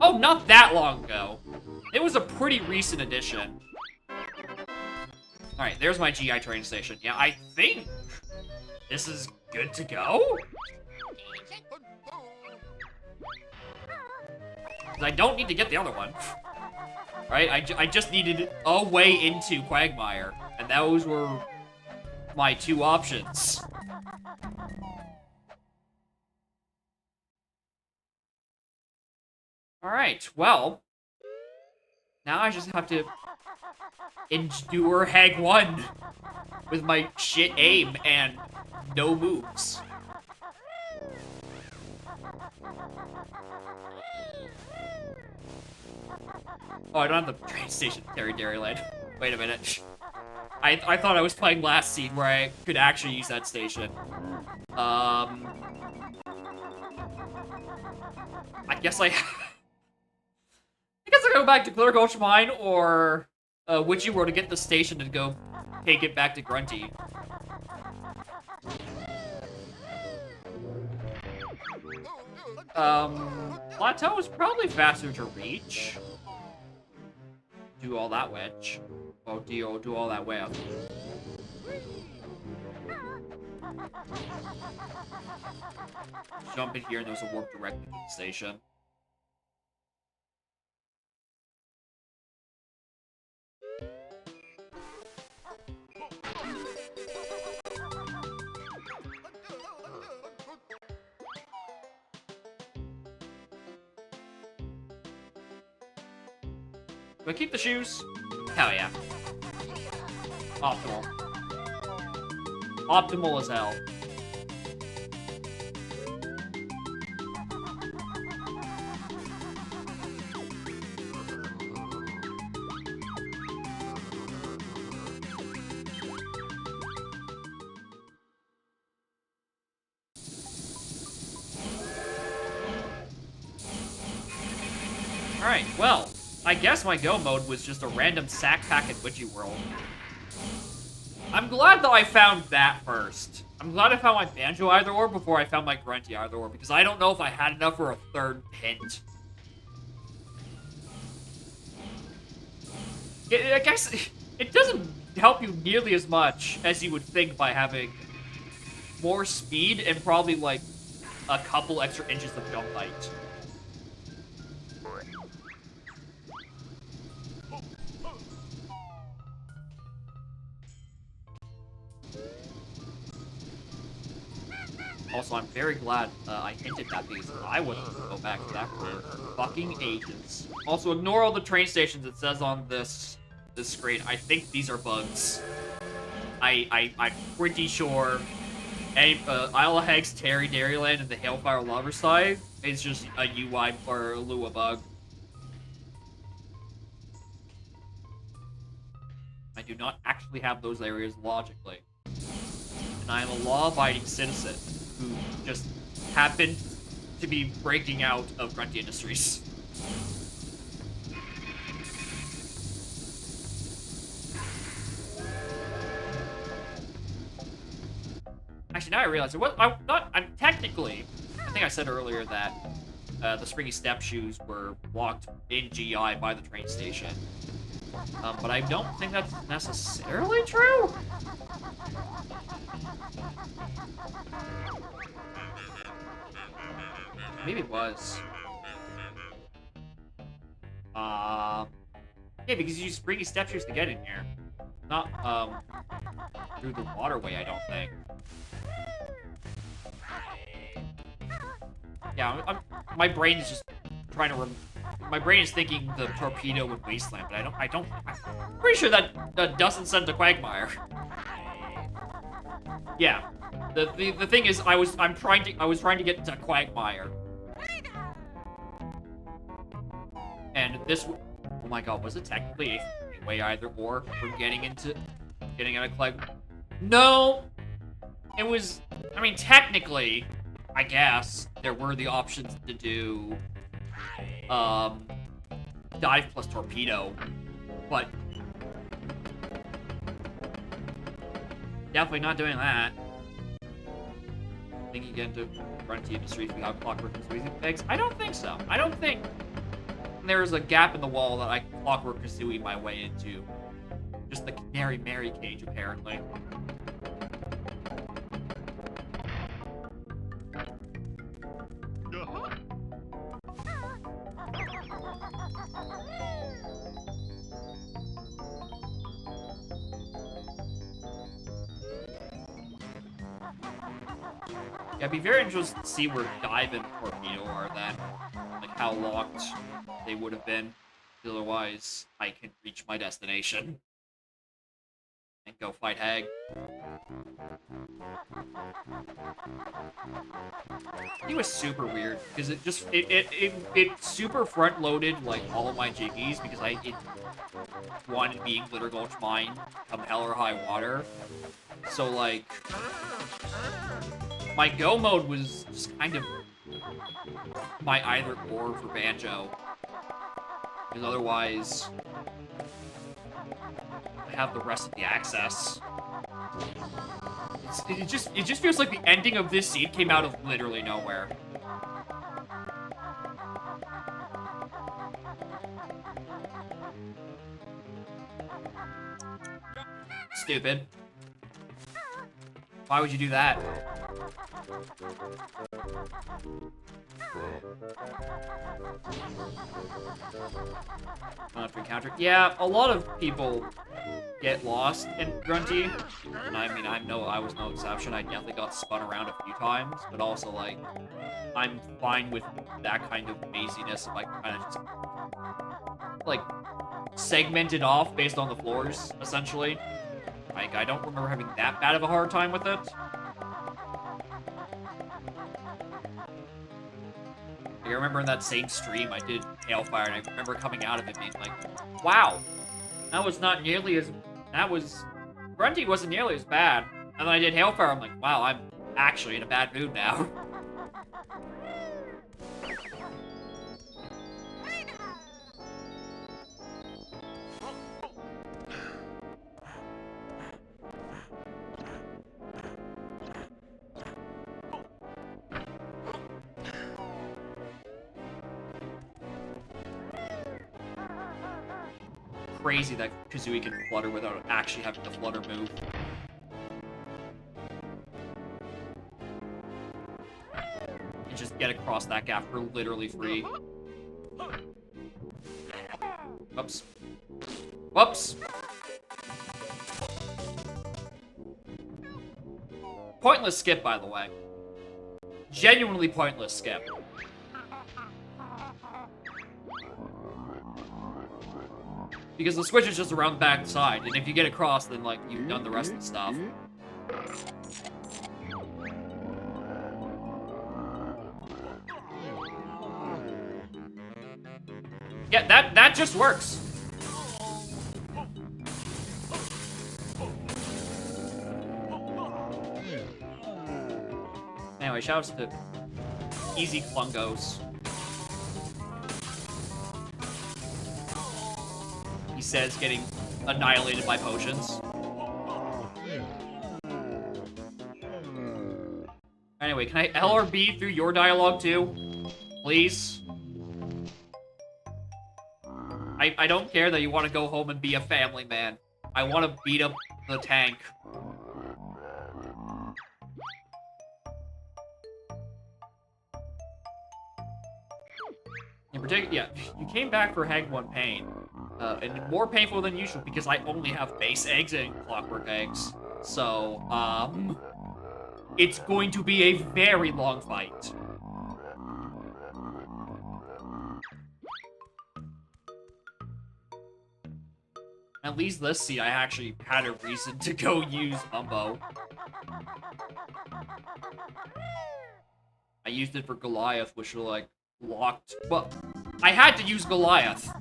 Oh, not that long ago. It was a pretty recent addition. Alright, there's my GI train station. Yeah, I think this is good to go? I don't need to get the other one. Right? I just needed a way into Quagmire. And those were my 2 options. Alright, well. Now I just have to endure Hag 1 with my shit aim and no moves. Oh, I don't have the train station Terry Dairyland. Wait a minute. I thought I was playing last scene where I could actually use that station. I guess I go back to Clear Gulch Mine or Witchy World to get the station to go take it back to Grunty. Plateau is probably faster to reach. Do all that wedge. Oh, do all that way up. Jump in here and there's a warp directly to the station. Do I keep the shoes? Hell yeah. Optimal. Optimal as hell. Alright, well, I guess my go mode was just a random sack pack at Witchy World. I'm glad that I found that first. I'm glad I found my Banjo either or before I found my Grunty either or, because I don't know if I had enough for a third hint. I guess it doesn't help you nearly as much as you would think by having more speed and probably like a couple extra inches of jump height. Also, I'm very glad I hinted that because I wouldn't go back to that for fucking ages. Also, ignore all the train stations it says on this screen. I think these are bugs. I'm pretty sure Isle of Hags, Terry Dairyland, and the Hailfire Loverside is just a UI or a Lua bug. I do not actually have those areas logically. And I am a law-abiding citizen who just happened to be breaking out of Grunty Industries. Actually, now I realize I'm technically. I think I said earlier that the Springy Step shoes were blocked in GI by the train station. But I don't think that's necessarily true. Maybe it was. Yeah, because you use Springy Step shoes to get in here. Not, through the waterway, I don't think. Yeah, my brain is just trying to my brain is thinking the torpedo would Wasteland, but I'm pretty sure that doesn't send to Quagmire. Yeah. The thing is, I was trying to get to Quagmire. And this, oh my god, was it technically a way either or for getting out of Quagmire? No! It was, I mean, technically, I guess, there were the options to do, dive plus torpedo, but definitely not doing that. Think you get into Grunty Industries without Clockwork Kazooie pegs? I don't think so. I don't think there's a gap in the wall that I can Clockwork Kazooie my way into. Just the Canary Mary cage, apparently. Yeah, I'd be very interested to see where Dive and Torpedo are then. Like, how locked they would have been. Otherwise, I can reach my destination. And go fight Hag. He was super weird because it super front loaded like all of my jiggies because it wanted being Glitter Gulch mine come hell or high water. So like my go mode was just kind of my either or for Banjo. Because otherwise I have the rest of the access. It just feels like the ending of this scene came out of literally nowhere. Stupid. Why would you do that? Not to encounter. Yeah, a lot of people get lost in Grunty, and I mean, I was no exception. I definitely got spun around a few times, but also like, I'm fine with that kind of maziness if I kind of just like segment it off based on the floors, essentially. Like, I don't remember having that bad of a hard time with it. Like, I remember in that same stream I did Hailfire, and I remember coming out of it being like, wow, that was not nearly as... Grunty wasn't nearly as bad. And then I did Hailfire, I'm like, wow, I'm actually in a bad mood now. Crazy that Kazooie can flutter without actually having to flutter move. And just get across that gap for literally free. Whoops. Whoops! Pointless skip, by the way. Genuinely pointless skip. Because the switch is just around the back side, and if you get across, then, like, you've done the rest of the stuff. Yeah, that just works. Anyway, shoutouts to Easy Klungos. He says getting annihilated by potions. Anyway, can I L or B through your dialogue too? Please? I don't care that you want to go home and be a family man. I want to beat up the tank. In particular, yeah, you came back for Hag 1 pain. And more painful than usual because I only have base eggs and clockwork eggs. So, it's going to be a very long fight. At least this scene, I actually had a reason to go use Bumbo. I used it for Goliath, which were like locked. Well, I had to use Goliath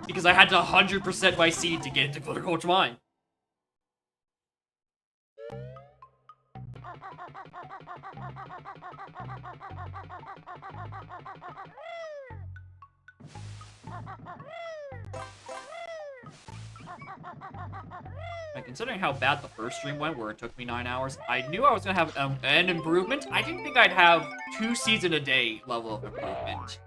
because I had to 100% my seed to get into Glitter Gulch Mine. And considering how bad the first stream went, where it took me 9 hours, I knew I was gonna have an improvement. I didn't think I'd have 2 seeds in a day level of improvement.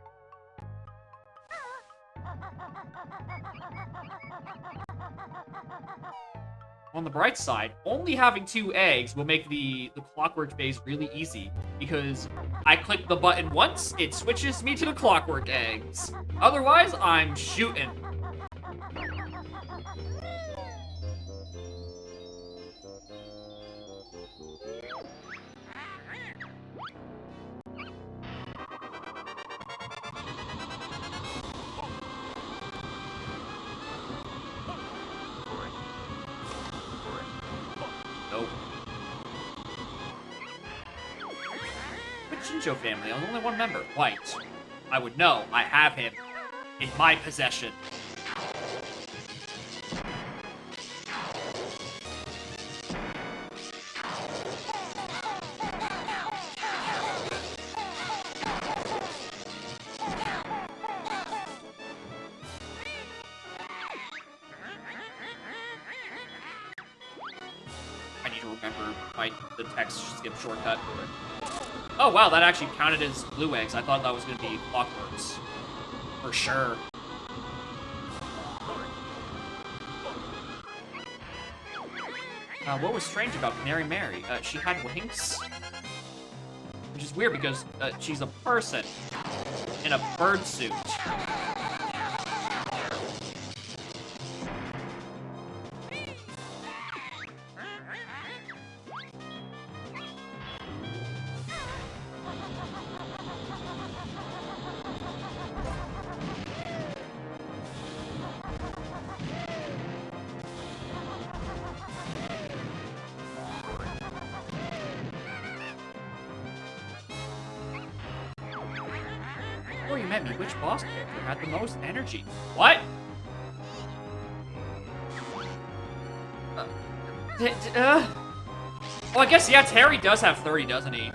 On the bright side, only having 2 eggs will make the clockwork phase really easy, because I click the button once, it switches me to the clockwork eggs. Otherwise, I'm shooting. Shinjo family. I was only one member. White. I would know. I have him in my possession. I need to remember the text skip shortcut. Oh wow, that actually counted as blue eggs. I thought that was gonna be clockworks. For sure. What was strange about Canary Mary? She had wings? Which is weird because she's a person in a bird suit. Before you met me, which boss character had the most energy? What? Well, I guess, yeah, Terry does have 30, doesn't he?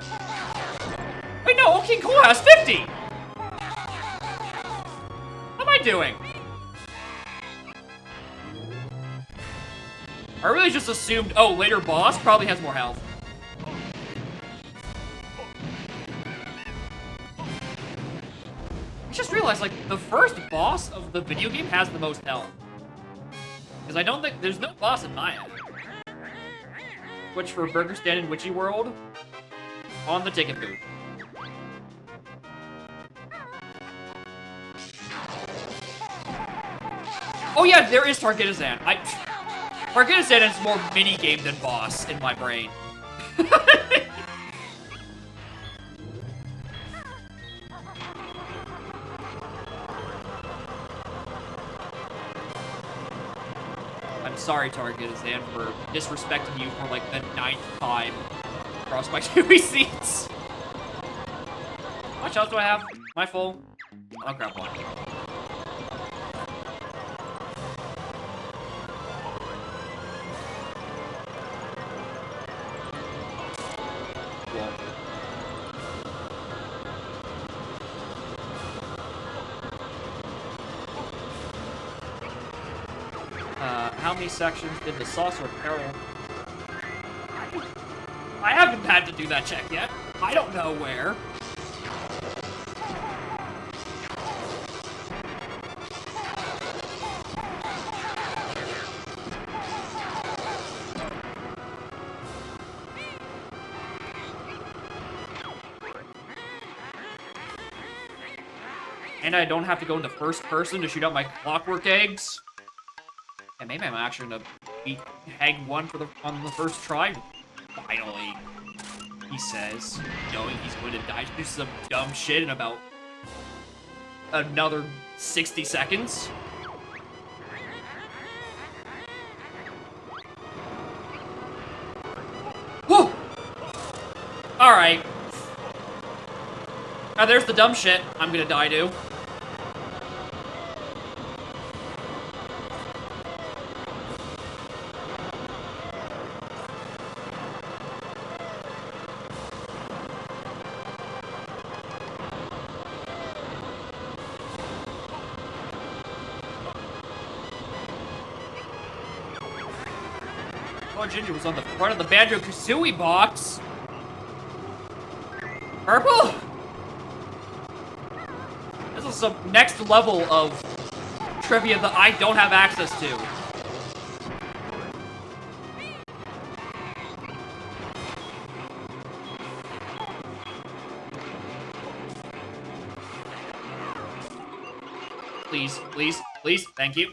Wait, no, King Cole has 50! What am I doing? I really just assumed, oh, later boss probably has more health. I just realized, like, the first boss of the video game has the most health. Because I don't think, there's no boss in Maya. Switch for Burger Stand in Witchy World on the ticket booth. Oh yeah, there is Targetazan. Targetazan is more mini-game than boss in my brain. I'm sorry, Targetazan, for disrespecting you for like the 9th time across my 2 seats. How much else do I have? Am I full? I'll grab one. Cool. How many sections did the Saucer Peril? I haven't had to do that check yet. I don't know where. And I don't have to go into first person to shoot out my clockwork eggs. And maybe I'm actually gonna beat Hag 1 on the first try. Finally, he says, knowing he's going to die to some dumb shit in about another 60 seconds. Whew! Alright. There's the dumb shit I'm gonna die to. Oh, Ginger was on the front of the Banjo-Kazooie box. Purple? This is some next level of trivia that I don't have access to. Please, please, please, thank you.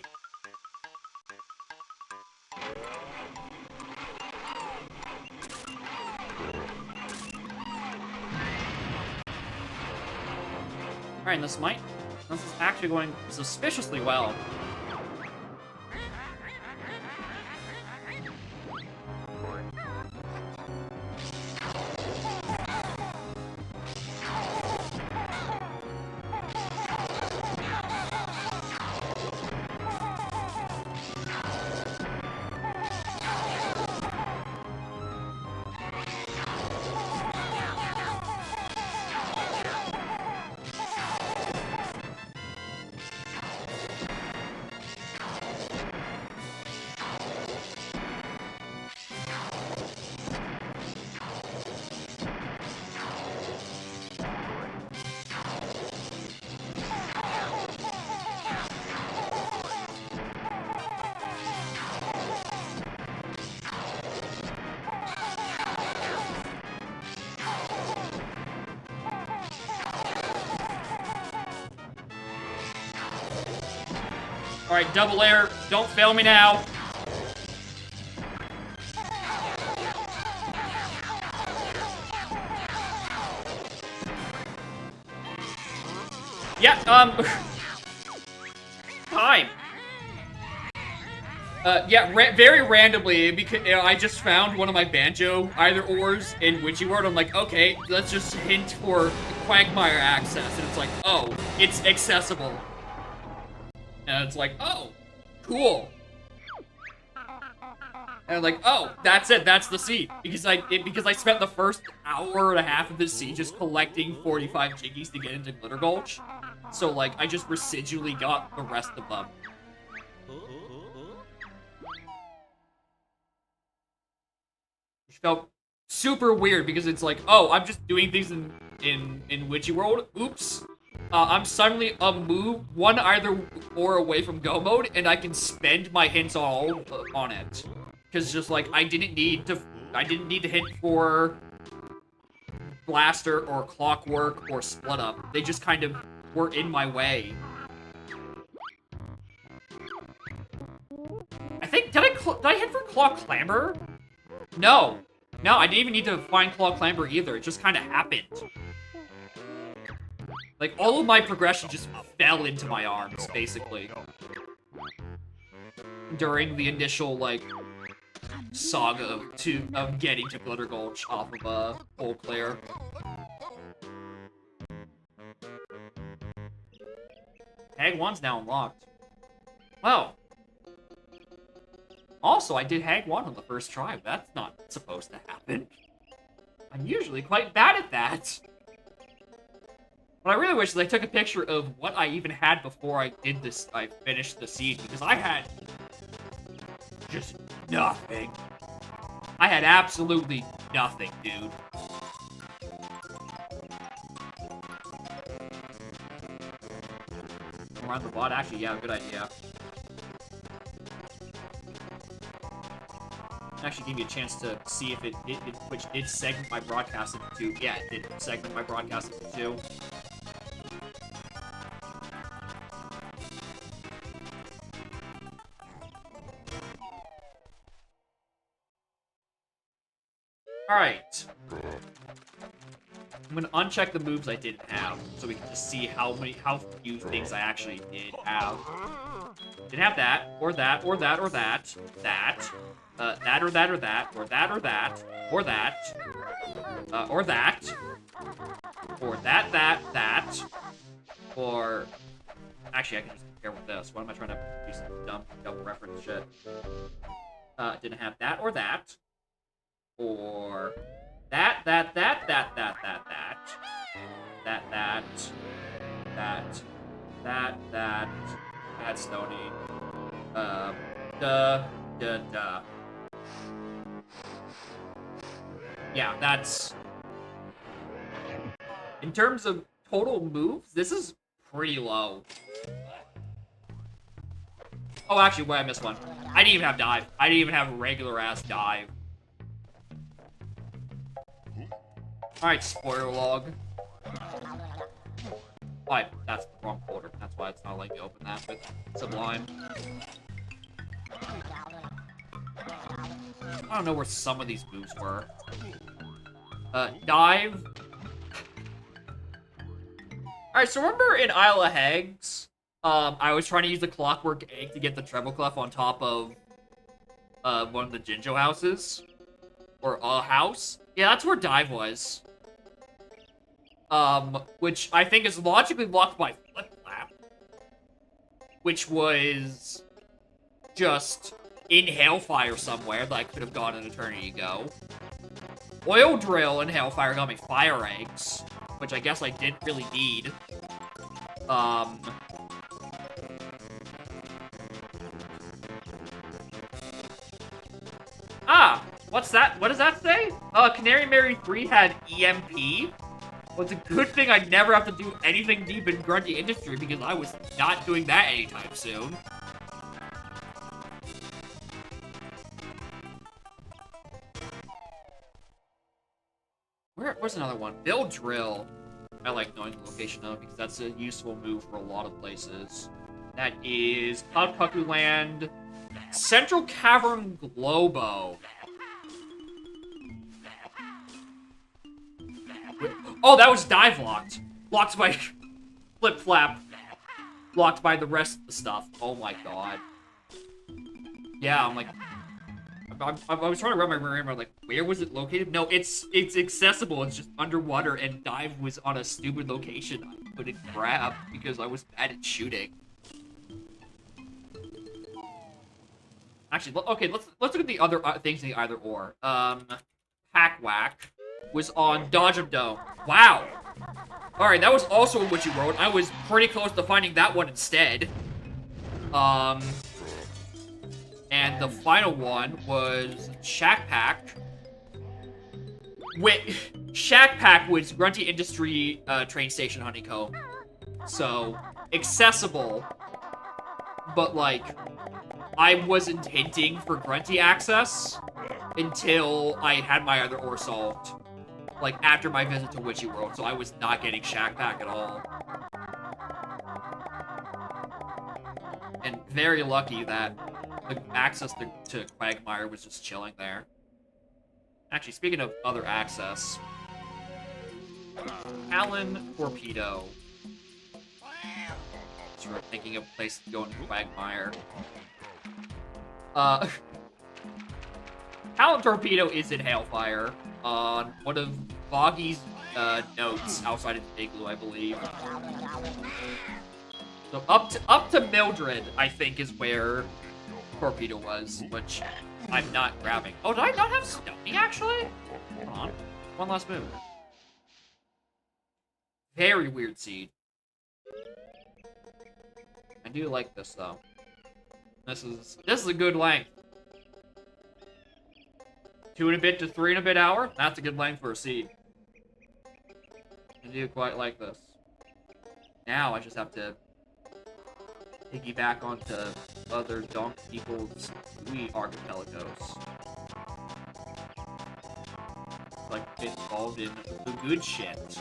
Alright, this is actually going suspiciously well. Alright, double air. Don't fail me now. Yeah, time. Yeah, very randomly, because I just found one of my banjo either ors in Witchy-World. I'm like, okay, let's just hint for Quagmire access, and it's like, oh, it's accessible. And it's like, oh, cool. And I'm like, oh, that's it, that's the seed. Because I spent the first hour and a half of this seed just collecting 45 Jiggies to get into Glitter Gulch. So, like, I just residually got the rest of them. Which felt super weird because it's like, oh, I'm just doing things in Witchy-World. Oops. I'm suddenly a move, one either or away from go mode, and I can spend my hints all on it. Because just like, I didn't need to hint for Blaster or Clockwork or Split Up. They just kind of were in my way. I think, did I hit for Claw Clamber? No. No, I didn't even need to find Claw Clamber either. It just kind of happened. Like, all of my progression just fell into my arms, basically. During the initial, like, saga of getting to Glitter Gulch off of a full player. Hag 1's now unlocked. Well. Also, I did Hag 1 on the first try. That's not supposed to happen. I'm usually quite bad at that. What I really wish is I took a picture of what I even had before I finished the seed, because I had just nothing. I had absolutely nothing, dude. Around the bot? Actually, yeah, good idea. Actually gave me a chance to see if which did segment my broadcast into two. Yeah, it did segment my broadcast into two. Alright. I'm gonna uncheck the moves I didn't have, so we can just see how few things I actually did have. Didn't have that, or that, or that, or that, that, that or that or that, or that or that, or that, or that, or that, or... Actually, I can just compare with this. Why am I trying to do some dumb double reference shit? Didn't have that or that, or that, that's Stony. Yeah, that's... In terms of total moves, this is pretty low. Oh, actually, wait, I missed one. I didn't even have dive. I didn't even have regular-ass dive. Alright, spoiler log. Oh, that's the wrong folder. That's why it's not letting me open that with Sublime. I don't know where some of these moves were. Dive. Alright, so remember in Isle of Hags, I was trying to use the Clockwork Egg to get the Treble Clef on top of one of the Jinjo houses? Or a house? Yeah, that's where Dive was. Which I think is logically blocked by Flip Flap. Which was just in Hailfire somewhere that I could have gone an eternity ago. Oil Drill in Hailfire got me Fire Eggs, which I guess I didn't really need. Ah! What's that? What does that say? Canary Mary 3 had EMP. Well, it's a good thing I never have to do anything deep in Grunty Industry because I was not doing that anytime soon. Where's another one? Bill Drill. I like knowing the location of because that's a useful move for a lot of places. That is Cloud Cuckoo Land, Central Cavern Globo. Oh, that was dive locked. Blocked by Flip Flap. Blocked by the rest of the stuff. Oh my god. Yeah, I'm like... I was trying to wrap my brain around, like, where was it located? No, it's accessible. It's just underwater, and dive was on a stupid location I couldn't grab because I was bad at shooting. Actually, okay, let's look at the other things in the either or. Hack Whack was on Dodge 'em Dome. Wow. All right, that was also in Witchy Road. I was pretty close to finding that one instead. And the final one was Shack Pack. Wait, Shack Pack was Grunty Industry train station honeycomb. So, accessible, but like, I wasn't hinting for Grunty access until I had my other ore solved. Like, after my visit to Witchy World, so I was not getting Shack Pack at all. And very lucky that the access to Quagmire was just chilling there. Actually, speaking of other access, Alan Torpedo. So we're thinking of a place to go into Quagmire. Alan Torpedo is in Hailfire on one of Boggy's notes outside of the Igloo, I believe. So up to Mildred, I think, is where Torpedo was, which I'm not grabbing. Oh, did I not have Stony, actually? Hold on. One last move. Very weird seed. I do like this, though. This is a good length. 2 and a bit to 3 and a bit hour? That's a good length for a seed. I do quite like this. Now I just have to piggyback onto other donk people's sweet archipelagos. Like, get involved in the good shit.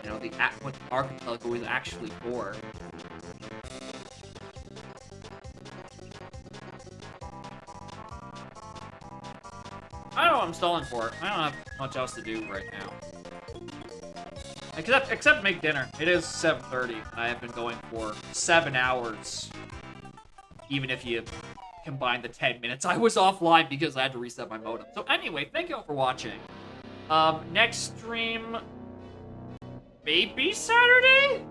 You know, what the archipelago is actually for. I don't know what I'm stalling for. I don't have much else to do right now. Except make dinner. It is 7:30, and I have been going for 7 hours. Even if you combine the 10 minutes I was offline because I had to reset my modem. So anyway, thank you all for watching. Next stream... maybe Saturday?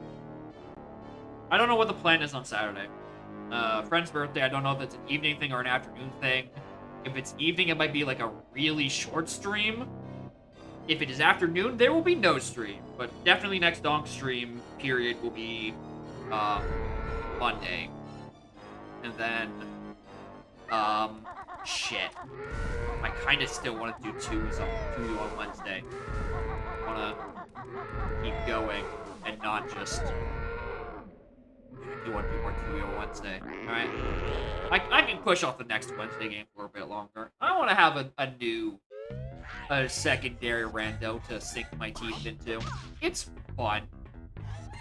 I don't know what the plan is on Saturday. Friend's birthday, I don't know if it's an evening thing or an afternoon thing. If it's evening, it might be like a really short stream. If it is afternoon, there will be no stream. But definitely next donk stream period will be Monday. And then, shit. I kind of still want to do two on Wednesday. I want to keep going and not just do one more 2 on Wednesday. Alright? I can push off the next Wednesday game for a bit longer. I want to have a secondary rando to sink my teeth into. It's fun.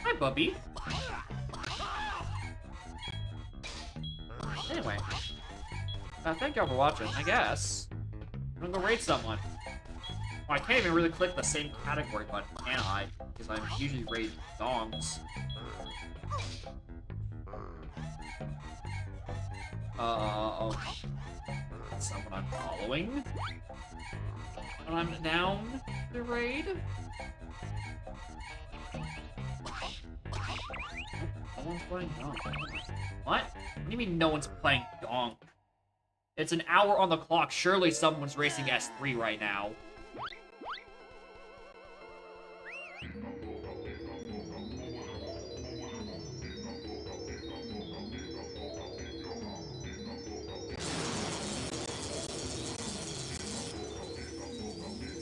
Hi, Bubby. Anyway. Thank y'all for watching, I guess. I'm gonna go raid someone. Oh, I can't even really click the same category button, can I? Because I'm usually raiding dongs. Someone I'm following? When I'm down the raid? No one's playing donk. What? What do you mean no one's playing donk? It's an hour on the clock. Surely someone's racing S3 right now.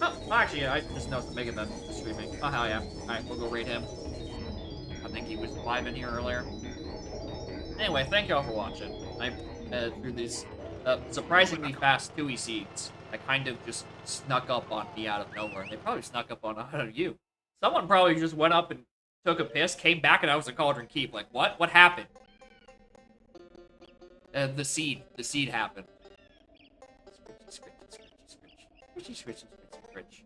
Oh, actually, I just noticed the Mega Man is streaming. Oh, hell yeah. Alright, we'll go raid him. I think he was live in here earlier. Anyway, thank y'all for watching. I through these surprisingly fast 2E seeds. I kind of just snuck up on me out of nowhere. They probably snuck up on you. Someone probably just went up and took a piss, came back, and I was in Cauldron Keep. Like, what? What happened? The seed happened. Scritchy, scritchy, scritchy, scritchy. Scritchy, scritchy, scritchy, scritchy.